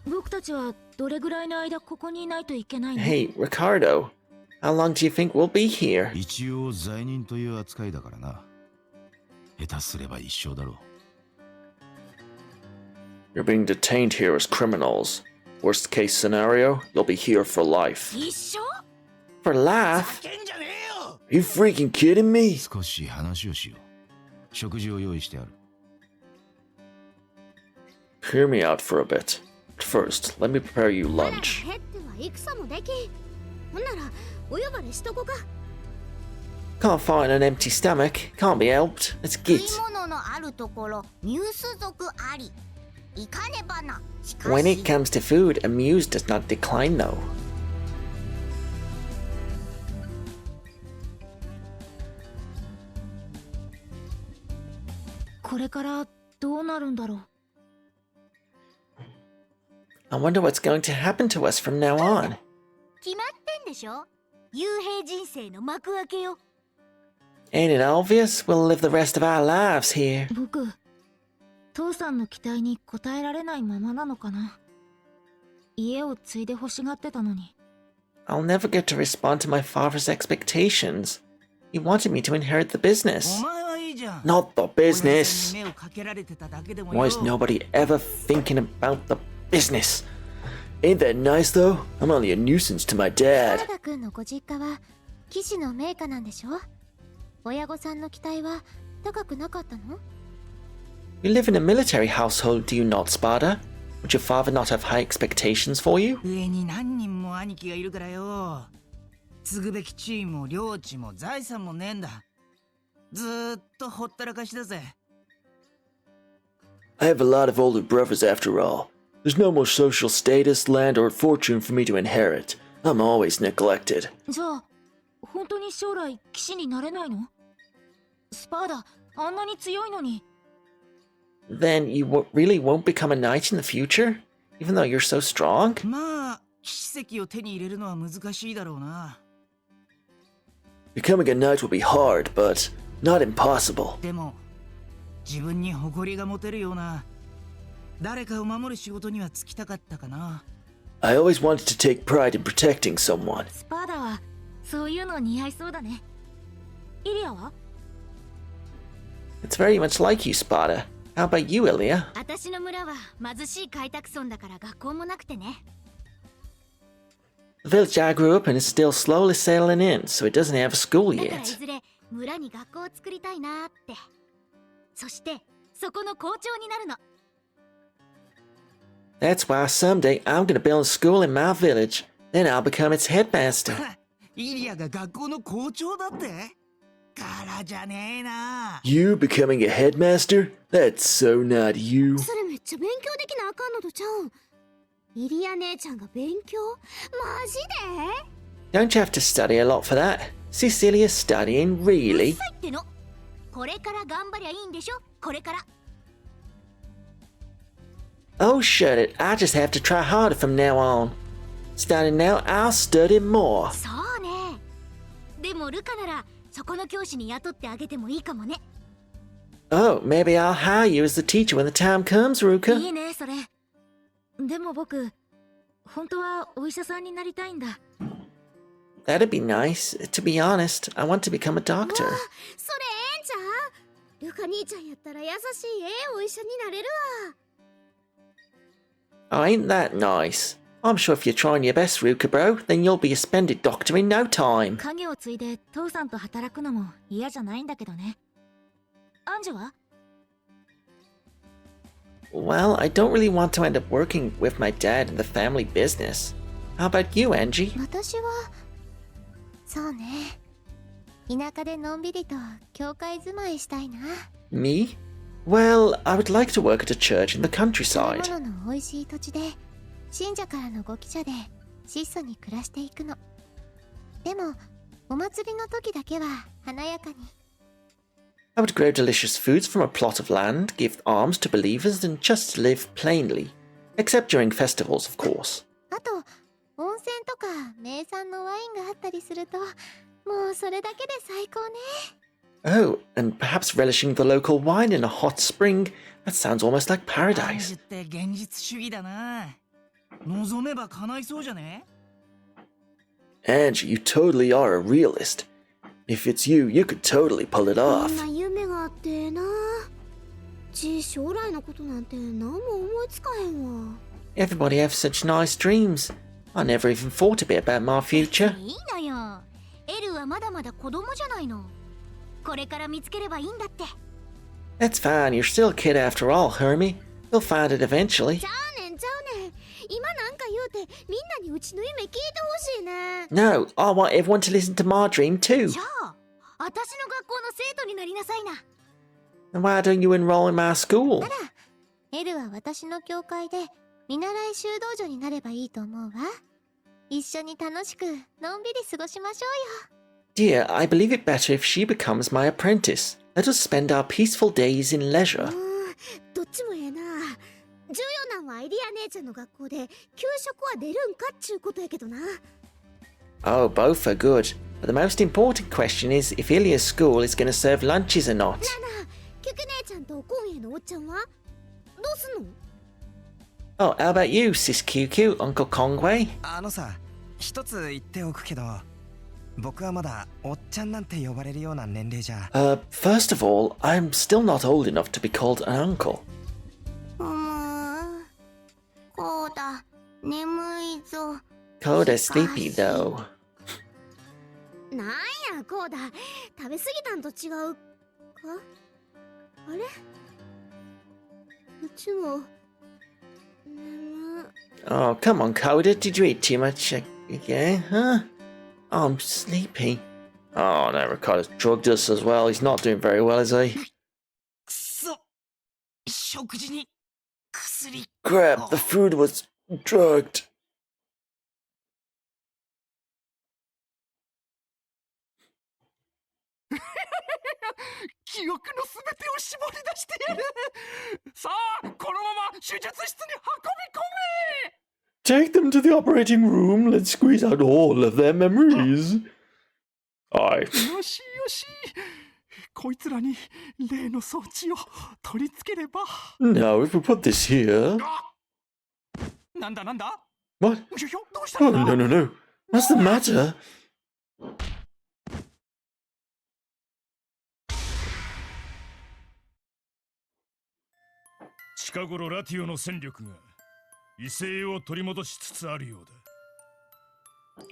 S7: 僕たちはどれぐらいの間ここにいないといけないの？
S1: Hey, Ricardo. How long do you think we'll be here?
S4: 一応罪人という扱いだからな。下手すれば一生だろう。
S1: You're being detained here as criminals. Worst case scenario, you'll be here for life.
S2: 一緒？
S1: For life?
S3: けんじゃねえよ！
S1: Are you freaking kidding me?
S4: 少し話をしよう。食事を用意してある。
S1: Hear me out for a bit. First, let me prepare you
S2: 腹が
S1: lunch.
S2: 減っては戦もでき。ほんなら、お呼ばれしとこか。
S1: Can't fight on an empty stomach. Can't be helped. Let's
S2: 食い
S1: get.
S2: 物のあるところ、ミュース族あり。いかねばな。しか
S1: When it
S2: し、
S1: comes to food, Amuse does not decline though.
S7: これからどうなるんだろう。
S1: I wonder what's going to happen to us from now on.
S2: 決まってんでしょ？幽閉人生の幕開けよ。
S1: Ain't it obvious? We'll live the rest of our lives here.
S7: 僕、父さんの期待に応えられないままなのかな。家を継いで欲しがってたのに。
S1: I'll never get to respond to my father's expectations. He wanted me to inherit the
S3: お
S1: business.
S3: 前はいいじゃん。
S1: Not the
S3: 親父
S1: business.
S3: さんに目をかけられてただけでも
S1: Why is
S3: よ。
S1: nobody ever thinking about the business? Ain't that nice though? I'm only a nuisance to my
S2: 原
S1: dad.
S2: 田君のご実家は騎士の名家なんでしょ？親御さんの期待は高くなかったの？
S1: You live in a military household, do you not, Sparta? Would your father not have high expectations for you?
S3: 上に何人も兄貴がいるからよ。継ぐべき地位も領地も財産もねえんだ。ずーっとほったらかしだぜ。
S1: I have a lot of older brothers after all. There's no more social status, land, or fortune for me to inherit. I'm always neglected.
S7: じゃあ本当に将来騎士になれないの？スパーダあんなに強いのに。
S1: Then you really won't become a knight in the future? Even though you're so strong?
S3: まあ、騎士席を手に入れるのは難しいだろうな。
S1: Becoming a knight will be hard, but not impossible.
S3: でも、自分に誇りが持てるような誰かを守る仕事には就きたかったかな。
S1: I always wanted to take pride in protecting someone.
S7: スパーダはそういうの似合いそうだね。イリアは？
S1: It's very much like you, Sparta. How about you, Ilya?
S2: 私の村は貧しい開拓村だから学校もなくてね。
S1: The village I grew up in is still slowly settling in, so it doesn't have a school
S2: だからい
S1: yet.
S2: ずれ村に学校を作りたいなって。そしてそこの校長になるの。
S1: That's why someday I'm gonna build a school in my village. Then I'll become its headmaster.
S3: イリアが学校の校長だって？からじゃねえな。
S1: You becoming a headmaster? That's so not you.
S2: それめっちゃ勉強できなあかんのとちゃうん。イリア姉ちゃんが勉強？マジで？
S1: Don't you have to study a lot for that? Cecilia's studying,
S2: うっ
S1: really?
S2: さいっての。これから頑張りゃいいんでしょ？これから。
S1: Oh, shut it. I just have to try harder from now on. Starting now, I'll study more.
S2: そうね。でもルカならそこの教師に雇ってあげてもいいかもね。
S1: Oh, maybe I'll hire you as the teacher when the time comes,
S7: い
S1: Ruka.
S7: いねそれ。でも僕本当はお医者さんになりたいんだ。
S1: That'd be nice. To be honest, I want to become a
S2: わ
S1: doctor.
S2: あ、それええんちゃう？ルカ兄ちゃんやったら優しいお医者になれるわ。
S1: Oh, ain't that nice? I'm sure if you're trying your best, Ruka bro, then you'll be a splendid doctor in no time.
S7: 家業を継いで父さんと働くのも嫌じゃないんだけどね。アンジュは？
S1: Well, I don't really want to end up working with my dad in the family business. How about you, Angie?
S2: 私はそうね。田舎でのんびりと教会住まいしたいな。
S1: Me? Well, I would like to work at a church in the
S2: 食べ
S1: countryside.
S2: 物の美味しい土地で信者からのご記者で質素に暮らしていくの。でもお祭りの時だけは華やかに。
S1: I would grow delicious foods from a plot of land, give alms to believers, and just live plainly. Except during festivals, of course.
S2: あと温泉とか名産のワインがあったりするともうそれだけで最高ね。
S1: Oh, and perhaps relishing the local wine in a hot spring. That sounds almost like
S3: アン
S1: paradise.
S3: ジュって現実主義だな。望めば叶いそうじゃね？
S1: Angie, you totally are a realist. If it's you, you could totally pull it
S2: こ
S1: off.
S2: んな夢があってええな。将来のことなんて何も思いつかへんわ。
S1: Everybody have such nice dreams. I never even thought a bit about my future.
S2: いいのよ。エルはまだまだ子供じゃないの。これから見つければいいんだって。
S1: That's fine, you're still a kid after all, Hermie. You'll find it eventually.
S2: ちゃうねん。今なんか言うてみんなにうちの夢聞いてほしいね。
S1: No, I want everyone to listen to my dream too.
S2: じゃあ、私の学校の生徒になりなさいな。
S1: Then why don't you enroll in my school?
S2: なら、エルは私の教会で見習い修道女になればいいと思うわ。一緒に楽しくのんびり過ごしましょうよ。
S1: Dear, I believe it better if she becomes my apprentice. Let us spend our peaceful days in leisure.
S2: どっちもええな。重要なんはエリア姉ちゃんの学校で給食は出るんかっちゅうことやけどな。
S1: Oh, both are good. But the most important question is if Ilya's school is going to serve lunches or not.
S2: なあなあ、キュキ姉ちゃんと今夜のおっちゃんはどうすんの？
S1: Oh, how about you, Sis QQ, Uncle Kongwei?
S6: あのさ、一つ言っておくけど、僕はまだおっちゃんなんて呼ばれるような年齢じゃ。
S1: First of all, I'm still not old enough to be called an uncle.
S2: こうだ、眠いぞ。
S1: Coda's sleepy though.
S2: なんやこうだ、食べ過ぎたんと違うか？あれうちも眠
S1: Oh, come on, Coda. Did you eat too much again, huh? Oh, I'm sleepy. Oh, no, Ricardo's drugged us as well. He's not doing very well, is he?
S3: くそ食事に薬
S1: Crap, the food was drugged.
S5: 記憶のすべてを絞り出してやる。さあ、このまま手術室に運び込め。
S1: Take them to the operating room. Let's squeeze out all of their memories. Aye.
S5: よしよし。こいつらに例の装置を取り付ければ。
S1: Now, if we put this here...
S5: なんだなんだ
S1: What?
S5: どうした
S1: Oh,
S5: んだ
S1: no, no, no. What's the matter?
S11: 近頃ラティオの戦力が威勢を取り戻しつつあるようだ。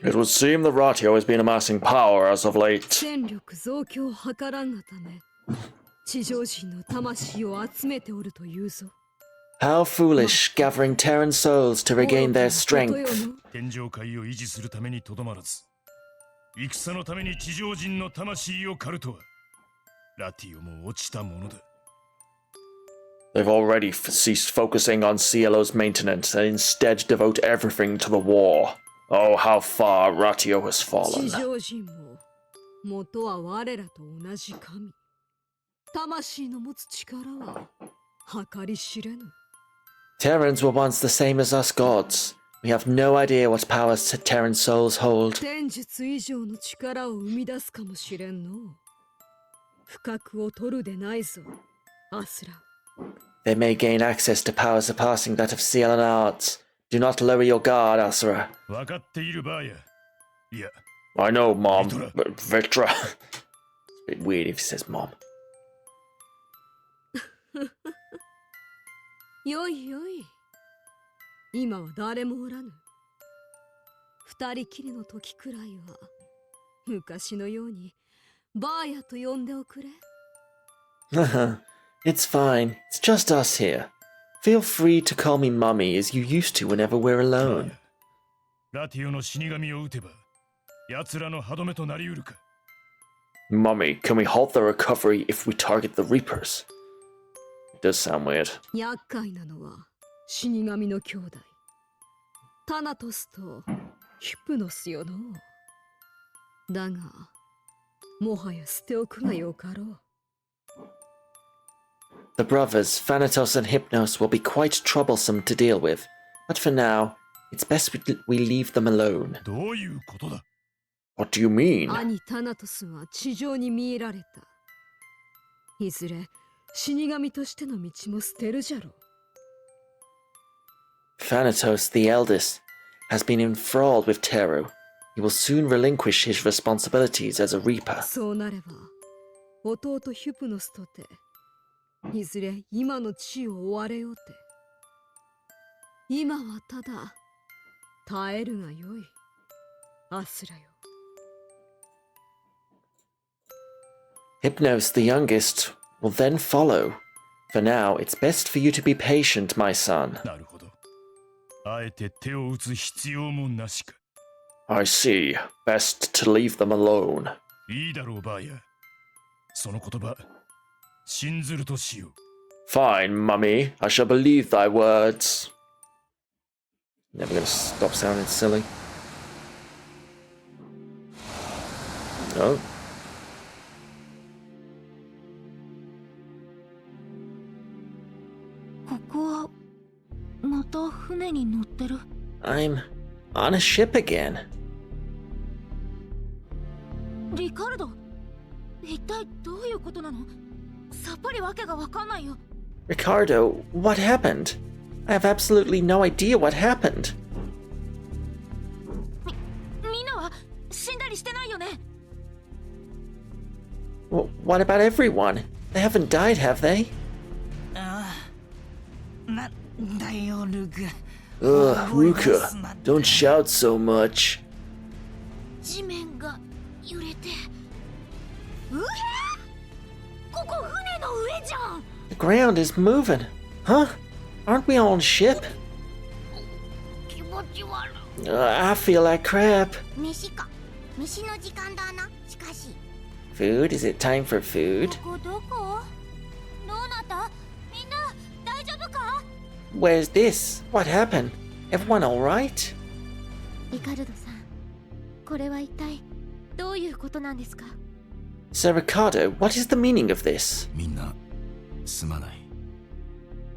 S1: It would seem the Ratio has been amassing power as of late.
S13: 戦力増強を図らんがため地上人の魂を集めておるというぞ。
S1: How foolish, gathering Terran souls to regain their strength.
S11: 天上界を維持するためにとどまらず、戦のために地上人の魂を狩るとは、ラティオも落ちたものだ。
S1: They've already ceased focusing on Cielo's maintenance and instead devote everything to the war. Oh, how far Ratio has
S13: 地
S1: fallen.
S13: 上人も元は我らと同じ神。魂の持つ力は計り知れぬ。
S1: Terrans were once the same as us gods. We have no idea what powers Terran souls hold.
S13: 天術以上の力を生み出すかもしれんの。不覚を取るでないぞ、アスラ。
S1: They may gain access to powers surpassing that of Ciel and Arts. Do not lower your guard, Asura.
S11: 分かっているばや。いや。
S1: I know, Mom, but Vitra. It's a bit weird if he says Mom.
S13: よいよい。今は誰もおらぬ。二人きりの時くらいは昔のようにバーヤと呼んでおくれ。
S1: It's fine. It's just us here. Feel free to call me Mummy as you used to whenever we're alone.
S11: ラティオの死神を撃てば、奴らの歯止めとなりうるか。
S1: Mummy, can we halt the recovery if we target the Reapers? It does sound weird.
S13: 厄介なのは死神の兄弟。タナトスとヒプノスよの。だが、もはや捨ておくがよかろう。
S1: The brothers, Thanatos and Hypnos, will be quite troublesome to deal with, but for now, it's best we leave them alone.
S11: どういうことだ?
S1: What do you mean?
S13: 兄タナトスは地上に見入られた。いずれ死神としての道も捨てるじゃろう。
S1: Thanatos, the eldest, has been enthralled with Teru. He will soon relinquish his responsibilities as a Reaper.
S13: そうなれば、弟ヒュプノスとて、いずれ今の地を追われようて。今はただ耐えるがよい、アスラよ。
S1: Hypnos, the youngest, will then follow. For now, it's best for you to be patient, my son.
S11: なるほど。あえて手を打つ必要もなしか。
S1: I see. Best to leave them alone.
S11: いいだろう、バーヤ。その言葉、信ずるとしよう。
S1: Fine, Mummy. I shall believe thy words. Never gonna stop sounding silly. No. I'm on a ship again.
S7: リカルド、一体どういうことなの？さっぱりわけがわかんないよ。
S1: Ricardo, what happened? I have absolutely no idea what happened.
S7: みんなは死んだりしてないよね。
S1: What about everyone? They haven't died, have they?
S3: ああ、なんだよ、ルク。
S1: Ugh, Ruka, don't shout so much.
S2: 地面が揺れて。うわ！ここ船の上じじゃん。
S1: The ground is moving. Huh? Aren't we on ship?
S2: 気持ち悪い。
S1: I feel like crap.
S2: 飯か。飯の時間だな。しかし。
S1: Food? Is it time for food?
S2: どこどこ？どうなった？みんな大丈夫か？
S1: Where's this? What happened? Everyone alright?
S7: リカルドさん、これは一体どういうことなんですか？
S1: Sir Ricardo, what is the meaning of this?
S4: みんなすまない。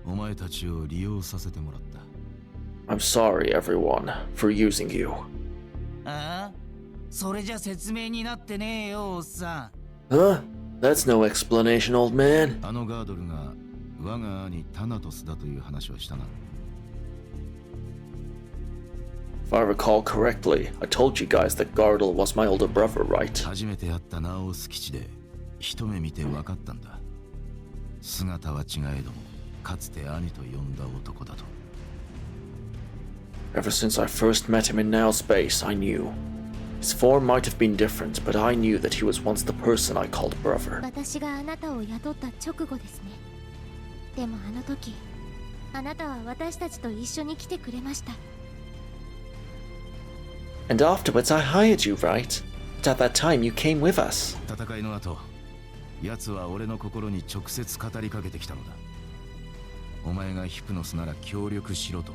S4: お前たちを利用させてもらった。
S1: I'm sorry, everyone, for using you.
S3: ああ、それじゃ説明になってねえよ、おっさん。
S1: Huh? That's no explanation, old man.
S4: あのガードルが我が兄タナトスだという話はしたな。
S1: If I recall correctly, I told you guys that Gardel was my older brother, right?
S4: 初めて会ったナオス基地で一目見て分かったんだ。姿は違えどもかつて兄と呼んだ男だと。
S1: Ever since I first met him in Now Space, I knew. His form might have been different, but I knew that he was once the person I called brother.
S7: 私があなたを雇った直後ですね。でもあの時、あなたは私たちと一緒に来てくれました。
S1: And afterwards I hired you, right? But at that time you came with us.
S4: 戦いの後、奴は俺の心に直接語りかけてきたのだ。お前がヒプノスなら協力しろと。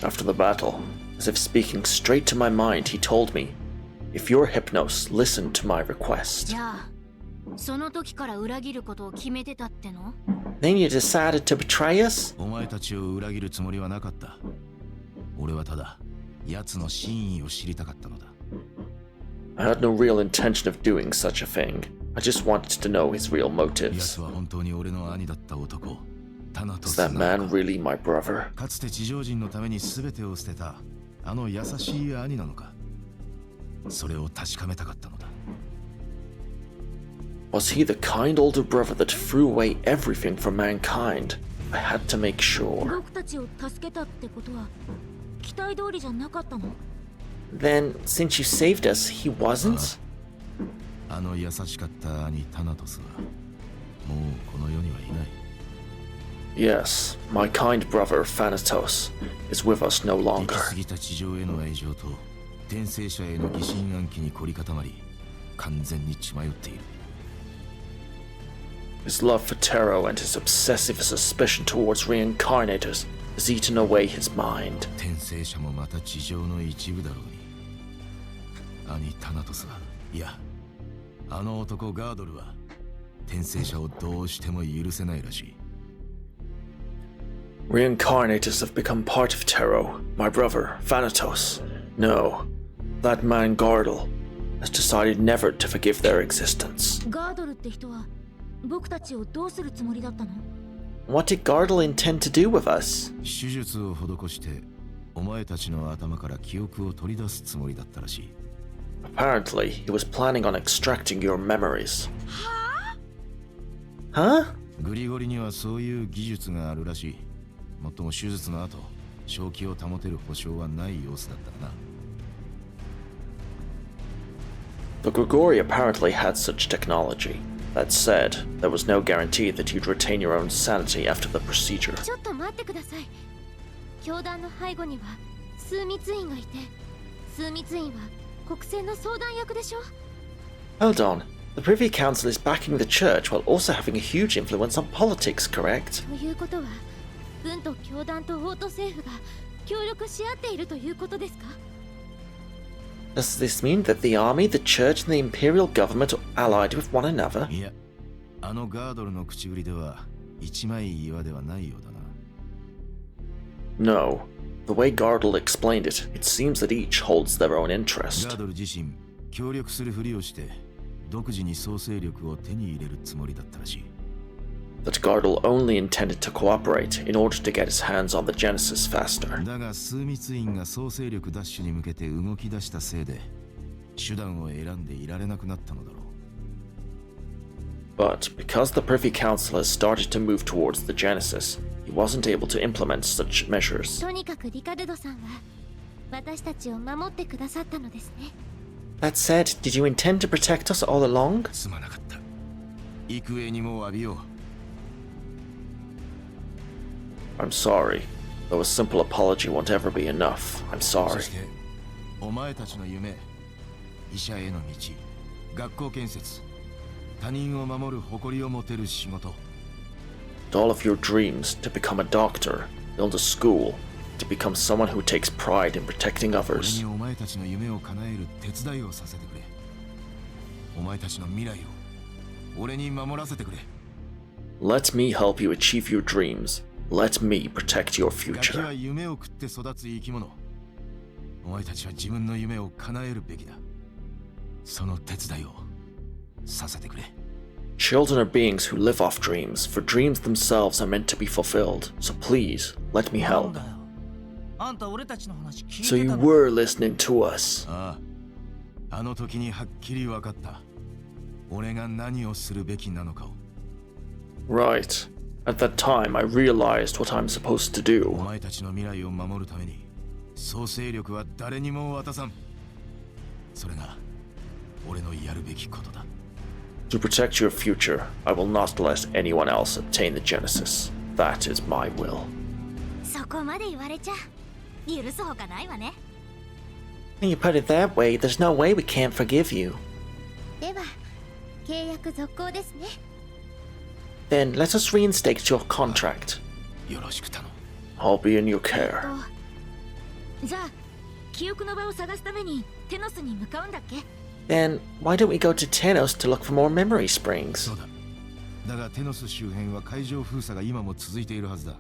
S1: After the battle, as if speaking straight to my mind, he told me, if you're Hypnos, listen to my request.
S2: じゃあ、その時から裏切ることを決めてたっての？
S1: Then you decided to betray us?
S4: お前たちを裏切るつもりはなかった。俺はただ奴の真意を知りたかったのだ。
S1: I had no real intention of doing such a thing. I just wanted to know his real motives.
S4: 奴は本当に俺の兄だった男。タナト
S1: Is
S4: ス
S1: that
S4: なの
S1: man
S4: か。
S1: really my brother?
S4: かつて地上人のために全てを捨てたあの優しい兄なのか。それを確かめたかったのだ。
S1: Was he the kind older brother that threw away everything for mankind? I had to make sure.
S7: 僕たちを助けたってことは期待通りじゃなかったの？
S1: Then, since you saved us, he wasn't?
S4: あの優しかった兄タナトスはもうこの世にはいない。
S1: Yes, my kind brother Thanatos is with us no
S4: 行
S1: longer.
S4: き過ぎた地上への愛情と転生者への疑心暗鬼に凝り固まり完全に血迷っている。
S1: His love for Taro and his obsessive suspicion towards reincarnators has eaten away his mind.
S4: 転生者もまた地上の一部だろうに。兄タナトスは、いや、あの男ガードルは転生者をどうしても許せないらしい。
S1: Reincarnators have become part of Taro, my brother Thanatos. No, that man Gardel has decided never to forgive their existence.
S7: ガードルって人は僕たちをどうするつもりだったの？
S1: What did Gardel intend to do with us?
S4: 手術を施してお前たちの頭から記憶を取り出すつもりだったらしい。
S1: Apparently, he was planning on extracting your memories. Huh?
S4: グリゴリにはそういう技術があるらしい。もっとも手術の後、正気を保てる保証はない様子だったな。
S1: The Grigori apparently had such technology. That said, there was no guarantee that you'd retain your own sanity after the procedure.
S7: ちょっと待ってください。教団の背後には枢密院がいて、枢密院は国政の相談役でしょ？
S1: Hold on. The Privy Council is backing the church while also having a huge influence on politics, correct?
S7: ということは、軍と教団と王都政府が協力し合っているということですか？
S1: Does this mean that the army, the church, and the imperial government are allied with one another?
S4: いや、あのガードルの口ぶりでは一枚岩ではないようだな。
S1: No. The way Gardel explained it, it seems that each holds their own
S4: ガ
S1: interest.
S4: ードル自身、協力するふりをして独自に創生力を手に入れるつもりだったらしい。
S1: That Gardel only intended to cooperate in order to get his hands on the Genesis faster.
S4: だが枢密院が創生力奪取に向けて動き出したせいで手段を選んでいられなくなったのだろう。
S1: But because the Privy Council has started to move towards the Genesis, he wasn't able to implement such measures.
S7: とにかくリカルドさんは私たちを守ってくださったのですね。
S1: That said, did you intend to protect us all along?
S4: すまなかった。幾重にも詫びよう。
S1: I'm sorry. Though a simple apology won't ever be enough. I'm
S4: そ
S1: sorry.
S4: してお前たちの夢、医者への道、学校建設、他人を守る誇りを持てる仕事。
S1: And all of your dreams to become a doctor, build a school, to become someone who takes pride in protecting
S4: 俺
S1: others.
S4: にお前たちの夢を叶える手伝いをさせてくれ。お前たちの未来を俺に守らせてくれ。
S1: Let me help you achieve your dreams. Let me protect your
S4: ガキ
S1: future.
S4: は夢を食って育つ生き物。お前たちは自分の夢を叶えるべきだ。その手伝いをさせてくれ。
S1: Children are beings who live off dreams, for dreams themselves are meant to be fulfilled. So please, let me
S3: なん
S1: help.
S3: だよ。あんた俺たちの話聞い
S1: So
S3: て
S1: you
S3: たの？
S1: were listening to us.
S4: ああ、あの時にはっきり分かった。俺が何をするべきなのかを。
S1: Right. At that time, I realized what I'm supposed to
S4: お
S1: do.
S4: 前たちの未来を守るために創生力は誰にも渡さん。それが俺のやるべきことだ。
S1: To protect your future, I will not let anyone else obtain the Genesis. That is my will.
S2: そこまで言われちゃ許すほかないわね。
S1: When you put it that way, there's no way we can't forgive you.
S2: では契約続行ですね。
S1: Then let us reinstate your contract.
S4: よろしく頼む。
S1: I'll be in your care.
S7: じゃあ記憶の場を探すためにテノスに向かうんだっけ？
S1: Then why don't we go to Tenos to look for more memory springs?
S4: そうだ。だがテノス周辺は海上封鎖が今も続いているはずだ。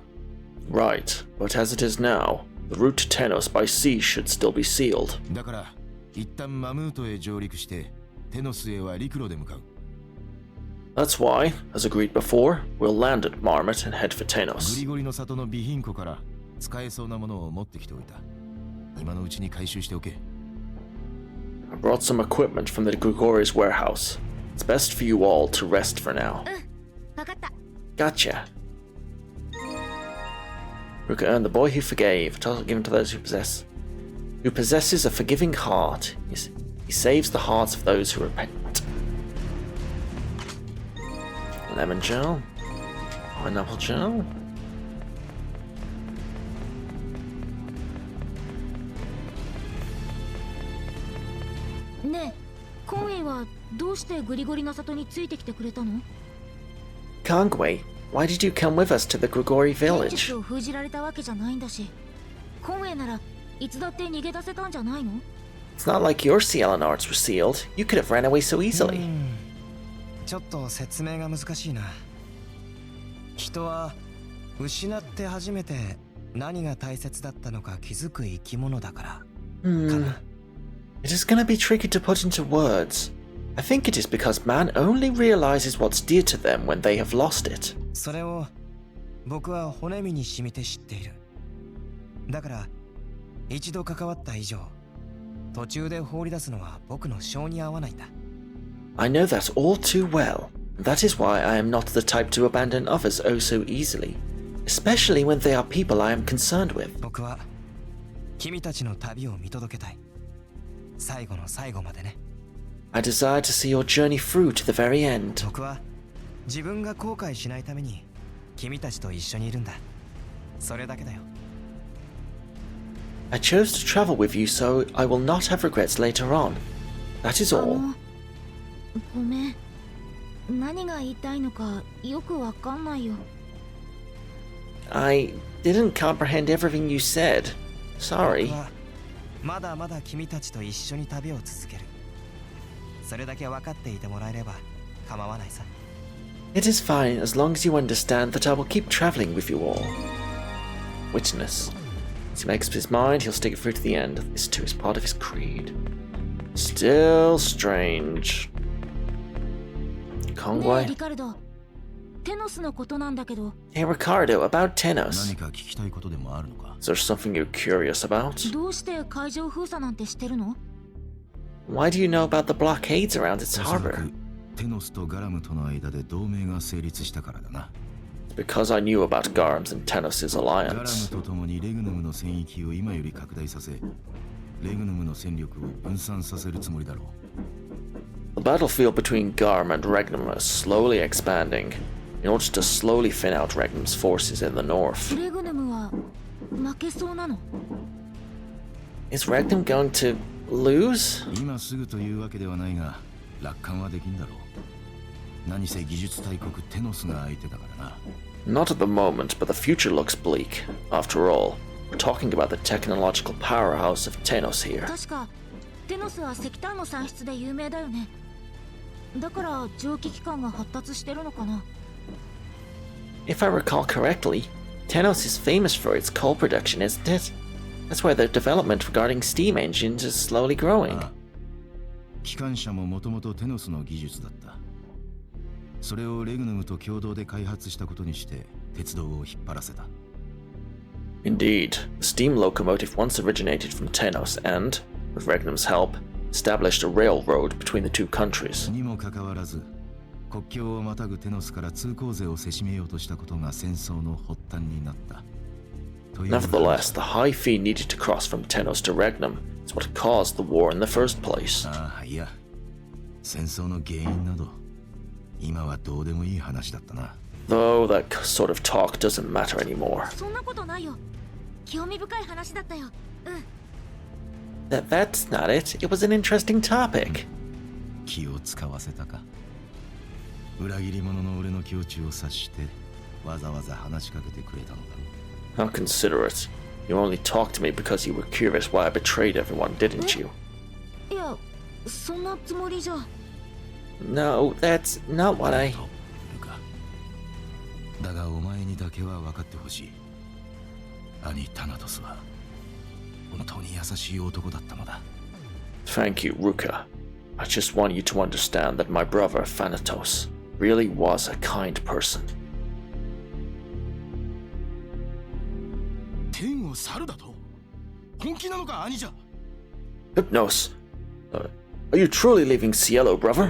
S1: Right, but as it is now, the route to Tenos by sea should still be sealed.
S4: だから一旦マムートへ上陸してテノスへは陸路で向かう。
S1: That's why, as agreed before, we'll land at Marmot and head for
S4: グ
S1: Tenos.
S4: リゴリの里の備品庫から使えそうなものを持ってきておいた。今のうちに回収しておけ。
S1: I brought some equipment from the Grigori's warehouse. It's best for you all to rest for now.
S2: わかった。
S1: Gotcha. Ruka earned the boy who forgave, title given to those who possesses a forgiving heart. He saves the hearts of those who repent. Lemon gel, pineapple gel.
S7: ねえコンウェイはどうしてグリゴリの里についてきてくれたの？
S1: Kangwei, why did you come with us to the Grigori
S7: 現
S1: village?
S7: 実を封じられたわけじゃないんだし、コンウェイならいつだって逃げ出せたんじゃないの？
S1: It's not like your CL and arts were sealed. You could have ran away so easily.
S6: ちょっと説明が難しいな。人は失って初めて何が大切だったのか気づく生き物だからか
S1: Hmm. It is gonna be tricky to put into words. I think it is because man only realizes what's dear to them when they have lost it.
S6: それを僕は骨身に染みて知っている。だから一度関わった以上、途中で放り出すのは僕の性に合わないんだ。
S1: I know that all too well. That is why I am not the type to abandon others oh so easily, especially when they are people I am concerned with.
S6: 僕は君たちの旅を見届けたい。最後の最後までね。
S1: I desire to see your journey through to the very end.
S6: 僕は自分が後悔しないために君たちと一緒にいるんだ。それだけだよ。
S1: I chose to travel with you so I will not have regrets later on. That is all.
S7: ごめん。何が言いたいのかよくわかんないよ。
S1: I didn't comprehend everything you said. Sorry.
S6: 僕はまだまだ君たちと一緒に旅を続ける。それだけ分かっていてもらえれば構わないさ。
S1: It is fine as long as you understand that I will keep traveling with you all. Witness. As he makes up his mind, he'll stick it through to the end. This too is part of his creed. Still strange.
S7: ねえ
S1: Kongwei?
S7: リカルド、テノスのことなんだけど。
S1: Hey Ricardo, about Tenos.
S4: 何か聞きたいことでもあるのか。
S1: Is there something you're curious about?
S7: どうして海上封鎖なんてしてるの？
S1: Why do you know about the blockades around its
S4: おそら
S1: harbor?
S4: くテノスとガラムとの間で同盟が成立したからだな。
S1: It's because I knew about Garm's and Tenos'
S4: ガラム
S1: alliance.
S4: と共にレグヌムの戦域を今より拡大させ、レグヌムの戦力を分散させるつもりだろ
S1: The battlefield between Garm and Regnum is slowly expanding in order to slowly thin out Regnum's forces in the north.
S7: レグヌムは負けそうなの？
S1: Is Regnum going to lose?
S4: 今すぐというわけではないが、楽観はできんだろう。何せ技術大国テノスが相手だからな。
S1: Not at the moment, but the future looks bleak. After all, we're talking about the technological powerhouse of Tenos here.
S7: 確かテノスは石炭の産出で有名だよね。だから蒸気機関が発達してるのかな。
S1: If I recall correctly, Tenos is famous for its coal production, isn't it? That's why the development regarding steam engines is slowly growing.
S4: 機関車ももともとテノスの技術だった。それをレグヌムと共同で開発したことにして鉄道を引っ張らせた。
S1: Indeed, the steam locomotive once originated from Tenos and, with Regnum's help, established a railroad between the two countries.
S4: にもかかわらず、国境をまたぐテノスから通行税をせしめようとしたことが戦争の発端になった。
S1: Nevertheless, the high fee needed to cross from Tenos to Regnum is what caused the war in the first place.
S4: ああ、いや、戦争の原因など、今はどうでもいい話だったな。
S1: Though that sort of talk doesn't matter anymore.
S7: そんなことないよ。興味深い話だったよ。
S1: That's not it. It was an interesting topic.
S4: 気を使わせたか。裏切り者の俺の境地を察して、わざわざ話しかけてくれたのだろう。
S1: How considerate. You only talked to me because you were curious why I betrayed everyone, didn't you?
S7: いや、そんなつもりじゃ。
S1: No, that's not what I...
S4: だがお前にだけは分かってほしい。兄タナトスは本当に優しい男だったのだ。
S1: Thank you, Ruka. I just want you to understand that my brother Thanatos really was a kind person.
S10: 天を去るだと？本気なのか兄者？
S1: Hypnos, are you truly leaving Cielo, brother?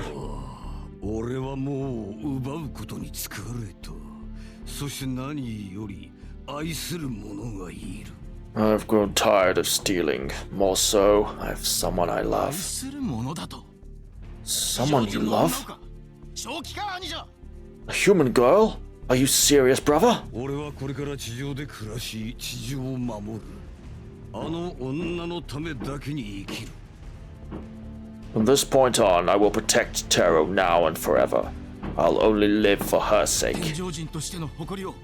S10: 俺はもう奪うことに疲れた。そして何より愛する者がいる。
S1: I've grown tired of stealing. More so, I have someone I love.
S10: 愛する者だと。
S1: Someone you love?
S10: 正気か兄者？
S1: A human girl? Are you serious, brother?
S10: 俺はこれから地上で暮らし、地上を守る。あの女のためだけに生きる。
S1: From this point on, I will protect Taro now and forever. I'll only live for her sake.
S10: 天上人としての誇りを、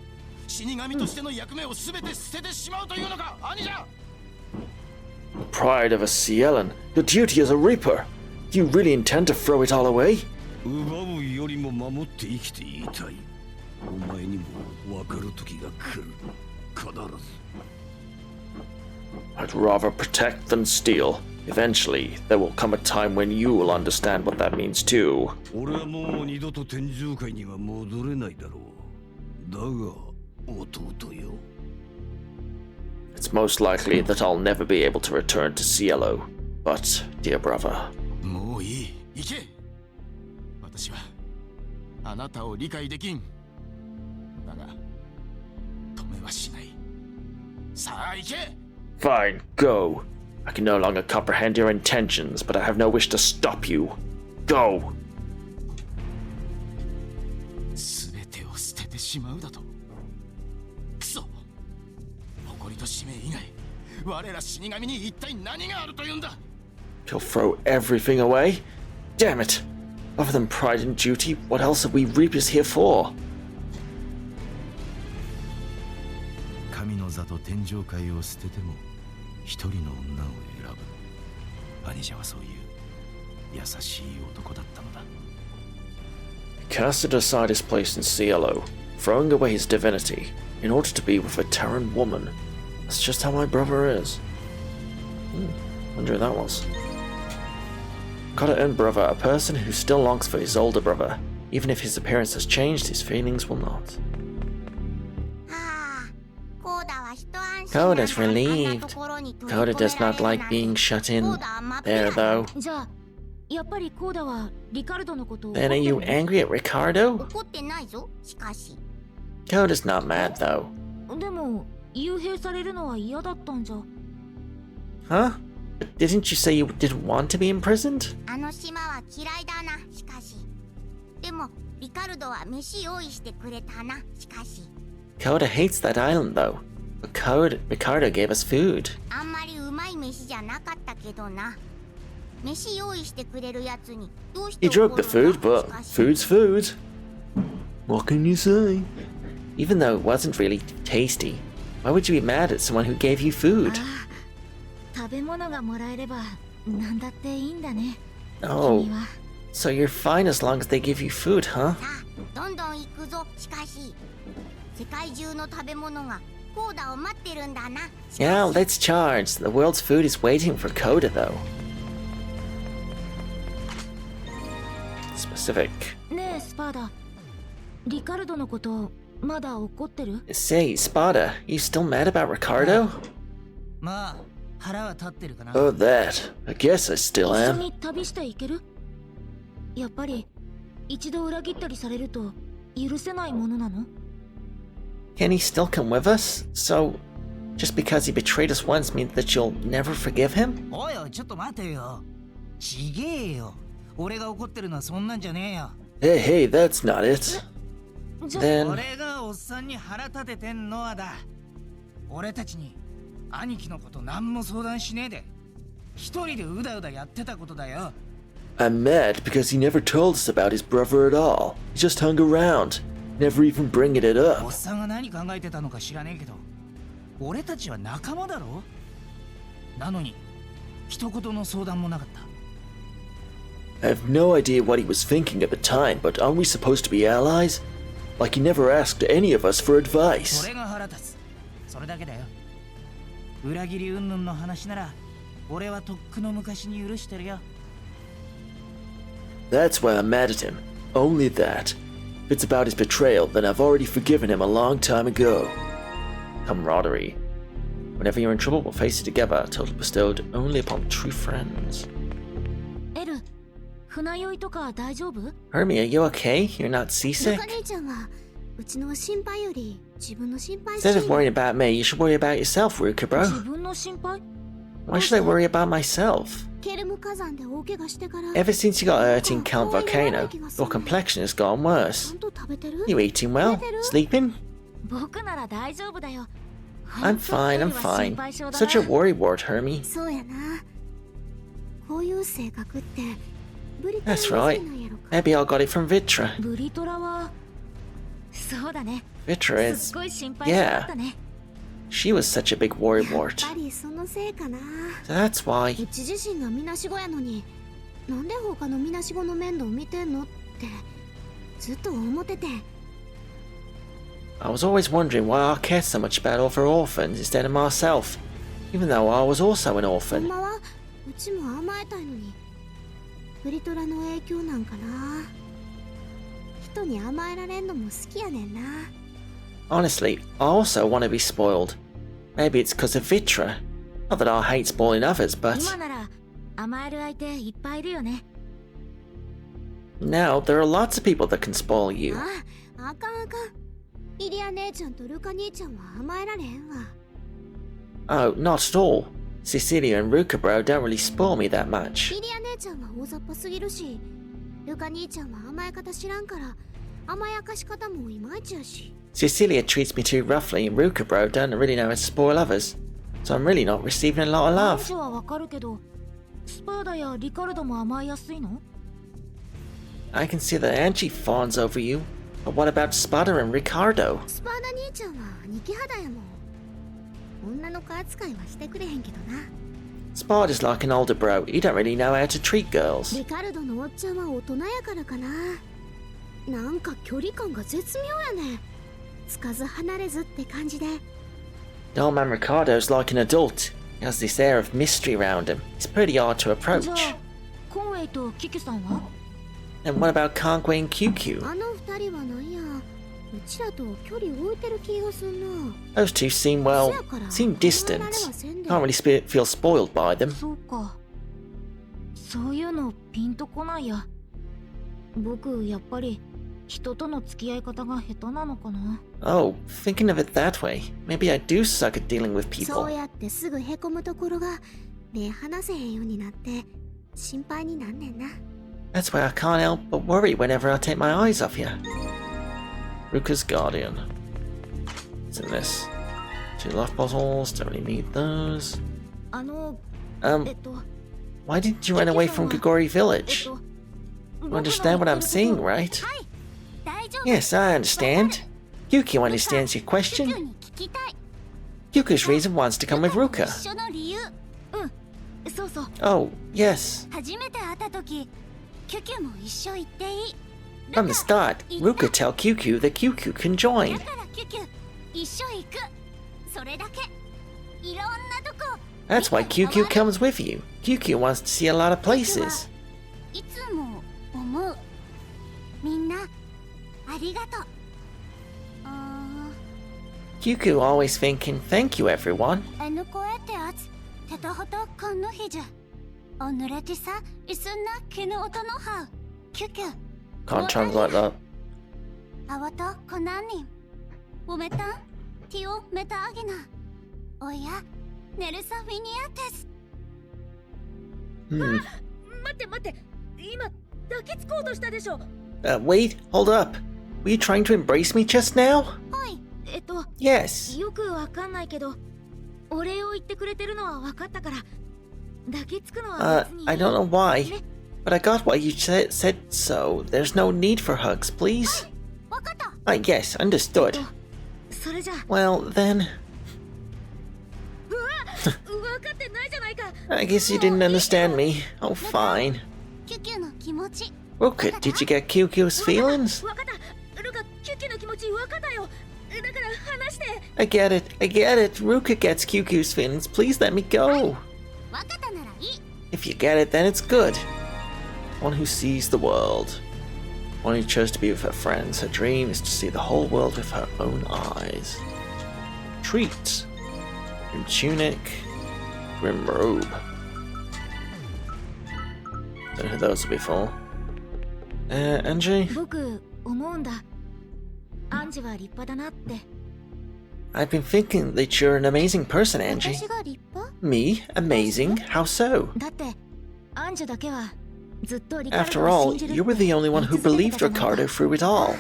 S10: 死神としての役目をすべて捨ててしまうというのか、兄者。
S1: The pride of a Cielan, your duty as a Reaper. Do you really intend to throw it all away?
S10: 奪うよりも守って生きていたい。お前にも分かる時が来る。必ず。
S1: I'd rather protect than steal. Eventually, there will come a time when you will understand what that means too.
S10: 俺はもう二度と天上界には戻れないだろう。だが、弟よ。
S1: It's most likely that I'll never be able to return to Cielo. But, dear brother...
S10: もういい。行け。私はあなたを理解できん。だが、止めはしない。さあ行け。
S1: Fine, go. I can no longer comprehend your intentions, but I have no wish to stop you. Go!
S10: すべてを捨ててしまうだと。クソ。誇りと使命以外、我ら死神に一体何があるというんだ。
S1: You'll throw everything away? Damn it! Other than pride and duty, what else are we Reapers here for?
S4: 神の座と天上界を捨てても一人の女を選ぶ。兄者はそういう優しい男だったのだ。
S1: He casted aside his place in Cielo, throwing away his divinity, in order to be with a Terran woman. That's just how my brother is. Wonder who that was. Got it in, brother, a person who still longs for his older brother. Even if his appearance has changed, his feelings will not. Coda's relieved. Coda does not like being shut in there, though.
S7: じゃあ、やっぱりコーダはリカルドのことを。
S1: Then are you angry at Ricardo?
S2: 怒ってないぞ、しかし。
S1: Coda's not mad, though.
S7: でも、幽閉されるのは嫌だったんじゃ。
S1: Huh? But didn't you say you didn't want to be imprisoned?
S2: あの島は嫌いだな、しかし。でも、リカルドは飯用意してくれたな、しかし。
S1: Coda hates that island though. But Ricardo gave us food.
S2: あんまりうまい飯じゃなかったけどな。飯用意してくれるやつにどうして
S1: He
S2: 怒
S1: drug
S2: る
S1: the
S2: んだ
S1: food, but
S2: しかし
S1: food's food. What can you say? Even though it wasn't really tasty, why would you be mad at someone who gave you food?
S7: 食べ物がもらえればなんだっていいんだね。
S1: Oh,
S7: 君は
S1: so you're fine as long as they give you food, huh?
S2: さあ、どんどん行くぞ、しかし。世界中の食べ物がコーダを待ってるんだな。しかし
S1: Yeah, let's charge. The world's food is waiting for Coda though. Specific.
S7: ねえスパーダ、リカルドのことまだ怒ってる？
S1: Say, Spada, you still mad about Ricardo?
S3: まあ腹は立ってるかな。
S1: Oh, that. I guess I still
S7: 一緒
S1: am.
S7: に旅していける？やっぱり一度裏切ったりされると許せないものなの？
S1: Can he still come with us? So, just because he betrayed us once means that you'll never forgive him?
S3: おいおいちょっと待てよ。ちげえよ。俺が怒ってるのはそんなんじゃねえよ。
S1: Hey, hey, that's not it. Then,
S3: 俺がおっさんに腹立ててんのはだ。俺たちに兄貴のこと何も相談しねえで一人でうだうだやってたことだよ。
S1: I'm mad because he never told us about his brother at all. He just hung around, never even bringing it
S3: お
S1: up.
S3: っさんが何考えてたのか知らねえけど俺たちは仲間だろ。なのに一言の相談もなかった。
S1: I have no idea what he was thinking at the time, but aren't we supposed to be allies? Like he never asked any of us for
S3: そ
S1: advice.
S3: れが腹立つ。それだけだよ。裏切り云々の話なら俺はとっくの昔に許してるよ。
S1: That's why I'm mad at him. Only that. If it's about his betrayal, then I've already forgiven him a long time ago. Camaraderie. Whenever you're in trouble, we'll face it together. Total bestowed only upon true friends.
S7: エル、船酔いとか大丈夫？
S1: Hermie, are you okay? You're not
S2: ル
S1: seasick?
S2: カ姉ちゃんはうちの心配より自分の心配
S1: Instead of worrying about me, you should worry about yourself, Ruka,
S7: 自
S1: bro.
S7: 分の心配？
S1: Why should I worry about myself?
S2: ケルム火山で大怪我してから
S1: Ever since you got hurt in Count Volcano, your complexion has gotten
S2: ち
S1: worse.
S2: ゃんと食べてる？
S1: You eating well? Sleeping?
S7: 僕なら大丈夫だよ。
S1: I'm fine, I'm fine. Such a worry wart, Hermie.
S2: そうやな。こういう性格ってブリトラ
S1: That's
S2: の
S1: right.
S2: せいなんやろか。
S1: Maybe I got it from Vitra.
S7: ブリトラはそうだね。
S1: Vitra
S7: す
S1: is...
S7: っごい心配だったね。
S1: She was such a big worry
S2: やっ
S1: wart.
S2: ぱりそのせいかな。
S1: So that's why...
S2: うち自身がみなしごやのになんで他のみなしごの面倒見てんのってずっと思ってて。
S1: I was always wondering why I cared so much about other orphans instead of myself, even though I was also an
S2: ほん
S1: orphan.
S2: まはうちも甘えたいのにブリトラの影響なんかな。人に甘えられんのも好きやねんな。
S1: Honestly, I also want to be spoiled. Maybe it's because of Vitra. Not that I hate spoiling others, but
S7: 今なら甘える相手いっぱいいるよね。
S1: now there are lots of people that can spoil you.
S2: ああ、あかんあかん。イリア姉ちゃんとルカ兄ちゃんは甘えられへんわ。
S1: Oh, not at all. Cecilia and Ruka bro don't really spoil me that much.
S2: イリア姉ちゃんは大雑把すぎるし、ルカ兄ちゃんは甘え方知らんから甘やかし方もいまいちやし。
S1: Cecilia treats me too roughly and Ruka bro don't really know how to spoil others. So I'm really not receiving a lot of
S7: 男
S1: love.
S7: 子はわかるけど、スパーダやリカルドも甘えやすいの？
S1: I can see that Angie fawns over you. But what about Spada and Ricardo?
S2: スパーダ兄ちゃんは兄貴肌やもん。女の子扱いはしてくれへんけどな。
S1: Spada's like an older bro. He don't really know how to treat girls.
S2: リカルドのおっちゃんは大人やからかな。なんか距離感が絶妙やね。つかず離れずって感じで。
S1: Old man Ricardo's like an adult. He has this air of mystery around him. He's pretty hard to
S7: じゃ
S1: approach.
S7: あコンウェイとキキさんは？
S1: And what about Conquay and QQ?
S2: あの二人はなんや、うちらと距離置いてる気がすんな。
S1: Those two seem, well, seem distant. Can't really feel spoiled by them.
S7: そうか。そういうのピンとこないや。僕やっぱり人との付き合い方が下手なのかな。
S1: Oh, thinking of it that way, maybe I do suck at dealing with
S2: そ
S1: people.
S2: うやってすぐへこむところが
S14: 目離せへんようになって心配になんねんな。
S1: That's why I can't help but worry whenever I take my eyes off you. Ruka's Guardian. What's in this? 2 love puzzles, don't really need those. Why didn't you run away from Gogori Village? You understand what I'm saying, right? Yes, I understand. Kyukyu understands your question. Kyukyu's reason wants to come with Ruka. Oh, yes. From the start, Ruka tell Kyukyu that Kyukyu can join. That's why Kyukyu comes with you. Kyukyu wants to see a lot of places. Kyukyu always thinking, thank you everyone. Can't translate that. Wait, hold up. Were you trying to embrace me just now? Yes. I don't know why, but I got why you said so. There's no need for hugs, please. Yes, understood. Well, then... I guess you didn't understand me. Oh, fine. Ruka, did you get Kyukyu's feelings? I get it. Ruka gets Kyukyu's feelings. Please let me go. If you get it, then it's good. One who sees the world. One who chose to be with her friends. Her dream is to see the whole world with her own eyes. Treat. Grim tunic. Grim robe. Don't know who those will be for. Angie? I've been thinking that you're an amazing person, Angie. Me? Amazing? How so? After all, you were the only one who believed Ricardo through it all.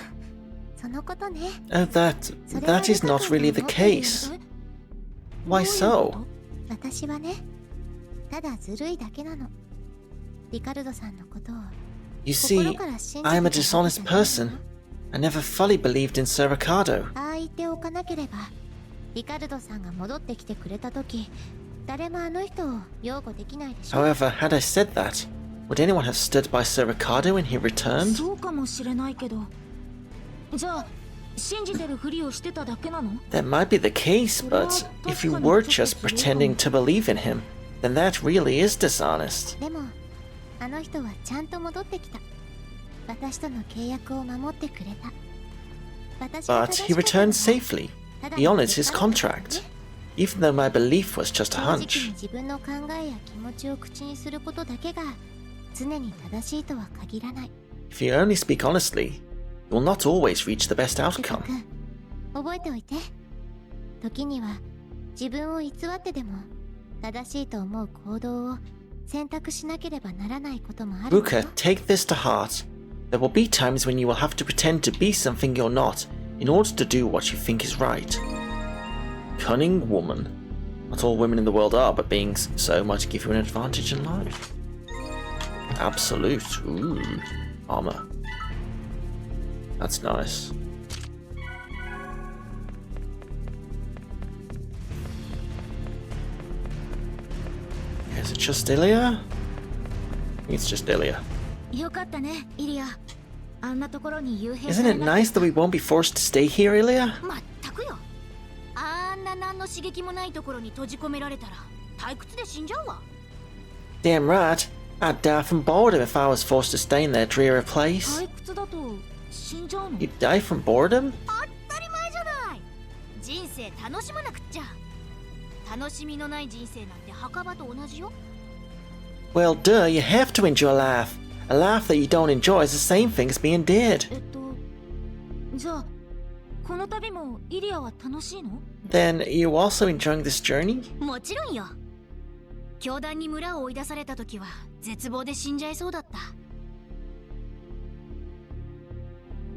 S1: That is not really the case. Why so? You see, I am a dishonest person. I never fully believed in Sir Ricardo. However, had I said that, would anyone have stood by Sir Ricardo when he returned? That might be the case, but if you were just pretending to believe in him, then that really is dishonest. But he returned safely. He honored his contract, even though my belief was just a hunch. If you only speak honestly, you will not always reach the best outcome. Ruka, take this to heart. There will be times when you will have to pretend to be something you're not in order to do what you think is right. Cunning woman. Not all women in the world are, but being so might give you an advantage in life. Absolute. Ooh. Armor. That's nice. Is it just Ilya? I think it's just Ilya. Isn't it nice that we won't be forced to stay here, Ilya? Damn right. I'd die from boredom if I was forced to stay in that dreary place. You'd die from boredom? Well, duh, you have to enjoy life. A life that you don't enjoy is the same thing as being dead. Then, are you also enjoying this journey?
S2: 教団に村を追い出された時は絶望で死んじゃいそうだった。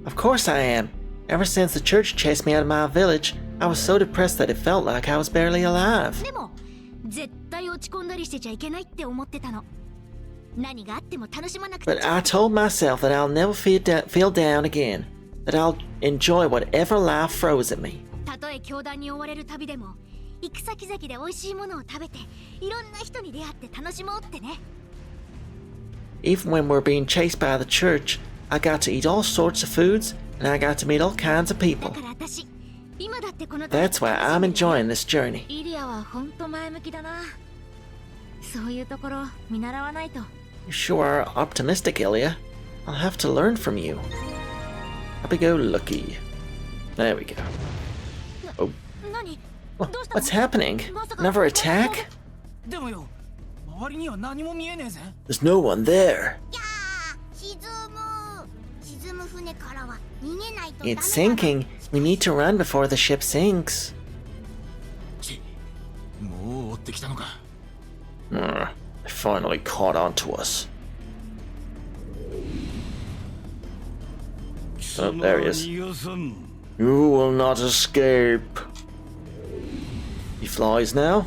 S1: Of course I am. Ever since the church chased me out of my village, I was so depressed that it felt like I was barely alive.
S2: でも絶対落ち込んだりしてちゃいけないって思ってたの。何があっても楽しまなくて。
S1: But I told myself that I'll never feel down again, that I'll enjoy whatever life throws at me.
S2: たとえ教団に追われる旅でも行く先々で美味しいものを食べていろんな人に出会って楽しもうってね。
S1: Even when we're being chased by the church, I got to eat all sorts of foods and I got to meet all kinds of people.
S2: だから私今だってこの
S1: That's why I'm enjoying this journey.
S7: イリアはほんと前向きだな。そういうところ見習わないと。
S1: You sure are optimistic, Ilya. I'll have to learn from you. Happy-go-lucky. There we go. Oh.
S2: 何
S1: What's happening? Another attack?
S3: でもよ、周りには何も見えねえぜ。
S1: There's no one there.
S2: 沈む船からは逃げないと。
S1: It's sinking. We need to run before the ship sinks.
S10: もう追ってきたのか。
S1: They finally caught on to us. Oh, there he is. You will not escape. He flies now?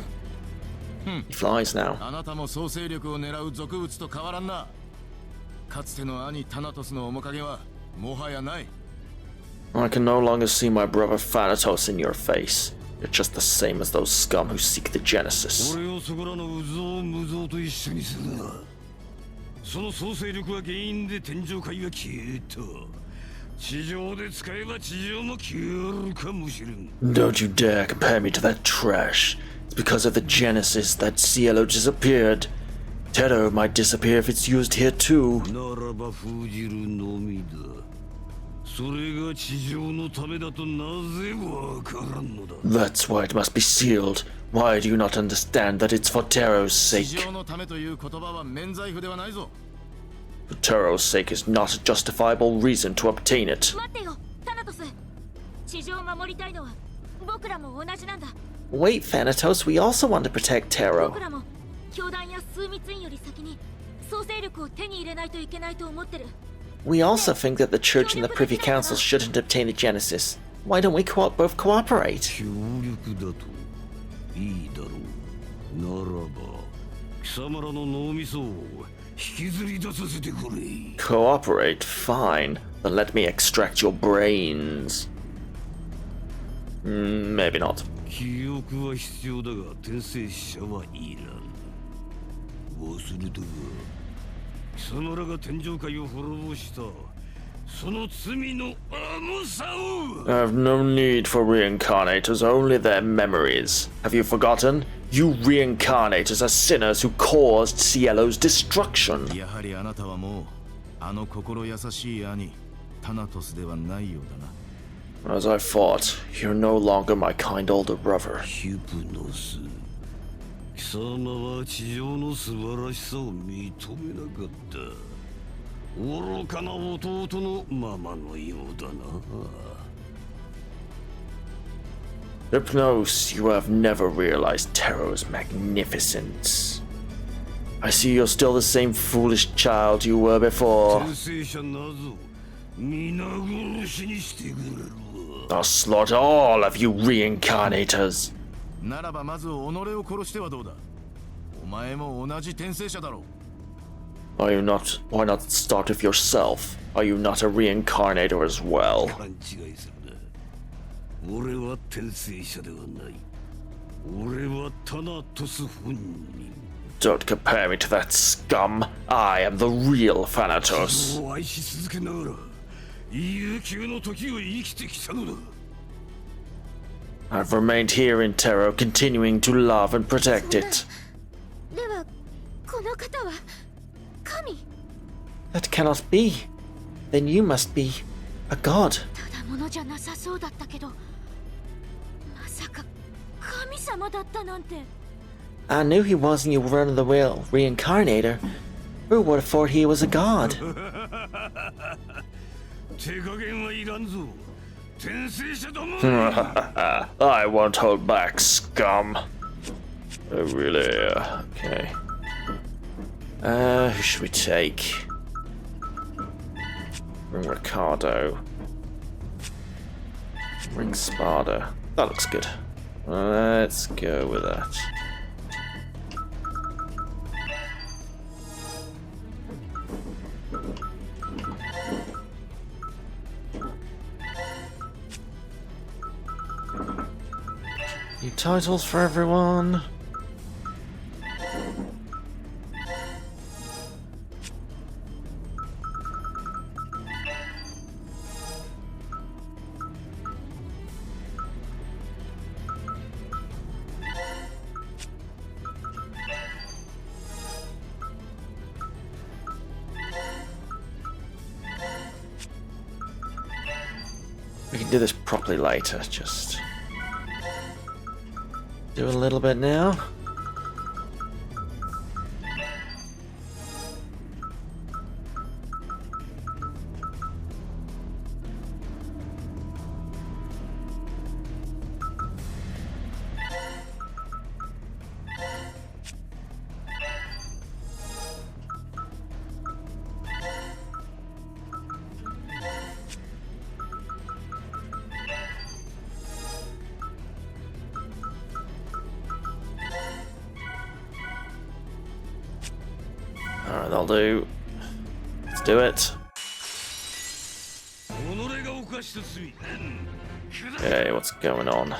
S1: He flies now.
S10: あなたも総勢力を狙う俗物と変わらんな。かつての兄タナトスの面影はもはやない。
S1: I can no longer see my brother Thanatos in your face. You're just the same as those scum who seek the Genesis.
S5: 俺をそこらのうぞうむぞうと一緒にするな。その総勢力は原因で天上界が消えた。地上で使えば地上も消えるかもしれん。
S1: Don't you dare compare me to that trash. It's because of the Genesis that Cielo disappeared. Terror might disappear if it's used here too.
S5: ならば封じるのみだ。それが地上のためだとなぜわからんのだ。
S1: That's why it must be sealed. Why do you not understand that it's for Terror's
S10: 地
S1: sake?
S10: 上のためという言葉は免罪符ではないぞ。
S1: For Terror's sake is not a justifiable reason to obtain it.
S2: 待ってよ、タナトス。地上を守りたいのは僕らも同じなんだ。
S1: Wait, Thanatos, we also want to protect Terror.
S2: 僕らも教団や枢密院より先に総勢力を手に入れないといけないと思ってる。
S1: We also think that the Church and the Privy Council shouldn't obtain the Genesis. Why don't we both cooperate?
S5: 協力だといいだろう。ならば貴様らの脳みそを引きずり出させてくれ。
S1: Cooperate? Fine. Then let me extract your brains. Maybe not.
S5: 記憶は必要だが転生者はいらん。忘れたが貴様らが天上界を滅ぼしたその罪の重さを。
S1: I have no need for reincarnators, only their memories. Have you forgotten? You reincarnators are sinners who caused Cielo's destruction.
S10: やはりあなたはもうあの心優しい兄タナトスではないようだな。
S1: As I thought, you're no longer my kind older brother.
S5: ヒュプノス、貴様は地上の素晴らしさを認めなかった。愚かな弟のままのようだな。
S1: Hypnos, you have never realized Terror's magnificence. I see you're still the same foolish child you were before.
S5: 転生者なぞ皆殺しにしてくれるわ。
S1: I'll slaughter all of you reincarnators.
S10: ならばまず己を殺してはどうだ。お前も同じ転生者だろう。
S1: Are you not? Why not start with yourself? Are you not a reincarnator as well?
S5: 勘違いするな。俺は転生者ではない。俺はタナトス本人。
S1: Don't compare me to that scum. I am the real Thanatos.
S5: を愛し続けながら悠久の時を生きてきたのだ。
S1: I've remained here in Terror, continuing to love and protect it.
S2: ではこの方は神。
S1: That cannot be. Then you must be a god.
S2: ただものじゃなさそうだったけど、まさか神様だったなんて。
S1: I knew he wasn't your run-of-the-mill reincarnator. Who would have thought he was a god?
S5: 手加減はいらんぞ。転生者ども。
S1: I won't hold back, scum. Oh, really? Okay. Who should we take? Bring Ricardo. Bring Spada. That looks good. Let's go with that. New titles for everyone. We can do this properly later, just do a little bit now. Alright, that'll do. Let's do it. Okay, what's going on?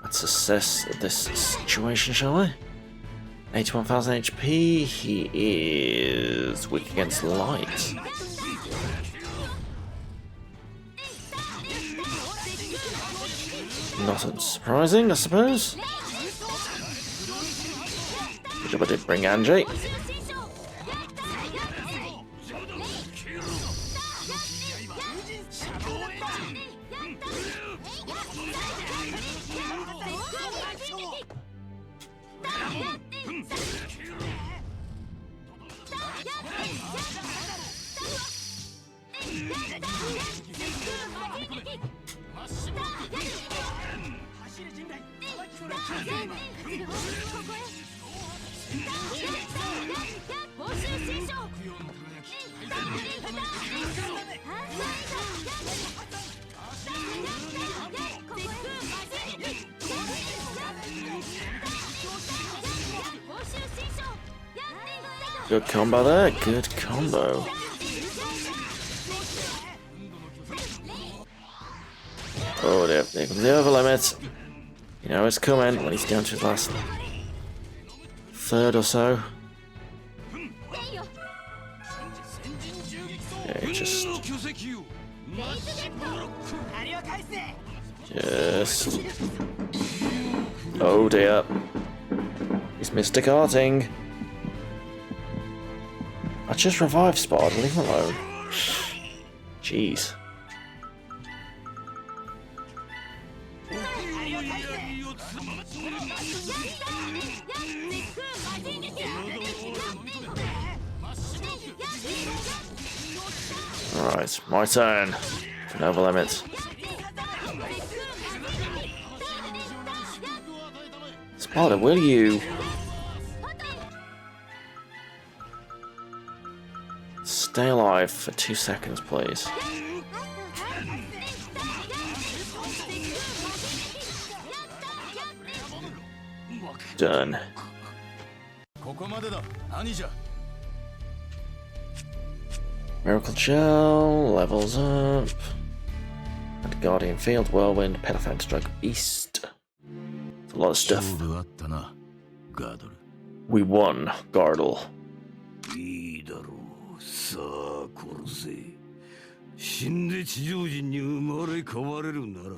S1: Let's assess this situation, shall we? 81,000 HP. He is weak against light. Not surprising, I suppose. Good job I did bring Angie. Good combo there, good combo. Oh, there comes the over limit. You know it's coming when he's down to his last third or so. Okay, just. Oh dear. He's Mr. Karting. I just revived Spot, leave him alone. Jeez. Alright, my turn. Nova limit. Sparta, will you? Stay alive for 2 seconds, please. Done. Miracle Gel, levels up. And Guardian Field, Whirlwind, Pedophant Strike, Beast. It's a lot of stuff. We won, Gardle.
S5: さあ殺せ死んで地上人に生まれ変われるなら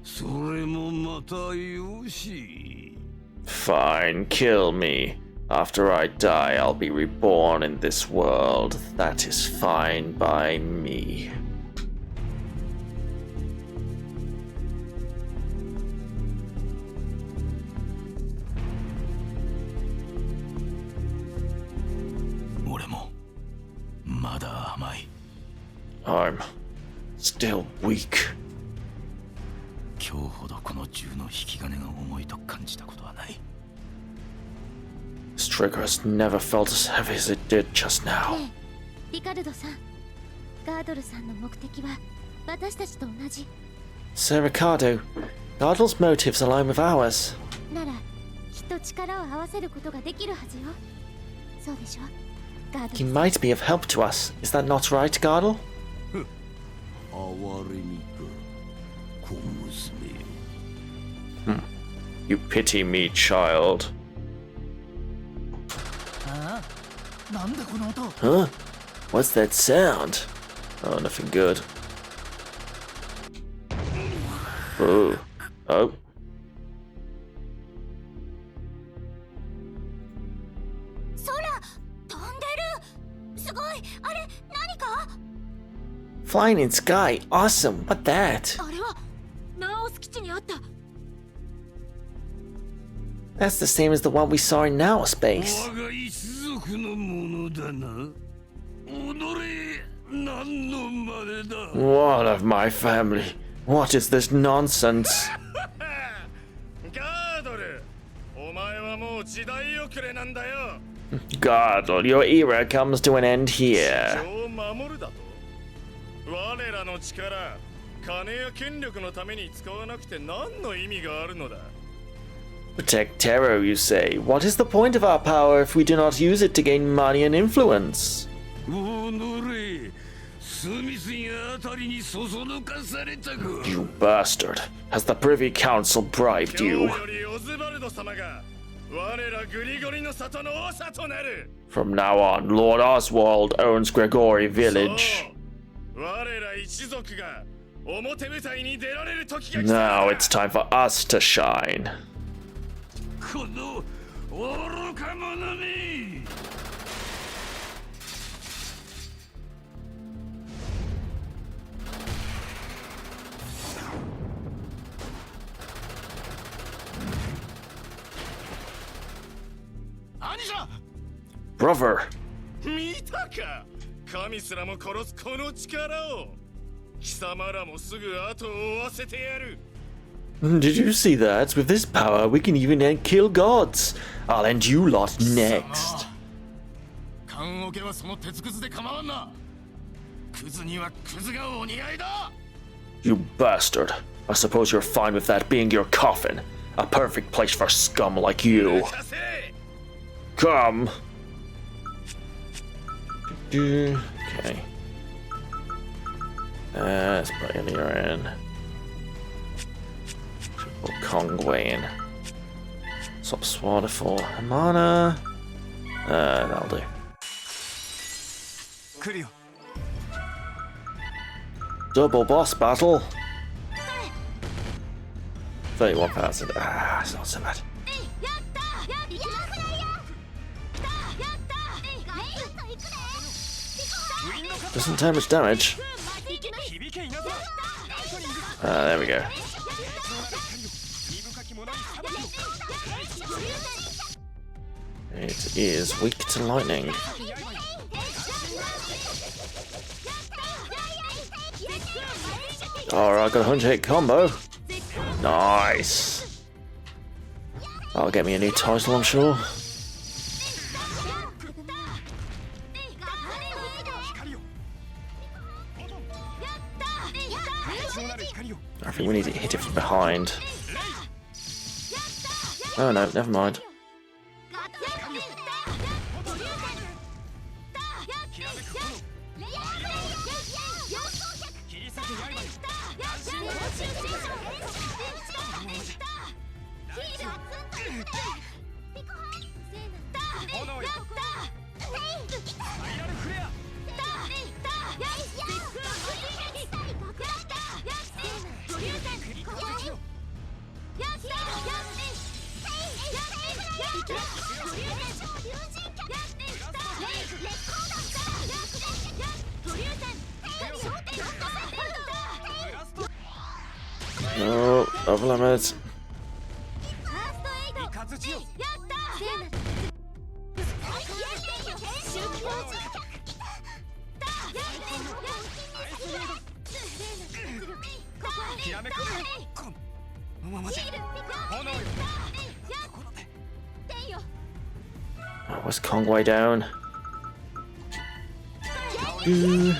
S5: それもまたよし
S1: Fine, kill me. After I die, I'll be reborn in this world. That is fine by me. I'm still weak.
S4: 今日ほどこの銃の引き金が重いと感じたことはない。
S1: trigger has never felt as heavy as it did just now.
S2: ねえリカルドさん、ガードルさんの目的は私たちと同じ
S1: Sir Ricardo, Gardle's motives align with ours.
S2: ならきっと力を合わせることができるはずよ。そうでしょガード
S1: He
S2: ルさん。
S1: might be of help to us. Is that not right, Gardle?
S5: 哀れみか小娘よ。
S1: You pity me, child.
S3: ああ、なんだこの音。
S1: Huh? What's that sound? Oh, nothing good. Oh. Oh.
S2: 空飛んでる。すごい。あれ何か？
S1: Flying in sky. Awesome. What that?
S2: あれはナオス基地にあった。
S1: That's the same as the one we saw in Now Space.
S5: 我が一族のものだな。己何の真似だ。
S1: One of my family. What is this nonsense?
S11: ガードル、お前はもう時代遅れなんだよ。
S1: Gardle, your era comes to an end here.
S11: 地球を守るだと？我らの力、金や権力のために使わなくて何の意味があるのだ？
S1: Protect Terror, you say. What is the point of our power if we do not use it to gain money and influence?
S5: 己隅々あたりにそそのかされたか。
S1: You bastard. Has the Privy Council bribed
S11: 今
S1: you?
S11: 日よりオズバルド様が我らグリゴリの里の長となる。
S1: From now on, Lord Oswald owns Gregory Village.
S11: そう、我ら一族が表舞台に出られる時が来た。
S1: Now it's time for us to shine.
S5: この愚か者め。
S10: 兄者
S1: Brother,
S11: 見たか、神すらも殺すこの力を。貴様らもすぐ後を追わせてやる。
S1: did you see that? With this power, we can even kill gods. I'll end you lot next.
S10: 棺桶はその鉄くずで構わんな。クズにはクズがお似合いだ。
S1: You bastard. I suppose you're fine with that being your coffin. A perfect place for scum like you.
S11: させ。
S1: Come. Okay. Let's put Ilya in. Put Kongwei in. Swap Swatter for Hamana. That'll do.
S6: 来るよ。
S1: Double boss battle. 31,000. Ah, it's not so bad. Doesn't take much damage. There we go. It is weak to lightning. Alright, got a 100-hit combo. Nice. That'll get me a new title, I'm sure. I think we need to hit it from behind. Oh no, never mind. No, over limit. Where's Kongwei down? Ooh.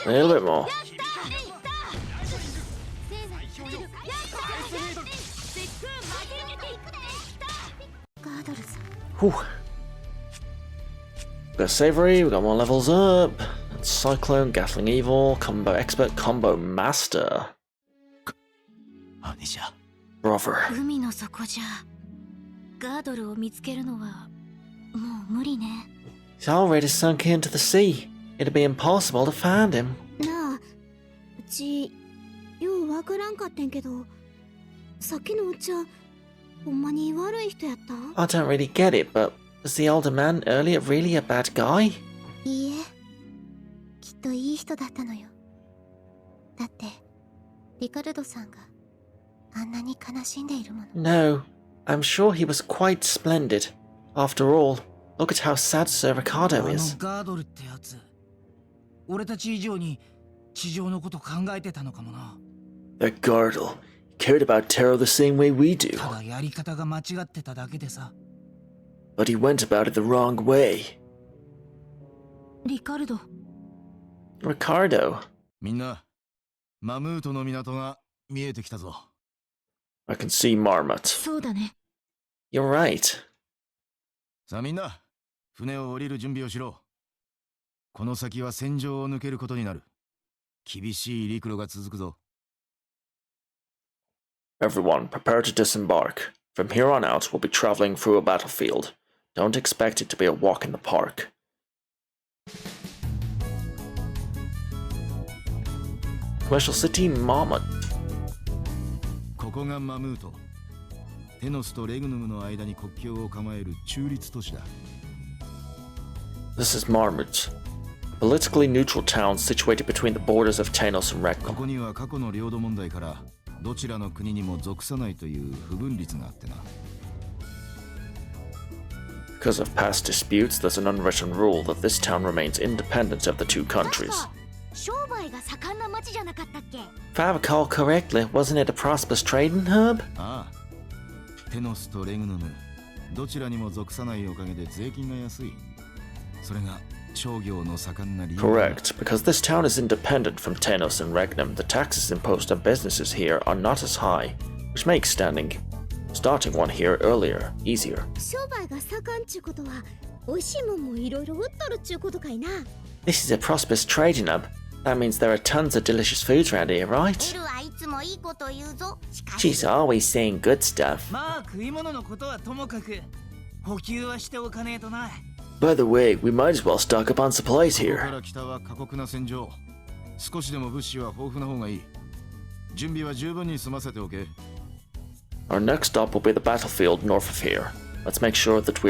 S1: A little bit more. Whew. We got Savory, we got more levels up. Cyclone, Gatling Evil, Combo Expert, Combo Master. Brother.
S2: 海の底じゃガードルを見つけるのはもう無理ね。
S1: He's already sunk into the sea. It'd be impossible to find him.
S14: なあ、うちようわからんかってんけど、さっきのお茶ほんまに悪い人やった？
S1: I don't really get it, but was the older man earlier really a bad guy?
S14: いいえ、きっといい人だったのよ。だってリカルドさんがあんなに悲しんでいるもの。
S1: No, I'm sure he was quite splendid. After all, look at how sad Sir Ricardo is.
S3: ガードルってやつ、俺たち以上に地上のこと考えてたのかもな。
S1: That Gardle, he cared about Taro the same way we do.
S3: ただやり方が間違ってただけでさ。
S1: But he went about it the wrong way.
S7: リカルド。
S1: Ricardo.
S4: みんな、マムートの港が見えてきたぞ。
S1: I can see Marmot.
S7: そうだね。
S1: You're right.
S4: さあみんな、船を降りる準備をしろ。この先は戦場を抜けることになる。厳しい陸路が続くぞ。
S1: Everyone, prepare to disembark. From here on out, we'll be traveling through a battlefield. Don't expect it to be a walk in the park. Commercial City, Marmot.
S4: ここがマムート。テノスとレグヌムの間に国境を構える中立都市だ。
S1: This is Marmot, a politically neutral town situated between the borders of Tanos and
S4: こ
S1: Regnum.
S4: こには過去の領土問題からどちらの国にも属さないという不分律があってな。
S1: Because of past disputes, there's an unwritten rule that this town remains independent of the two countries.
S2: 商売が盛んな町じゃなかったっけ？
S1: If I recall correctly, wasn't it a prosperous trading hub?
S4: ああ、テノスとレグヌム、どちらにも属さないおかげで税金が安い。それが商業の盛んな理由だ。
S1: Correct, because this town is independent from Tanos and Regnum, the taxes imposed on businesses here are not as high, which makes starting one here earlier, easier.
S14: 商売が盛んちゅうことは、美味しいもんもいろいろ売っとるっちゅうことかいな。
S1: This is a prosperous trading hub. That means there are tons of delicious foods around here, right?
S2: エルはいつもいいこと言うぞ。しか
S1: She's always saying good stuff.
S3: まあ食い物のことはともかく補給はしておかねえとな。
S1: By the way, we might as well stock up on supplies
S4: ここか
S1: here.
S4: ら北は過酷な戦場。少しでも物資は豊富な方がいい。準備は十分に済ませておけ。
S1: Our next stop will be the battlefield north of here. Let's make sure that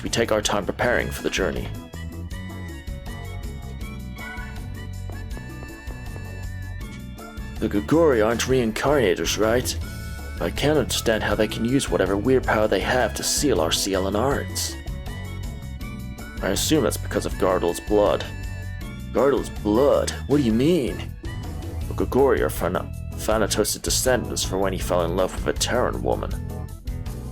S1: we take our time preparing for the journey. The Guguri aren't reincarnators, right? I can't understand how they can use whatever weird power they have to seal our CLN arts. I assume that's because of Gardle's blood. Gardle's blood? What do you mean? The Guguri are Thanatos' descendants from when he fell in love with a Terran woman.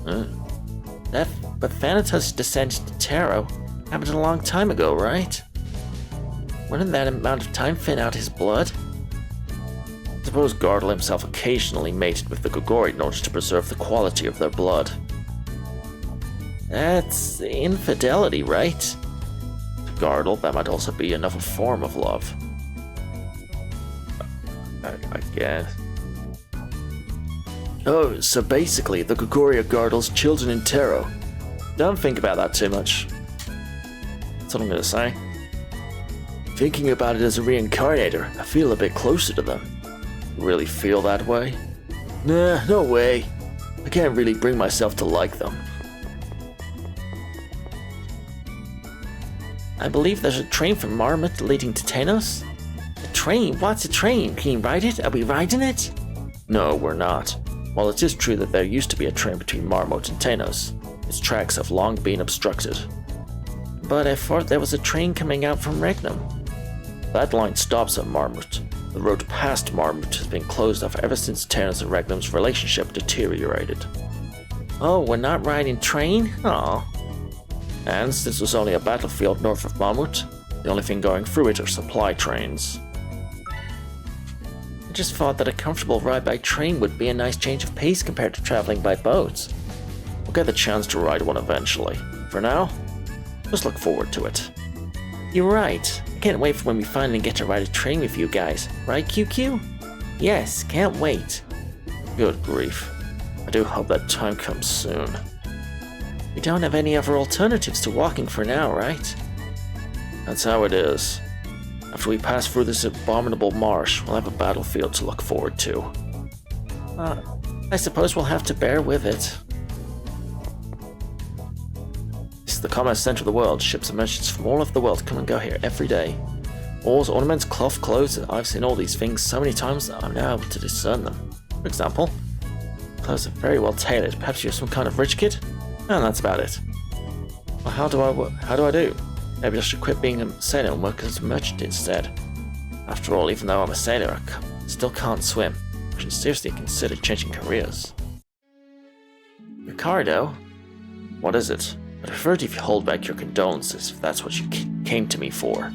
S1: But Thanatos' descent to Taro happened a long time ago, right? Wouldn't that amount of time thin out his blood? I suppose Gardle himself occasionally mated with the Guguri in order to preserve the quality of their blood. That's infidelity, right? To Gardle, that might also be another form of love. I guess. Oh, so basically, the Guguri are Gardle's children in Taro. Don't think about that too much. That's what I'm gonna say. Thinking about it as a reincarnator, I feel a bit closer to them. You really feel that way? Nah, no way. I can't really bring myself to like them. I believe there's a train from Marmot leading to Tanos. A train? What's a train? Can you ride it? Are we riding it? No, we're not. While it is true that there used to be a train between Marmot and Tanos, its tracks have long been obstructed. But I thought there was a train coming out from Regnum. That line stops at Marmot. The road past Marmot has been closed off ever since Terence and Regnum's relationship deteriorated. Oh, we're not riding train? Aw. And since there's only a battlefield north of Marmot, the only thing going through it are supply trains. I just thought that a comfortable ride by train would be a nice change of pace compared to traveling by boat. We'll get the chance to ride one eventually. For now, just look forward to it. You're right. I can't wait for when we finally get to ride a train with you guys. Right, QQ? Yes, can't wait. Good grief. I do hope that time comes soon. We don't have any other alternatives to walking for now, right? That's how it is. After we pass through this abominable marsh, we'll have a battlefield to look forward to. I suppose we'll have to bear with it. This is the commerce center of the world. Ships and merchants from all over the world come and go here every day. Oars, ornaments, cloth, clothes. I've seen all these things so many times that I'm now able to discern them. For example, clothes are very well tailored. Perhaps you're some kind of rich kid? And that's about it. Well, how do I do? Maybe I should quit being a sailor and work as a merchant instead. After all, even though I'm a sailor, I still can't swim. I should seriously consider changing careers. Ricardo? What is it? I'd prefer it if you hold back your condolences, if that's what you came to me for.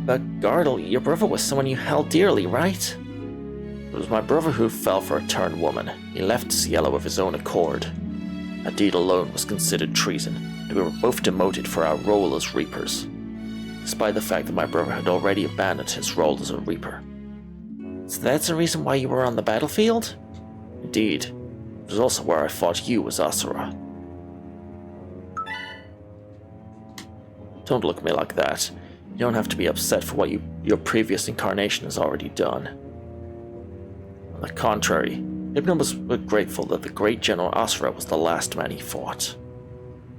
S1: But Gardel, your brother was someone you held dearly, right? It was my brother who fell for a turned woman. He left Cielo of his own accord. That deed alone was considered treason, and we were both demoted for our role as Reapers, despite the fact that my brother had already abandoned his role as a Reaper. So that's the reason why you were on the battlefield? Indeed. It was also where I fought you as Asura. Don't look at me like that. You don't have to be upset for what your previous incarnation has already done. On the contrary, Hypno was grateful that the great General Asura was the last man he fought.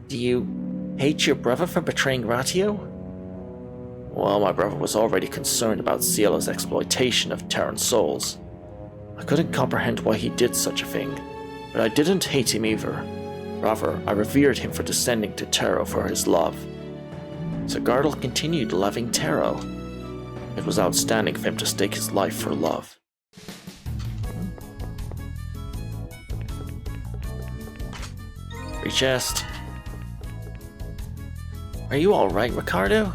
S1: Do you hate your brother for betraying Ratio? Well, my brother was already concerned about Cielo's exploitation of Terran souls. I couldn't comprehend why he did such a thing, but I didn't hate him either. Rather, I revered him for descending to Taro for his love. So Gardel continued loving Taro. It was outstanding for him to stake his life for love. Free chest. Are you alright, Ricardo?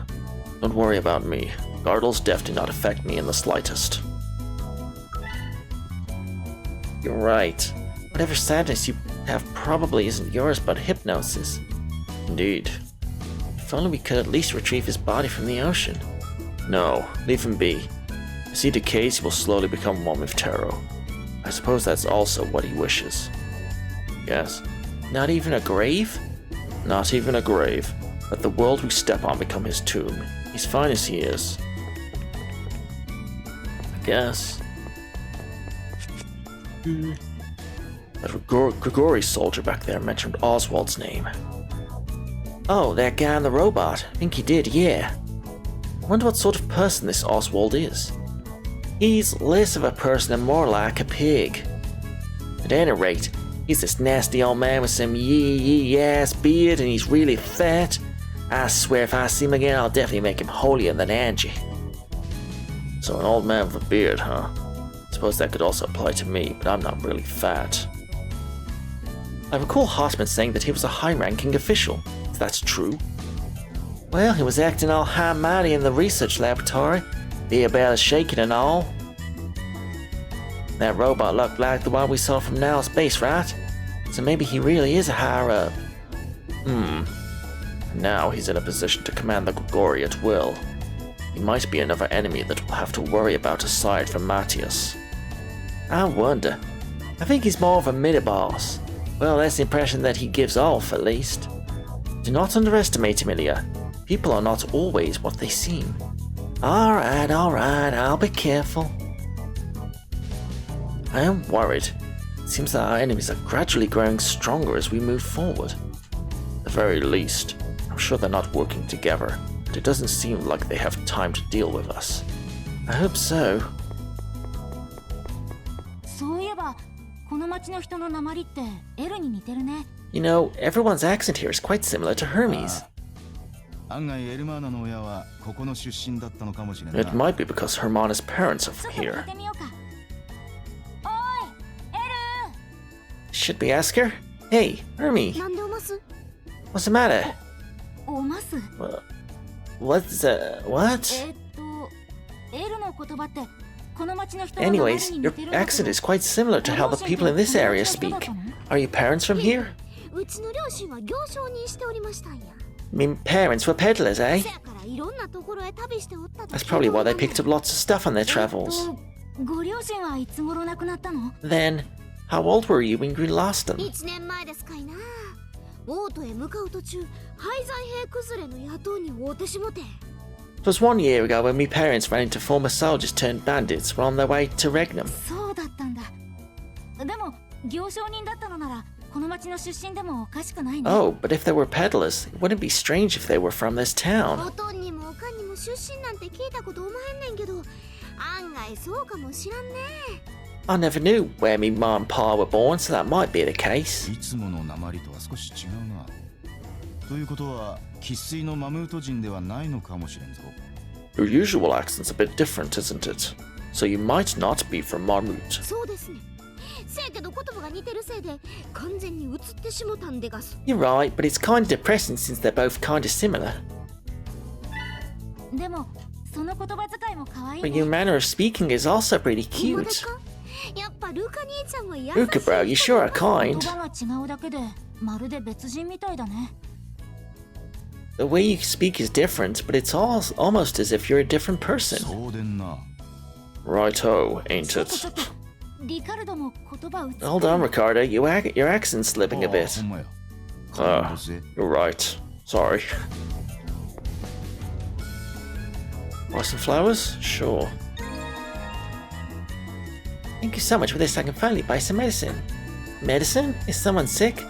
S1: Don't worry about me. Gardel's death did not affect me in the slightest. You're right. Whatever sadness you have probably isn't yours but hypnosis. Indeed. If only we could at least retrieve his body from the ocean. No, leave him be. As he decays, he will slowly become one with Taro. I suppose that's also what he wishes. Yes. Not even a grave? Not even a grave. Let the world we step on become his tomb. He's fine as he is. I guess. That Grigori soldier back there mentioned Oswald's name. Oh, that guy on the robot. I think he did, yeah. I wonder what sort of person this Oswald is. He's less of a person and more like a pig. At any rate, he's this nasty old man with some yee-ass beard and he's really fat. I swear if I see him again, I'll definitely make him holier than Angie. So an old man with a beard, huh? I suppose that could also apply to me, but I'm not really fat. I recall Hartman saying that he was a high-ranking official. If that's true. Well, he was acting all high-mighty in the research laboratory. Beer barely shaking and all. That robot looked like the one we saw from Nile Space, right? So maybe he really is a higher-up. Now he's in a position to command the Grigori at will. He might be another enemy that we'll have to worry about aside from Matthias. I wonder. I think he's more of a mini-boss. Well, that's the impression that he gives off, at least. Do not underestimate him, Ilya. People are not always what they seem. Alright, I'll be careful. I am worried. It seems that our enemies are gradually growing stronger as we move forward. At the very least, I'm sure they're not working together, and it doesn't seem like they have time to deal with us. I hope so. You know, everyone's accent here is quite similar to Hermes.
S4: 案外エルマーナの親はここの出身だったのかもしれない。
S1: It might be because Hermana's parents are from here. Should we ask her? Hey, Hermie. What's the matter? What's what? Anyways, your accent is quite similar to how the people in this area speak. Are your parents from here? Parents were peddlers, eh? That's probably why they picked up lots of stuff on their travels. Then, how old were you when you lost them? It was 1 year ago when my parents ran into former soldiers turned bandits while on their way to Regnum. Oh, but if they were peddlers, it wouldn't be strange if they were from this town. I never knew where me mom and pa were born, so that might be the case.
S4: いつもの訛りとは少し違うな。ということは、生粋のマムート人ではないのかもしれんぞ。
S1: Your usual accent's a bit different, isn't it? So you might not be from Marmut. You're right, but it's kind of depressing since they're both kind of similar. But your manner of speaking is also pretty cute. Ruka bro, you sure are kind. The way you speak is different, but it's almost as if you're a different person. Righto, ain't it? Hold on, Ricardo, your accent's slipping a bit. You're right. Sorry. Want some flowers? Sure. Thank you so much for this. I can finally buy some medicine. Medicine? Is someone sick?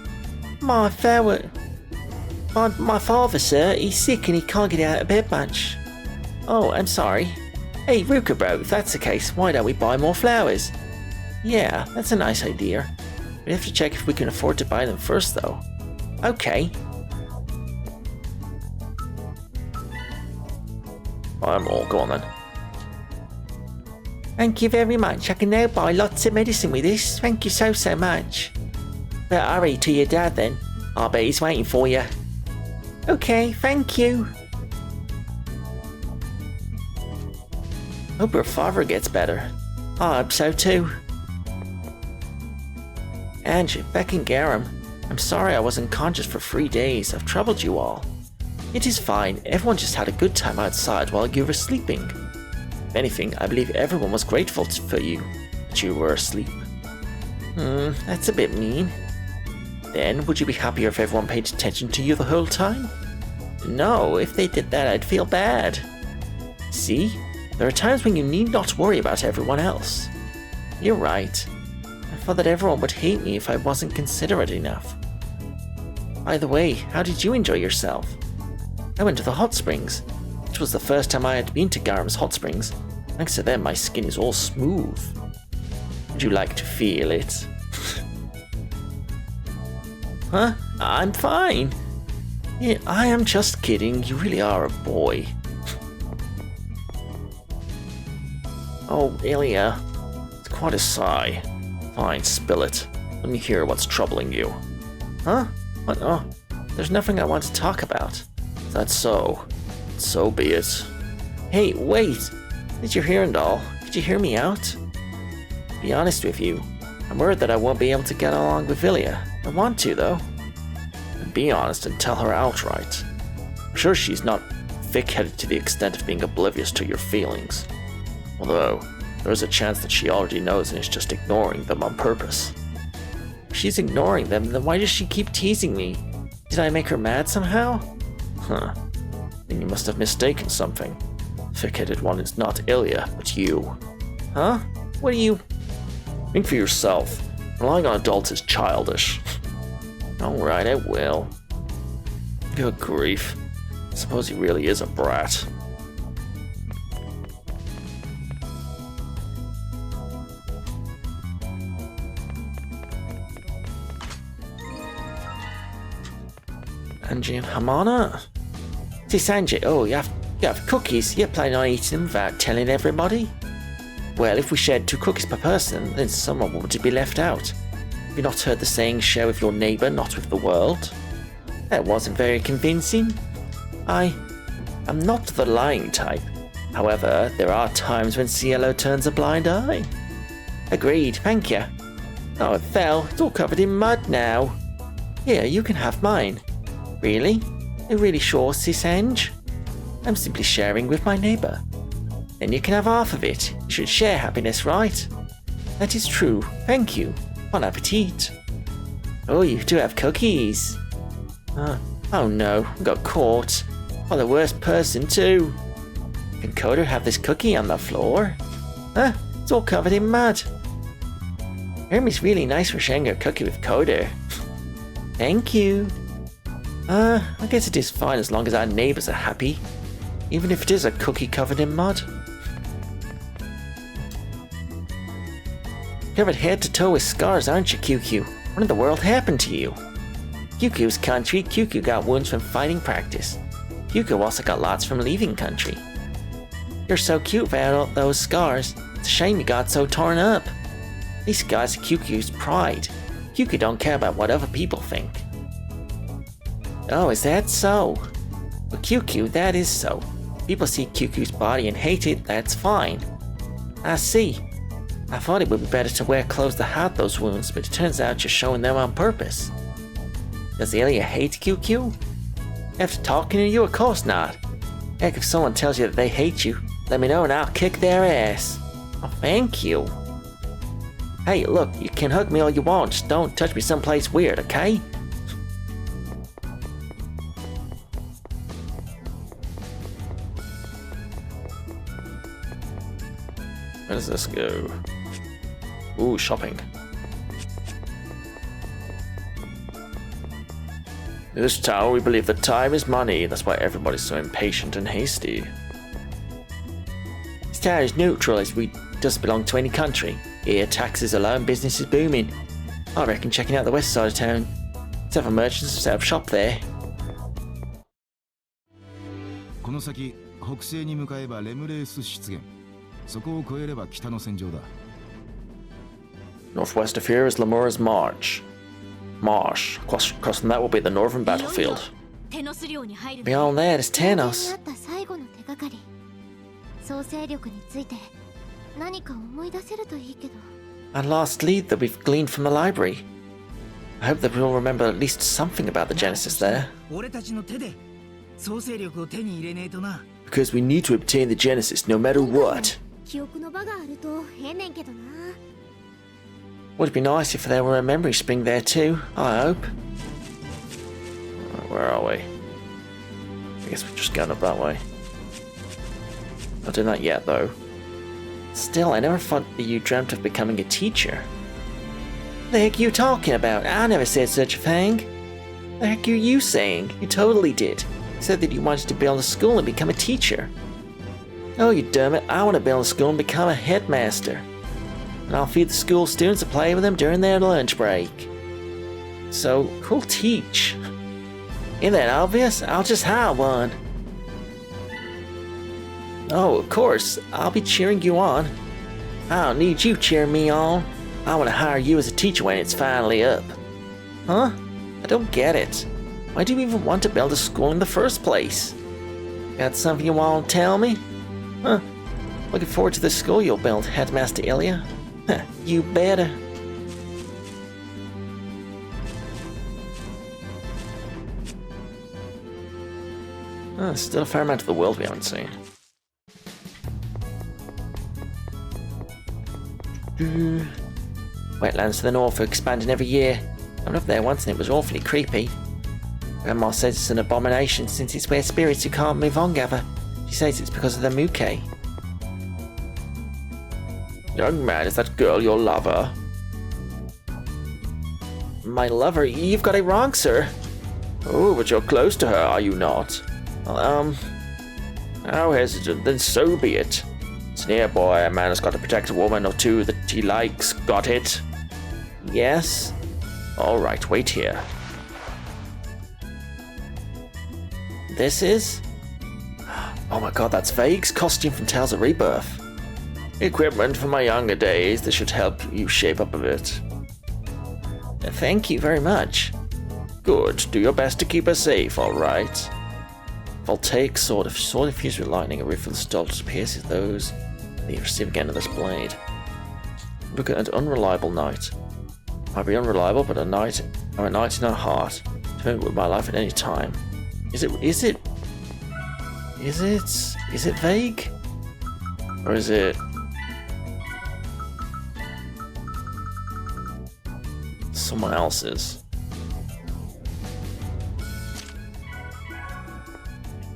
S1: My father, sir, he's sick and he can't get out of bed much. Oh, I'm sorry. Hey, Ruka bro, if that's the case, why don't we buy more flowers? Yeah, that's a nice idea. We have to check if we can afford to buy them first, though. Okay. I'm all go on then. Thank you very much. I can now buy lots of medicine with this. Thank you so much. Better hurry to your dad then. I bet he's waiting for you. Okay, thank you. Hope your father gets better. I hope so too. Angie, Beck and Garum, I'm sorry I wasn't conscious for 3 days. I've troubled you all. It is fine. Everyone just had a good time outside while you were sleeping. If anything, I believe everyone was grateful for you that you were asleep. That's a bit mean. Then, would you be happier if everyone paid attention to you the whole time? No, if they did that, I'd feel bad. See? There are times when you need not worry about everyone else. You're right. I thought that everyone would hate me if I wasn't considerate enough. By the way, how did you enjoy yourself? I went to the hot springs. It was the first time I had been to Garam's hot springs. Thanks to them, my skin is all smooth. Would you like to feel it? Huh? I'm fine. Yeah, I am just kidding. You really are a boy. Oh, Ilya. It's quite a sigh. Fine, spill it. Let me hear what's troubling you. Huh? What? Oh, there's nothing I want to talk about. That's so. So be it. Hey, wait! Did you hear it all? Could you hear me out? To be honest with you, I'm worried that I won't be able to get along with Vilya. I want to, though. And be honest and tell her outright. I'm sure she's not thick-headed to the extent of being oblivious to your feelings. Although, there's a chance that she already knows and is just ignoring them on purpose. If she's ignoring them, then why does she keep teasing me? Did I make her mad somehow? Huh. Then you must have mistaken something. Thick-headed one is not Ilya, but you. Huh? What do you... Think for yourself. Relying on adults is childish. Alright, I will. Good grief. I suppose he really is a brat. Angie and Hamana? See, Sanji, oh, you have cookies. You're planning on eating them without telling everybody? Well, if we shared 2 cookies per person, then someone would be left out. Have you not heard the saying, share with your neighbour, not with the world? That wasn't very convincing. I'm not the lying type. However, there are times when Cielo turns a blind eye. Agreed, thank you. Oh, it fell. It's all covered in mud now. Here, you can have mine. Really? Are you really sure, Sisange? I'm simply sharing with my neighbour. Then you can have half of it. You should share happiness, right? That is true. Thank you. Bon appetit. Oh, you do have cookies. Oh no, we got caught. Oh, the worst person too. Can Coder have this cookie on the floor? It's all covered in mud. Hermie's really nice for sharing her cookie with Coder. Thank you. I guess it is fine as long as our neighbours are happy. Even if it is a cookie covered in mud. Covered head to toe with scars, aren't you, QQ? What in the world happened to you? QQ's country, QQ got wounds from fighting practice. QQ also got lots from leaving country. You're so cute without those scars. It's a shame you got so torn up. These scars are QQ's pride. QQ don't care about what other people think. Oh, is that so? Well, QQ, that is so. People see QQ's body and hate it, that's fine. I see. I thought it would be better to wear clothes that hide those wounds, but it turns out you're showing them on purpose. Does Ilya hate QQ? After talking to you, of course not. Heck, if someone tells you that they hate you, let me know and I'll kick their ass. Oh, thank you. Hey, look, you can hug me all you want, just don't touch me someplace weird, okay? Where does this go? Ooh, shopping. In this town, we believe that time is money. That's why everybody's so impatient and hasty. This town is neutral as we doesn't belong to any country. Here, taxes are low and business is booming. I reckon checking out the west side of town. Several merchants have set up shop there.
S4: この先、北西に向かえばレムレース湿原。そこを越えれば北の戦場だ。
S1: Northwest of here is Lemura's Marsh. Crossing that will be the northern battlefield. Beyond that is Tanos.
S14: 最後の手がかり。総勢力について何か思い出せるといいけど。
S1: A lost lead that we've gleaned from the library. I hope that we'll remember at least something about the Genesis there.
S3: 俺たちの手で総勢力を手に入れねえとな。
S1: Because we need to obtain the Genesis no matter what.
S14: 記憶の場があると変ねんけどな。
S1: Would be nice if there were a memory spring there too, I hope. Where are we? I guess we're just going up that way. Not doing that yet though. Still, I never thought that you dreamt of becoming a teacher. The heck are you talking about? I never said such a thing. The heck are you saying? You totally did. You said that you wanted to build a school and become a teacher. Oh, you dumb it, I want to build a school and become a headmaster. And I'll feed the school students and play with them during their lunch break. So, who'll teach? Ain't that obvious? I'll just hire one. Oh, of course, I'll be cheering you on. I don't need you cheering me on. I want to hire you as a teacher when it's finally up. Huh? I don't get it. Why do you even want to build a school in the first place? Got something you want to tell me? Huh. Looking forward to the school you'll build, Headmaster Ilya. Huh, you better. Still a fair amount of the world we haven't seen. Wetlands to the north are expanding every year. I went up there once and it was awfully creepy. Grandma says it's an abomination since it's where spirits who can't move on gather. She says it's because of the Muke. Young man, is that girl your lover? My lover? You've got it wrong, sir. Oh, but you're close to her, are you not? Well, how hesitant, then so be it. It's near, boy, a man has got to protect a woman or two that he likes, got it? Yes? Alright, wait here. This is? Oh my god, that's Vague's costume from Tales of Rebirth. Equipment from my younger days that should help you shape up a bit. Thank you very much. Good, do your best to keep her safe, alright? Voltaic sword infused with lightning, a ruthless dodge pierces those that you receive again of this blade. Look at an unreliable knight. Might be unreliable, but I'm a knight in her heart. Determined with my life at any time. Is it Vague? Or is it someone else's?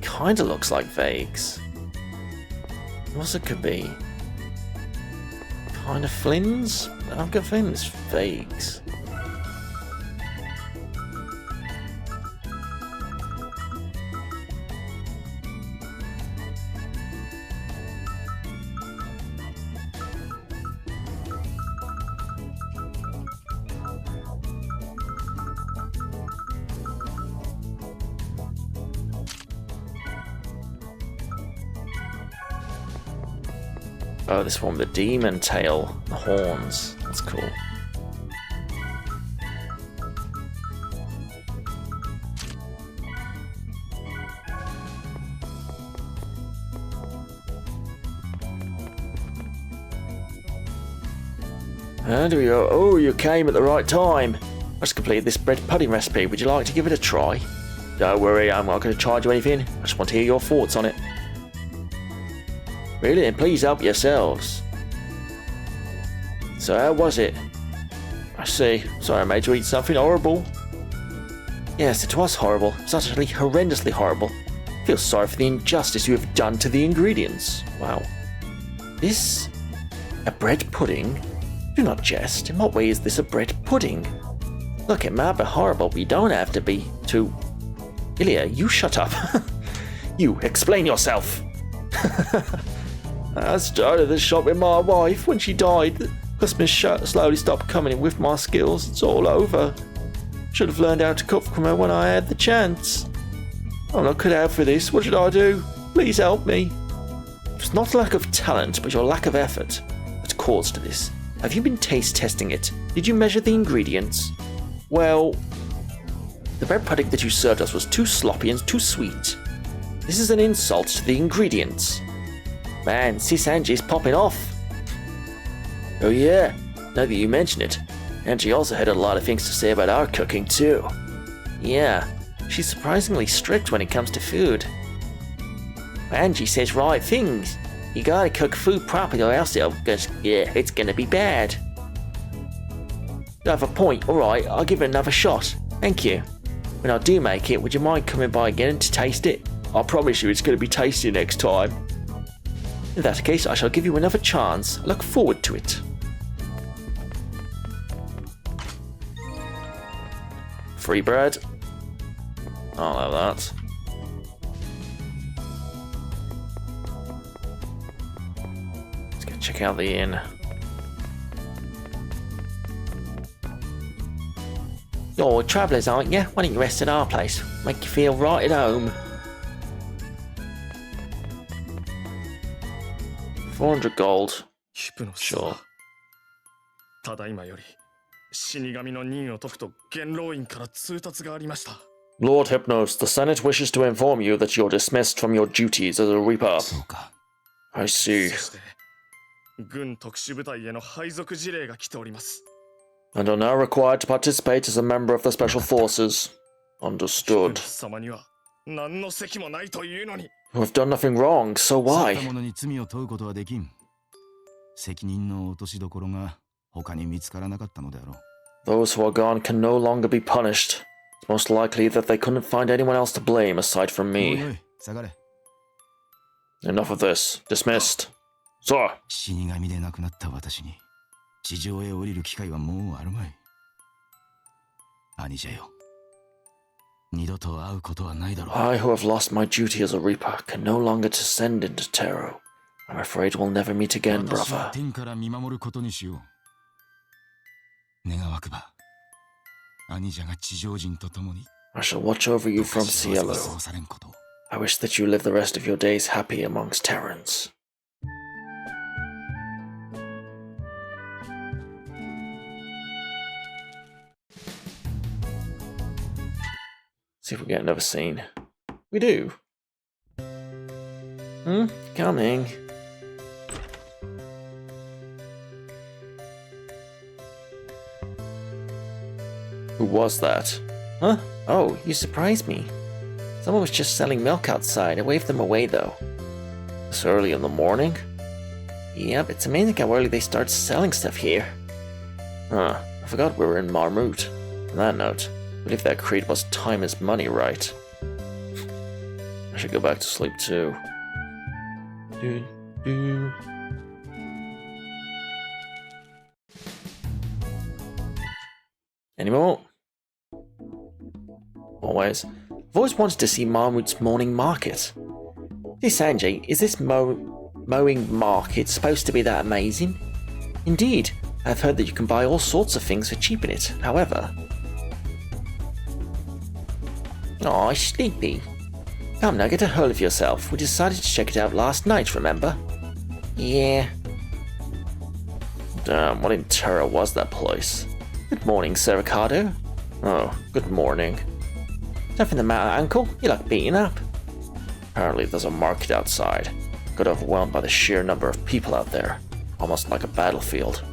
S1: Kinda looks like Vague's. What else it could be? Kinda Flynn's? I've got Flynn's Vague's. Oh, this one with the demon tail, the horns. That's cool. And we go. Oh, you came at the right time. I just completed this bread pudding recipe. Would you like to give it a try? Don't worry, I'm not going to charge you anything. I just want to hear your thoughts on it. Really? Then please help yourselves. So how was it? I see. Sorry I made you eat something horrible. Yes, it was horrible. It was utterly horrendously horrible. I feel sorry for the injustice you have done to the ingredients. Wow. This? A bread pudding? Do not jest. In what way is this a bread pudding? Look, it might be horrible, but you don't have to be too... Ilya, you shut up. You, explain yourself. I started this shop with my wife. When she died, the customers slowly stopped coming in with my skills. It's all over. Should have learned how to cook from her when I had the chance. I'm not cut out for this. What should I do? Please help me. It's not lack of talent, but your lack of effort that caused this. Have you been taste testing it? Did you measure the ingredients? Well, the bread pudding that you served us was too sloppy and too sweet. This is an insult to the ingredients. Man, Sis Angie's popping off. Oh yeah, now that you mention it, Angie also had a lot of things to say about our cooking too. Yeah, she's surprisingly strict when it comes to food. Angie says right things. You gotta cook food properly or else it's gonna be bad. You have a point, alright, I'll give it another shot. Thank you. When I do make it, would you mind coming by again to taste it? I promise you it's gonna be tasty next time. In that case, I shall give you another chance. I look forward to it. Free bread. I'll have that. Let's go check out the inn. You're travellers, aren't you? Why don't you rest at our place? Make you feel right at home. 400 gold. Sure.
S11: ただいまより死神の任を解くと元老院から通達がありました。
S1: Lord Hypnos, the Senate wishes to inform you that you're dismissed from your duties as a Reaper. I see.
S11: そして軍特殊部隊への配属辞令が来ております。
S1: And are now required to participate as a member of the Special Forces. Understood.
S11: 様には何の責もないというのに。
S1: You have done nothing wrong, so why?
S4: 者に罪を問うことはできん。責任の落としどころが他に見つからなかったのであろう。
S1: Those who are gone can no longer be punished. It's most likely that they couldn't find anyone else to blame aside from me. Enough of this. Dismissed. Sir.
S4: 死神で亡くなった私に地上へ降りる機会はもうあるまい。兄者よ。二度と会うことはないだろう。
S1: I who have lost my duty as a Reaper can no longer descend into Taro. I'm afraid we'll never meet again,
S4: 私は
S1: brother.
S4: 天から見守ることにしよう。願わくば、兄者が地上人と共に
S1: I shall watch over you from
S4: 私を
S1: Cielo.
S4: 過ごされんことを。
S1: I wish that you live the rest of your days happy amongst Terrans. See if we get another scene. We do. Coming. Who was that? Huh? Oh, you surprised me. Someone was just selling milk outside. I waved them away though. This early in the morning? Yep, it's amazing how early they start selling stuff here. Huh, I forgot we were in Marmut. On that note, I believe that creed was time is money, right? I should go back to sleep too. Any more? Always. I've always wanted to see Marmut's morning market. Hey Sanjay, is this mowing market supposed to be that amazing? Indeed, I've heard that you can buy all sorts of things for cheap in it, however. Aw, sleepy. Come now, get a hold of yourself. We decided to check it out last night, remember? Yeah. Damn, what in terror was that place? Good morning, Sir Ricardo. Oh, good morning. Nothing the matter, Uncle? You look beaten up. Apparently there's a market outside. Got overwhelmed by the sheer number of people out there. Almost like a battlefield.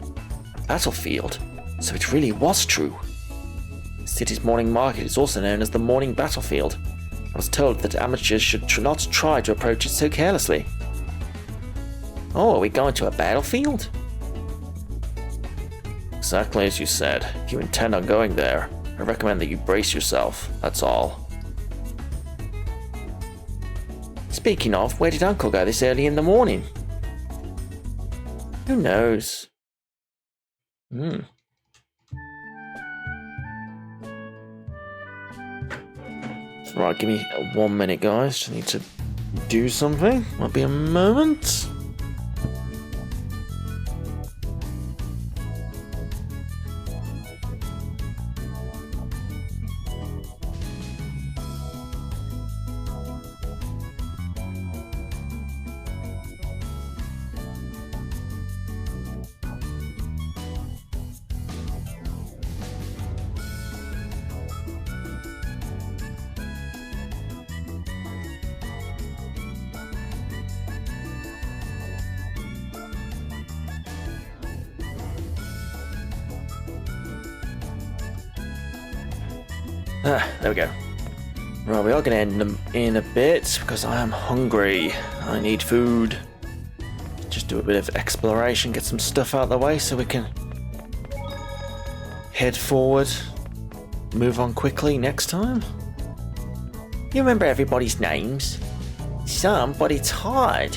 S1: A battlefield? So it really was true. The city's morning market is also known as the morning battlefield. I was told that amateurs should not try to approach it so carelessly. Oh, are we going to a battlefield? Exactly as you said. If you intend on going there, I recommend that you brace yourself, that's all. Speaking of, where did Uncle go this early in the morning? Who knows? Right, give me 1 minute, guys. Just need to do something. Might be a moment. There we go. Right, we are going to end them in a bit because I am hungry. I need food. Just do a bit of exploration, get some stuff out of the way so we can head forward, move on quickly next time. You remember everybody's names? Some, but it's hard.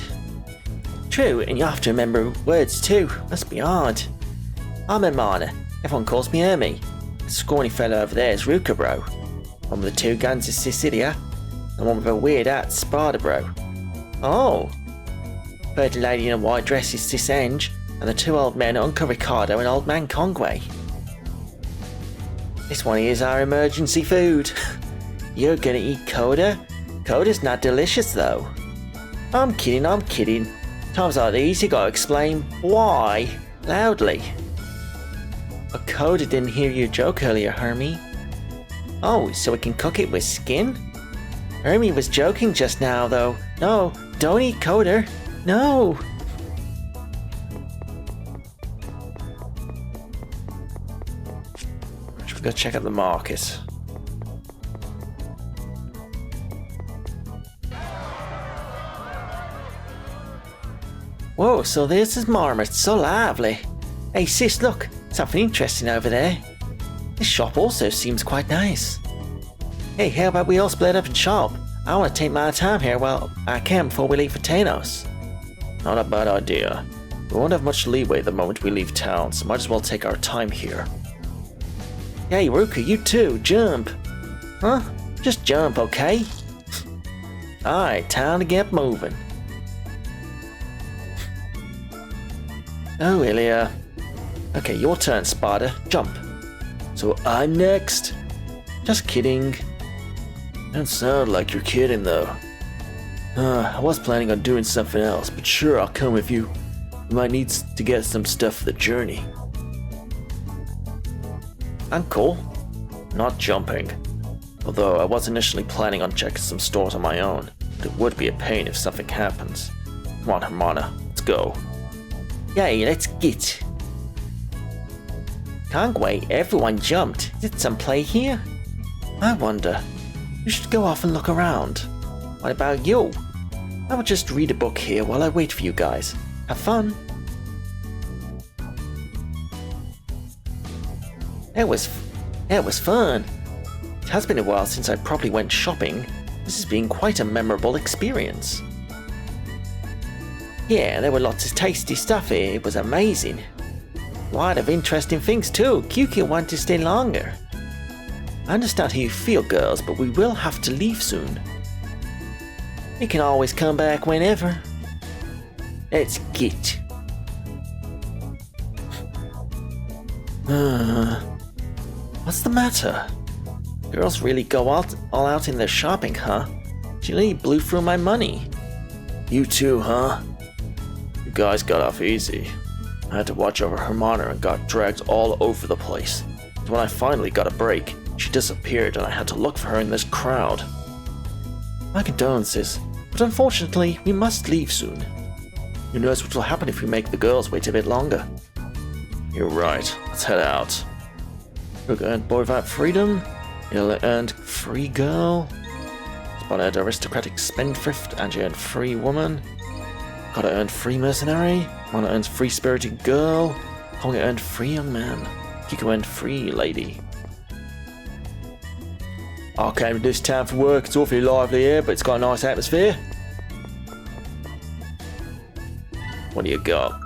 S1: True, and you have to remember words too. Must be hard. I'm Hermana. Everyone calls me Hermie. The scrawny fellow over there is Ruka Bro. One with the 2 guns is Cecilia. The one with a weird hat, Sparta Bro. Oh. Heard the lady in a white dress is Cisenge, and the 2 old men are Uncle Ricardo and Old Man Conway. This one is our emergency food. You're gonna eat Coda? Coda's not delicious though. I'm kidding. Times like these you gotta explain why loudly. But Coda didn't hear your joke earlier, Hermie. Oh, so we can cook it with skin? Hermie was joking just now, though. No, don't eat Coda. No! Should we go check out the market? Whoa, so this is Marmot. So lovely. Hey sis, look. Something interesting over there. This shop also seems quite nice. Hey, how about we all split up and shop? I want to take my time here while I can before we leave for Tanos. Not a bad idea. We won't have much leeway the moment we leave town, so might as well take our time here. Hey, Ruka, you too, jump. Huh? Just jump, okay? Alright, time to get moving. Oh, Ilya. Okay, your turn, Sparta. Jump. So I'm next. Just kidding. Don't sound like you're kidding, though. I was planning on doing something else, but sure, I'll come with you. We might need to get some stuff for the journey. Uncle? Not jumping. Although I was initially planning on checking some stores on my own, but it would be a pain if something happens. Come on, Hermana, let's go. Yay, let's get. Can't wait, everyone jumped. Is it some play here? I wonder. You should go off and look around. What about you? I will just read a book here while I wait for you guys. Have fun. It was fun. It has been a while since I probably went shopping. This has been quite a memorable experience. Yeah, there were lots of tasty stuff here. It was amazing. A lot of interesting things too. QQ wanted to stay longer. I understand how you feel, girls, but we will have to leave soon. You can always come back whenever. Let's get. What's the matter? Girls really go all out in their shopping, huh? She really blew through my money. You too, huh? You guys got off easy. I had to watch over Hermana and got dragged all over the place. And when I finally got a break, she disappeared and I had to look for her in this crowd. My condolences, but unfortunately, we must leave soon. Who knows what will happen if we make the girls wait a bit longer? You're right, let's head out. Brooke earned boy without freedom. Illa earned free girl. Spot earned aristocratic spendthrift. Angie earned free woman. Kata earned free mercenary. Mana earns free spirited girl. Konga earned free young man. Kiko earned free lady. I came to this town for work. It's awfully lively here, but it's got a nice atmosphere. What do you got?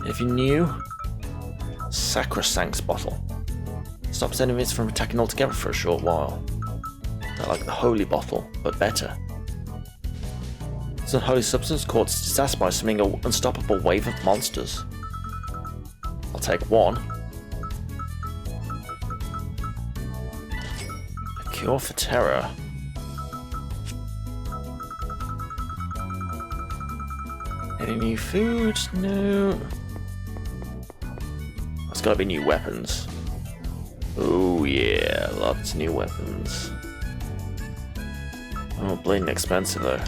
S1: Anything new? Sacrosanct's bottle. Stops enemies from attacking altogether for a short while. I like the holy bottle, but better. It's an unholy substance caused disaster by summoning an unstoppable wave of monsters. I'll take one. A cure for terror. Any new food? No. There's gotta be new weapons. Oh yeah, lots of new weapons. Oh, bleeding expensive though.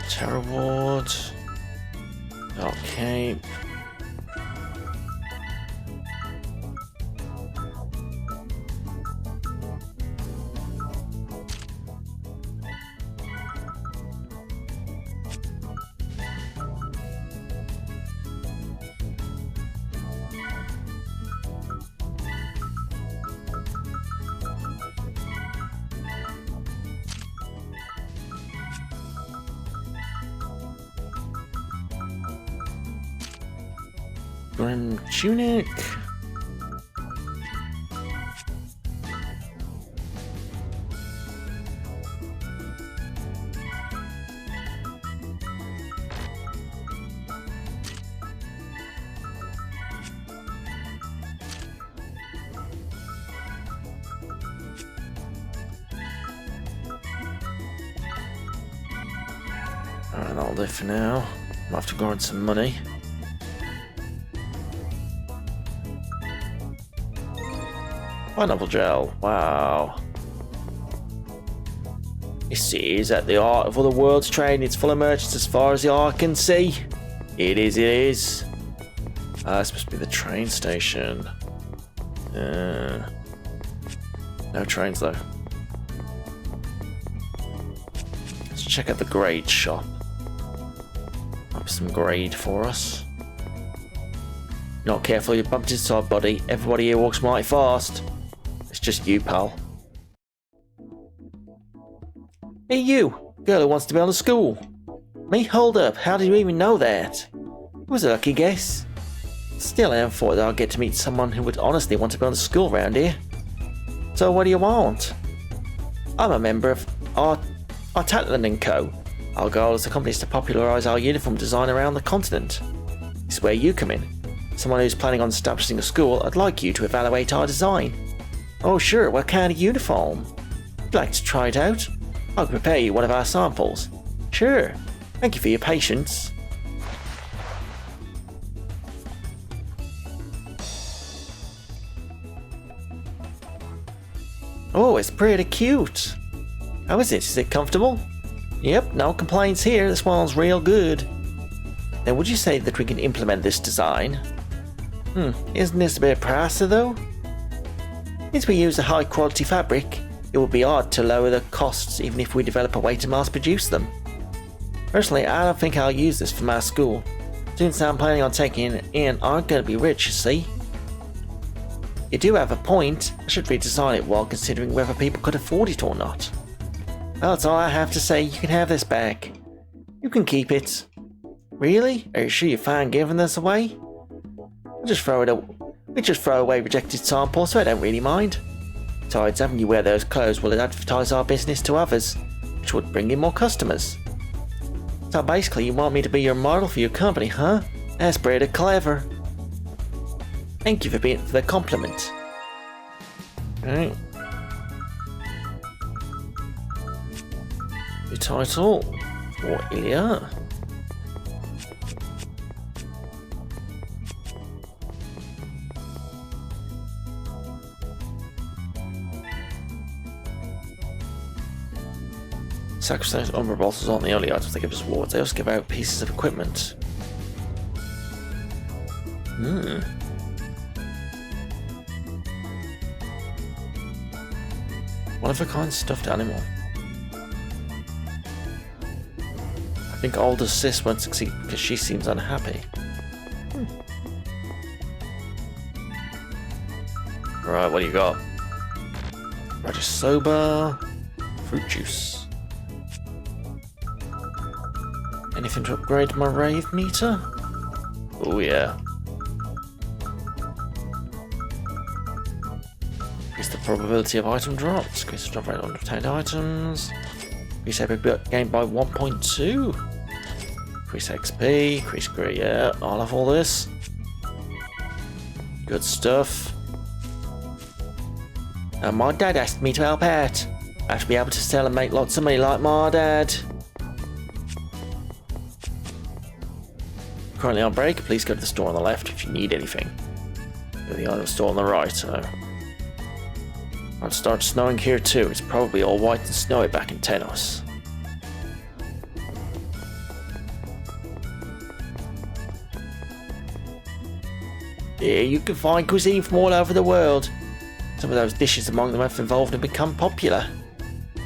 S1: Terror Ward. Okay. Grim Tunic. Alright, that'll do for now. I'll have to go on some money. Pineapple gel, wow. You see, is that the art of other worlds trade? It's full of merchants as far as the eye can see. It is, it is. It's supposed to be the train station. No trains though. Let's check out the grade shop. Up some grade for us. Not careful, you bumped into our buddy. Everybody here walks mighty fast. It's just you, pal. Hey you, girl who wants to be on the school. Me, hold up, how did you even know that? It was a lucky guess. Still, I never thought that I'd get to meet someone who would honestly want to be on the school around here. So what do you want? I'm a member of our Tatland & Co. Our goal as a company is to popularise our uniform design around the continent. This is where you come in. Someone who's planning on establishing a school, I'd like you to evaluate our design. Oh sure, what kind of uniform? Would you like to try it out? I'll prepare you one of our samples. Sure. Thank you for your patience. Oh, it's pretty cute. How is it? Is it comfortable? Yep, no complaints here. This one's real good. Now, would you say that we can implement this design? Isn't this a bit pricey though? Since we use a high quality fabric, it would be odd to lower the costs even if we develop a way to mass produce them. Personally, I don't think I'll use this for my school. Students I'm planning on taking in aren't going to be rich, you see. You do have a point. I should redesign it while considering whether people could afford it or not. Well, that's all I have to say. You can have this back. You can keep it. Really? Are you sure you're fine giving this away? We just throw away rejected samples, so I don't really mind. Besides, having you wear those clothes will advertise our business to others, which would bring in more customers. So basically, you want me to be your model for your company, huh? That's pretty clever. Thank you for the compliment. Alright. Your title for Ilya. Sacrifice Umbra bottles aren't the only items they give us awards, they also give out pieces of equipment. One-of-a-kind stuffed animal. I think older sis won't succeed because she seems unhappy. Right, what do you got? Roger soba, fruit juice. Anything to upgrade my rave meter? Oh yeah. Increase the probability of item drops. Increase the drop rate on obtained items. Increase AP gain by 1.2. Increase XP. Increase gray. Yeah, I'll have all this. Good stuff. And my dad asked me to help out. I have to be able to sell and make lots of money like my dad. Currently on break, please go to the store on the left if you need anything. Go to the item store on the right, so... It starts snowing here too. It's probably all white and snowy back in Tenos. Yeah, you can find cuisine from all over the world. Some of those dishes among them have evolved and become popular.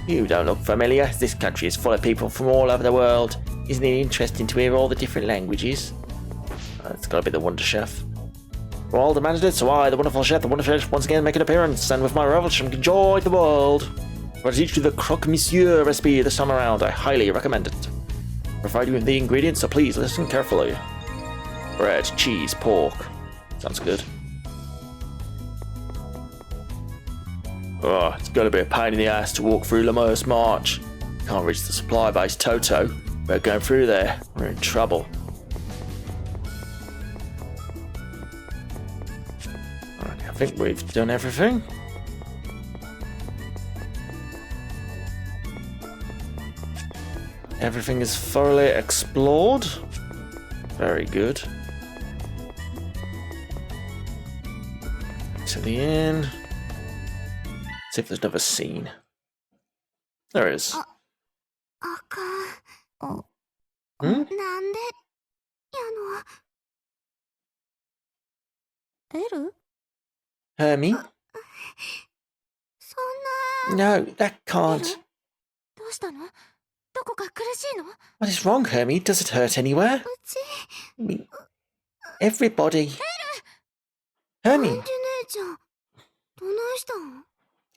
S1: You don't look familiar. This country is full of people from all over the world. Isn't it interesting to hear all the different languages? It's got to be the Wonder Chef. For all demanded it, so I, the wonderful chef, the Wonder Chef, once again make an appearance, and with my revelation enjoy the world. I teach you the croque monsieur recipe this time around. I highly recommend it. Provide you with the ingredients, so please listen carefully. Bread, cheese, pork. Sounds good. Oh, it's gonna be a pain in the ass to walk through Lemur's March. Can't reach the supply base Toto. We're going through there. We're in trouble. Okay, I think we've done everything. Everything is thoroughly explored. Very good. To the inn. See if there's another scene. There is. Hermie? No, that can't. What is wrong, Hermie? Does it hurt anywhere? Everybody. Hermie.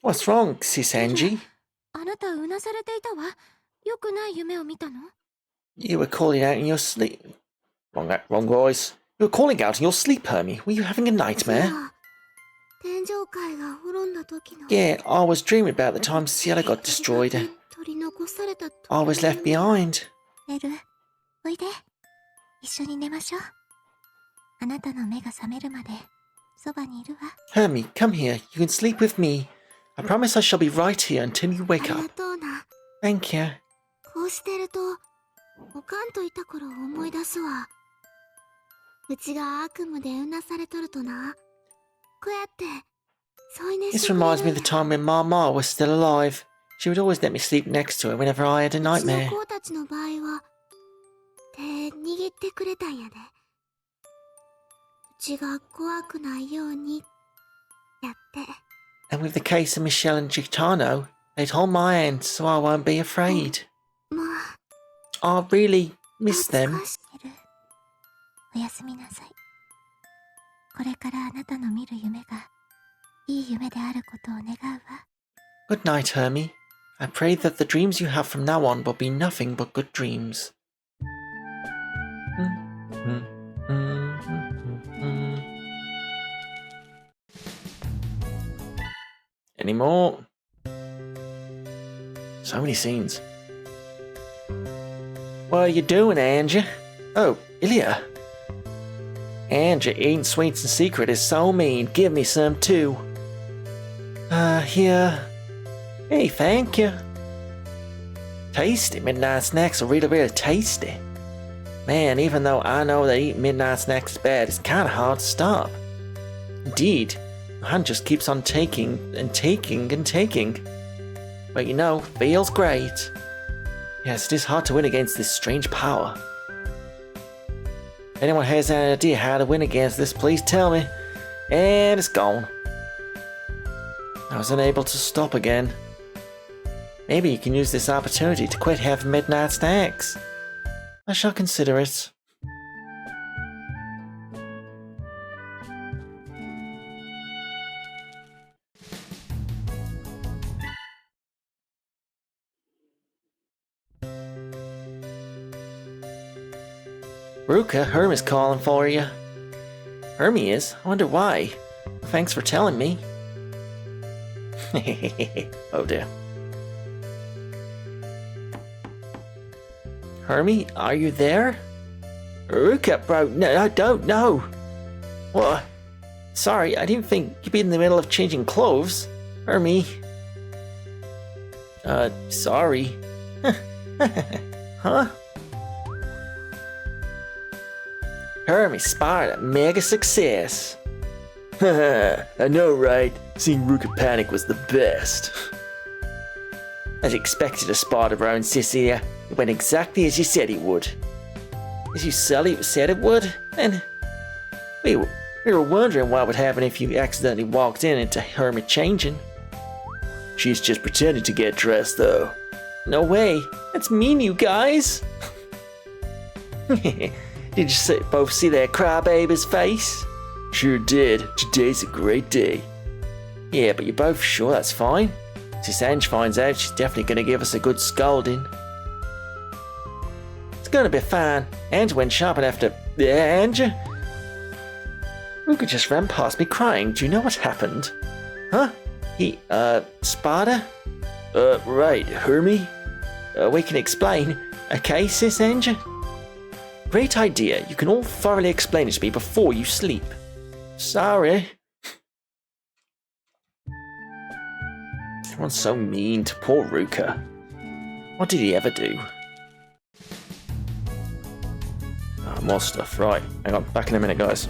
S1: What's wrong, Sis Angie? You were calling out in your sleep. Wrong voice. You were calling out in your sleep, Hermie. Were you having a nightmare? Yeah, I was dreaming about the time Cielo got destroyed. I was left behind.
S14: ベル、おいで。一緒に寝ましょう。あなたの目が覚めるまでそばにいるわ。
S1: Hermie, come here. You can sleep with me. I promise I shall be right here until you
S14: あ
S1: wake
S14: りが
S1: up.
S14: とうな。
S1: Thank you.
S14: こうしてるとおかんといた頃を思い出すわ。うちが悪夢でうなされとるとな、こうやって添い寝して
S1: This
S14: くれるんや。
S1: reminds me of the time when Mama was still alive. She would always let me sleep next to her whenever I had a
S14: うちの
S1: nightmare.
S14: 子たちの場合は手握ってくれたんやで。うちが怖くないようにやって。
S1: And with the case of Michelle and Gitano, they'd hold my hand so I won't be afraid.
S14: まあ
S1: I really miss
S14: 懐
S1: them.
S14: かしい。おやすみなさい。これからあなたの見る夢がいい夢であることを願うわ。
S1: Good night, Hermie. I pray that the dreams you have from now on will be nothing but good dreams. Any more? So many scenes. What are you doing, Angie? Oh, Ilya. Angie, eating sweets in secret is so mean. Give me some too. Here. Hey, thank you. Tasty. Midnight snacks are really, really tasty. Man, even though I know that eating midnight snacks is bad, it's kinda hard to stop. Indeed, my hand just keeps on taking and taking and taking. But you know, feels great. Yes, it is hard to win against this strange power. If anyone has any idea how to win against this, please tell me. And it's gone. I was unable to stop again. Maybe you can use this opportunity to quit having midnight snacks. I shall consider it. Ruka, Hermie's calling for you. Hermie is? I wonder why. Thanks for telling me. Oh dear. Hermie, are you there? Ruka, bro, no, I don't know. What? Sorry, I didn't think you'd be in the middle of changing clothes. Hermie. Sorry. Huh? Hermie Sparta, mega success. I know, right? Seeing Ruka panic was the best. As expected, a spot around Cecilia. It went exactly as you said it would. As you said it would? And we were wondering what would happen if you accidentally walked into Hermie changing. She's just pretending to get dressed, though. No way. That's mean, you guys. Did you both see that crybaby's face? Sure did. Today's a great day. Yeah, but you're both sure that's fine? Since Ange finds out, she's definitely gonna give us a good scolding. It's gonna be fine. Ange went shopping after... Ange? Ruka just ran past me crying. Do you know what happened? Huh? Sparta? Right, Hermie? We can explain. Okay, sis Ange? Great idea. You can all thoroughly explain it to me before you sleep. Sorry. Everyone's so mean to poor Ruka. What did he ever do? Oh, more stuff. Right. Hang on. Back in a minute, guys.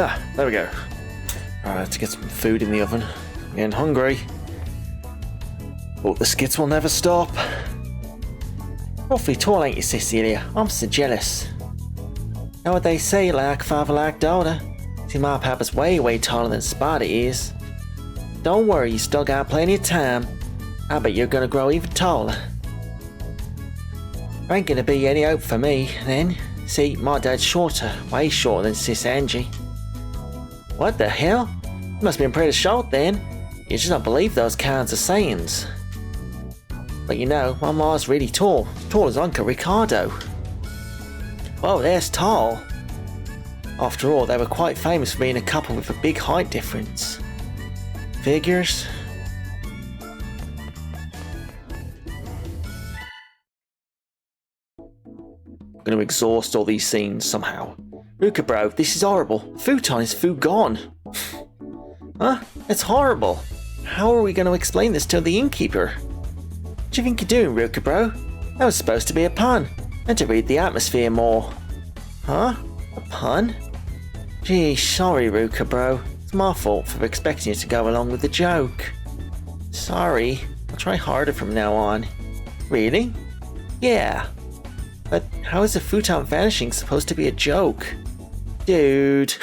S1: Ah, there we go. Alright, let's get some food in the oven. I'm getting hungry. But the skits will never stop. Awfully tall, ain't you, Cecilia? I'm so jealous. Know what they say, like father, like daughter. See, my papa's way taller than Spotty is. Don't worry, you still got plenty of time. I bet you're gonna grow even taller. There ain't gonna be any hope for me, then. See, my dad's shorter, way shorter than Sis Angie. What the hell? You must have been pretty short then. You just don't believe those kinds of sayings. But you know, my ma's really tall as Uncle Ricardo. Oh, there's tall. After all, they were quite famous for being a couple with a big height difference. Figures. I'm going to exhaust all these scenes somehow. Ruka bro, this is horrible. Futon is food gone. Huh? It's horrible. How are we going to explain this to the innkeeper? What do you think you're doing, Ruka bro? That was supposed to be a pun. And to read the atmosphere more. Huh? A pun? Gee, sorry Ruka bro. It's my fault for expecting you to go along with the joke. Sorry. I'll try harder from now on. Really? Yeah. But how is the futon vanishing supposed to be a joke? Dude.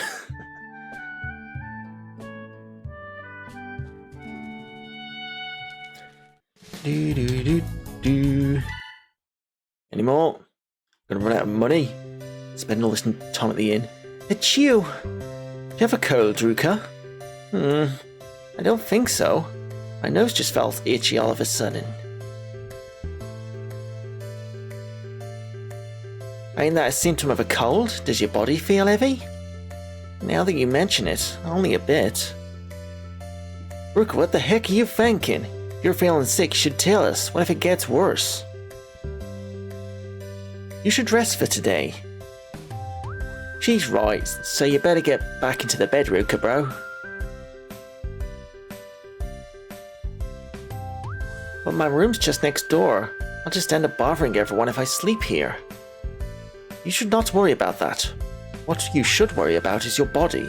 S1: Do. Any more? Gonna run out of money. Spend all this time at the inn. It's you! Do you have a cold, Ruka? I don't think so. My nose just felt itchy all of a sudden. Ain't that a symptom of a cold? Does your body feel heavy? Now that you mention it, only a bit. Ruka, what the heck are you thinking? If you're feeling sick, you should tell us. What if it gets worse? You should rest for today. She's right, so you better get back into the bed, Ruka, bro. But my room's just next door. I'll just end up bothering everyone if I sleep here. You should not worry about that. What you should worry about is your body.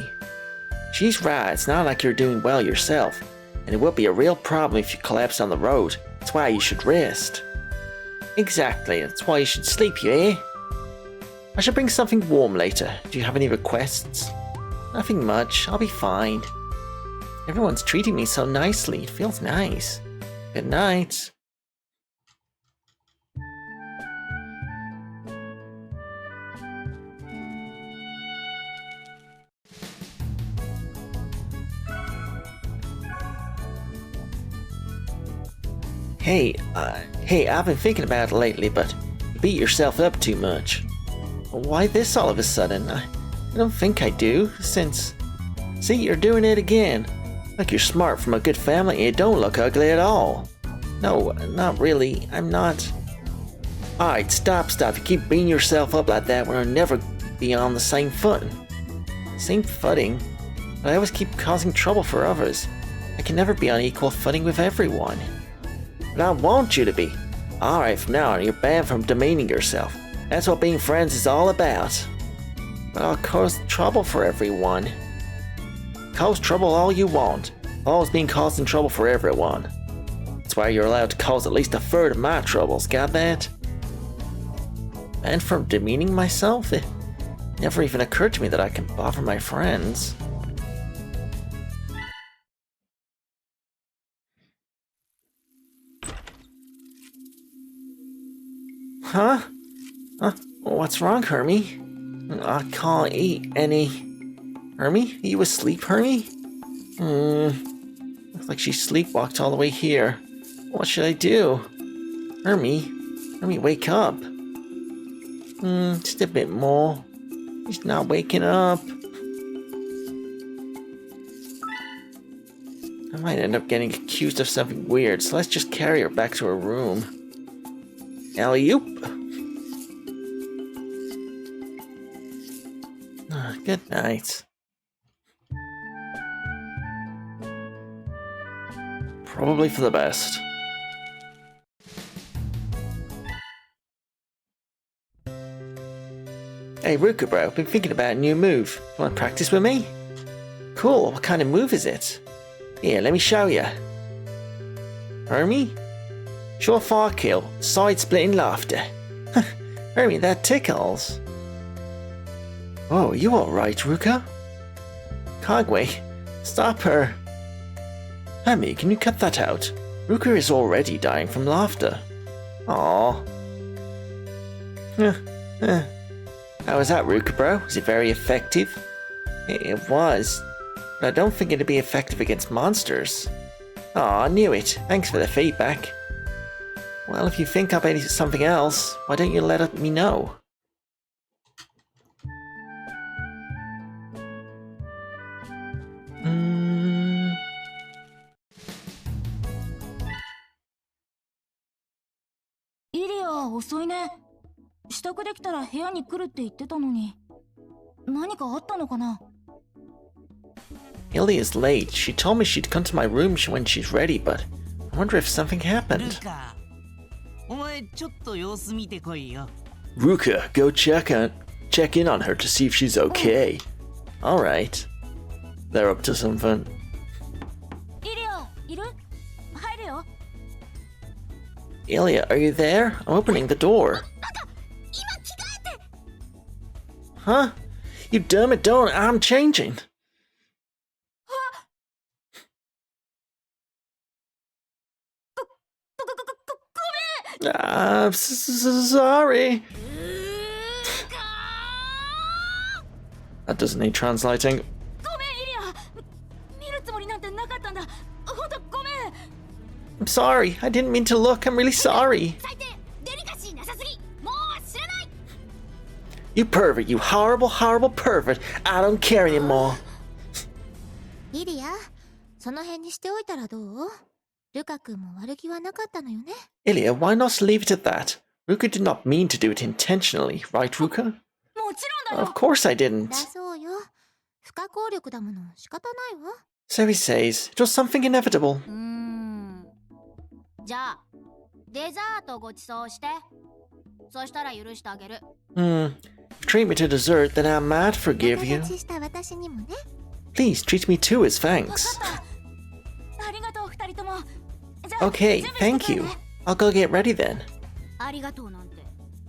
S1: She's right, it's not like you're doing well yourself, and it will be a real problem if you collapse on the road. That's why you should rest. Exactly, that's why you should sleep, you hear? I should bring something warm later. Do you have any requests? Nothing much, I'll be fine. Everyone's treating me so nicely, it feels nice. Good night. Hey, I've been thinking about it lately, but you beat yourself up too much. Why this all of a sudden? I don't think I do, since... See, you're doing it again. Like you're smart from a good family and you don't look ugly at all. No, not really, I'm not... Alright, stop. You keep beating yourself up like that, we'll never be on the same footing. Same footing? But I always keep causing trouble for others. I can never be on equal footing with everyone. But I want you to be. Alright, from now on, you're banned from demeaning yourself. That's what being friends is all about. But I'll cause trouble for everyone. Cause trouble all you want. Always being causing trouble for everyone. That's why you're allowed to cause at least a third of my troubles, got that? And from demeaning myself? It never even occurred to me that I can bother my friends. Huh? What's wrong, Hermie? I can't eat any. Hermie? Are you asleep, Hermie? Looks like she sleepwalked all the way here. What should I do? Hermie? Hermie, wake up. Just a bit more. She's not waking up. I might end up getting accused of something weird, so let's just carry her back to her room. Alley-oop. Good night. Probably for the best. Hey Ruka bro, been thinking about a new move. Want to practice with me? Cool, what kind of move is it? Here, let me show you. Hermie? Surefire kill, side-splitting laughter. Hermie, that tickles. Oh, you alright, Ruka? Kagwe, stop her. Hermie, can you cut that out? Ruka is already dying from laughter. Aww. How was that, Ruka bro? Was it very effective? It was, but I don't think it'd be effective against monsters. Aw, I knew it. Thanks for the feedback. Well, if you think I'll be something else, why don't you let me know?
S7: Ilya, 遅いね。支度できたら部屋に来るって言ってたのに。何かあったのかな?
S1: Ilya's late. She told me she'd come to my room when she's ready, but I wonder if something happened.
S3: お前ちょっと様子見てこいよ。
S1: Ruka, go check in on her to see if she's okay. Alright. They're up to something.
S7: Ilya, いる? 入るよ。
S1: Ilya, are you there? I'm opening the door. Huh? You damn it, don't. I'm changing. I'm sorry. That doesn't need translating. I'm sorry. I didn't mean to look. I'm really sorry. You pervert. You horrible, horrible pervert. I don't care anymore.
S14: イリア、その辺にしておいたらどう？ルカ君も悪気はなかったのよね。
S1: Ilya, why not leave it at that? Ruka did not mean to do it intentionally, right, Ruka? Of course I
S14: だ
S1: didn't.
S14: そうよ。不可抗力だもの、仕方ないわ。
S1: So he says. It was something inevitable.
S2: じゃあデザートごちそうして。そしたら許してあげる。
S1: If you treat me to dessert, then I might forgive you.
S14: 形した私にもね。
S1: Please treat me too as thanks.
S7: ありがとう、二人とも。
S1: Okay, thank you. I'll go get ready then.
S2: ありがとうなんて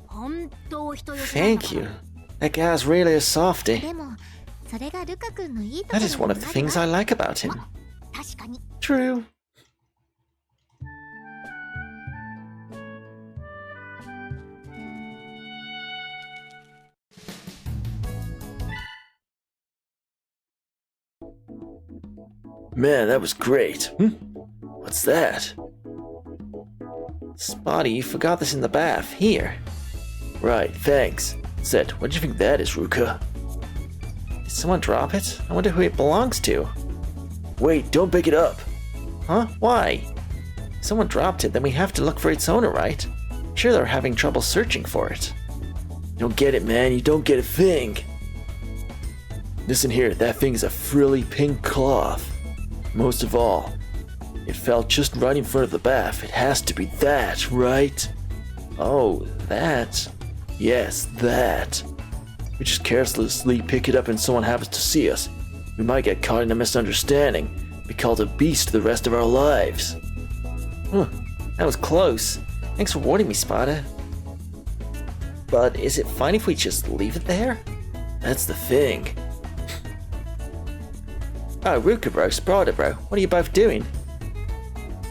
S2: 本当人よしなんだ
S1: Thank you. That guy's really a softie.
S14: でも、それがルカ君のいいところ
S1: That is one of the things I like about him.
S14: 確かに。
S1: True. Man, that was great. What's that? Spotty, you forgot this in the bath. Here. Right, thanks. Set, what do you think that is, Ruka? Did someone drop it? I wonder who it belongs to. Wait, don't pick it up. Huh? Why? If someone dropped it, then we have to look for its owner, right? Sure, they're having trouble searching for it. You don't get it, man. You don't get a thing. Listen here, that thing is a frilly pink cloth. Most of all, it fell just right in front of the bath. It has to be that, right? Oh, that. Yes, that. We just carelessly pick it up and someone happens to see us. We might get caught in a misunderstanding. Be called a beast the rest of our lives. That was close. Thanks for warning me, Spada. But is it fine if we just leave it there? That's the thing. Oh, Ruka bro, Spada bro, what are you both doing?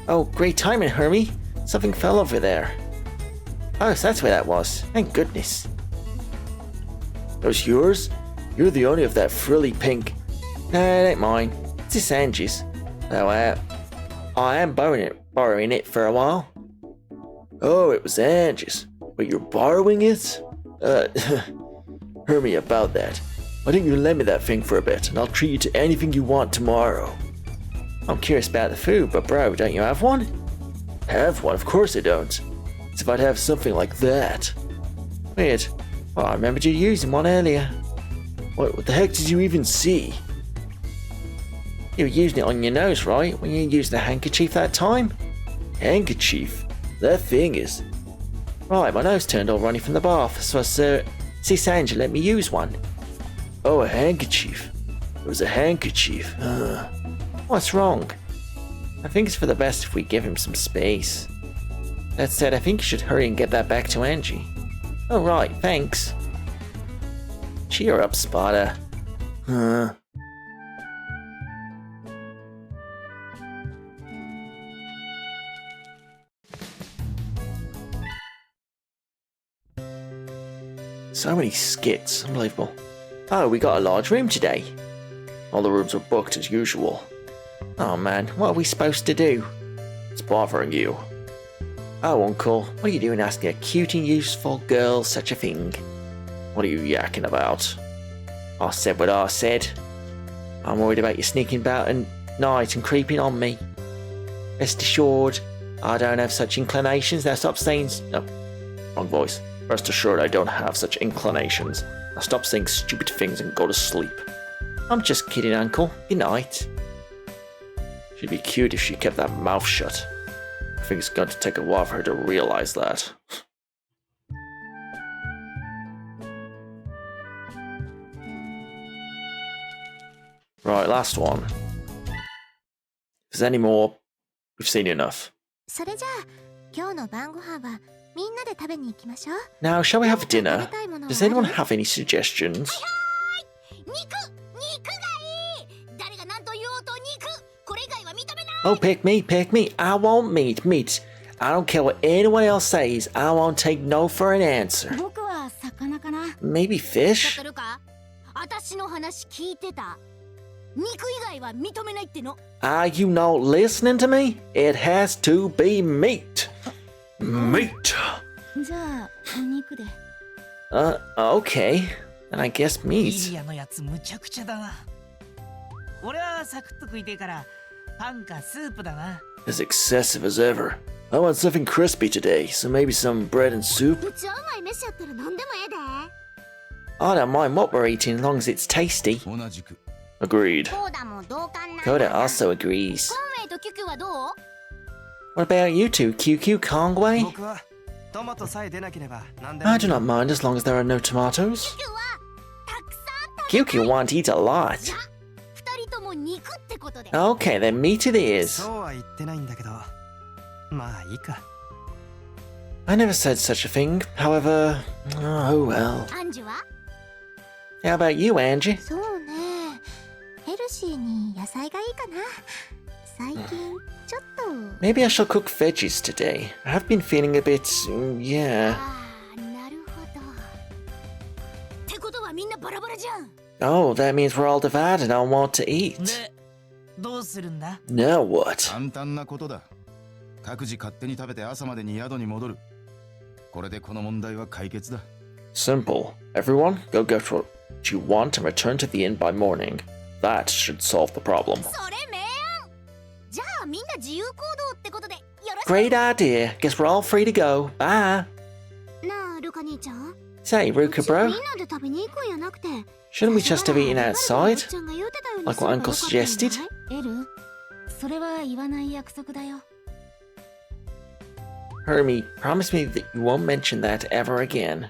S1: Oh, great timing, Hermie. Something fell over there. Oh, so that's where that was. Thank goodness. Those yours? You're the owner of that frilly pink. No, it ain't mine. It's this Angie's. Though I am borrowing it for a while. Oh, it was Angie's. But you're borrowing it? Hermie, about that. Why don't you lend me that thing for a bit, and I'll treat you to anything you want tomorrow. I'm curious about the food, but bro, don't you have one? Have one? Of course I don't. As if I'd have something like that. Weird. Well, I remembered you using one earlier. What the heck did you even see? You were using it on your nose, right? When you used the handkerchief that time? Handkerchief? That thing is... Right, my nose turned all runny from the bath, so I Sis Angie let me use one. Oh, a handkerchief. It was a handkerchief. What's wrong? I think it's for the best if we give him some space. That said, I think you should hurry and get that back to Angie. Oh, right, thanks. Cheer up, Sparta. So many skits, unbelievable. Oh, we got a large room today. All the rooms were booked as usual. Oh man, what are we supposed to do? It's bothering you. Oh, Uncle, what are you doing asking a cute and useful girl such a thing? What are you yakking about? I said what I said. I'm worried about you sneaking about at night and creeping on me. Rest assured, I don't have such inclinations. Now stop saying... Oh, wrong voice. Rest assured I don't have such inclinations. Now stop saying stupid things and go to sleep. I'm just kidding, Uncle. Good night. She'd be cute if she kept that mouth shut. I think it's going to take a while for her to realize that. Right, last one. If there's any more, we've seen enough.
S14: それじゃあ今日の晩ご飯はみんなで食べに行きましょう。
S1: Now, shall we have dinner? Does anyone have any suggestions? Oh, pick me, pick me. I want meat, meat. I don't care what anyone else says. I won't take no for an answer.
S2: 僕は魚かな。
S1: Maybe fish?
S2: 私の話聞いてた。肉以外は認めないっての。
S1: Are you not listening to me? It has to be meat. Meat.
S2: じゃあお肉で。
S1: Okay. And I guess
S3: イ
S1: meat.
S3: リアのやつむちゃくちゃだな。俺はサクッと食いてえからパンかスープだな。
S1: As excessive as ever. I want something crispy today, so maybe some bread and soup.
S14: うちはうまい飯やったら何でもええで。
S1: I don't mind what we're eating as long as it's tasty.
S4: 同じく
S1: Agreed.
S2: コーダも同感な。
S1: Coda also agrees.
S2: コンウェイとキュキュはどう？
S1: What about you two, QQ Kongwei?
S6: 僕はトマトさえ出なければ何で
S1: I
S6: も
S1: do not mind as long as there are no tomatoes.
S2: キュはたくさん食べ
S1: QQ want to eat a lot.
S2: じゃ二人とも肉ってことで。
S1: Okay, then meat it is.
S6: そうは言ってないんだけどまあいいか。
S1: I never said such a thing. However, oh well.
S2: アンジュは？
S1: How about you, Angie?
S14: そうね。ヘルシーに野菜がいいかな。最近ちょっと。
S1: Maybe I shall cook veggies today. I have been feeling a bit, yeah.
S2: ああ、なるほど。ってことはみんなバラバラじゃん。
S1: Oh, that means we're all divided on what to eat.
S3: で、どうするんだ？
S1: Now what?
S4: 簡単なことだ。各自勝手に食べて朝までに宿に戻る。これでこの問題は解決だ。
S1: Simple. Everyone, go get what you want and return to the inn by morning. That should solve the problem.
S2: それ明暗。じゃあみんな自由行動ってことでよろしく。
S1: Great idea. Guess we're all free to go. Bye.
S14: なあルカ兄ちゃん。
S1: Say, Ruka
S14: み
S1: bro,
S14: んなで食べに行くんやなくて。
S1: shouldn't we just have eaten outside?
S14: ちゃんが言うてたように
S1: Like what Uncle
S14: すればよかったん
S1: suggested?
S14: じゃない？
S2: エル、それは言わない約束だよ。
S1: Hermie, promise me that you won't mention that ever again.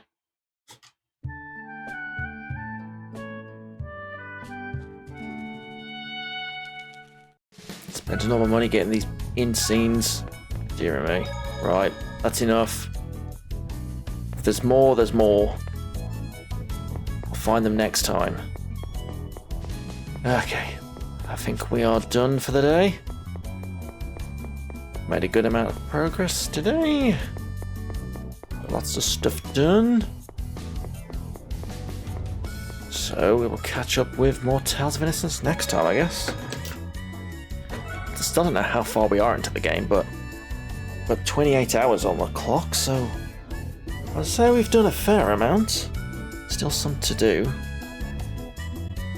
S1: Spent all my money getting these inn scenes. Dear me. Right, that's enough. If there's more, there's more. I'll find them next time. Okay, I think we are done for the day. Made a good amount of progress today. Lots of stuff done. So we will catch up with more Tales of Innocence next time, I guess. I still don't know how far we are into the game, but we've got 28 hours on the clock, so I'd say we've done a fair amount. Still some to do.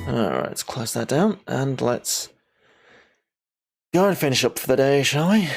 S1: Alright, let's close that down and let's go and finish up for the day, shall we?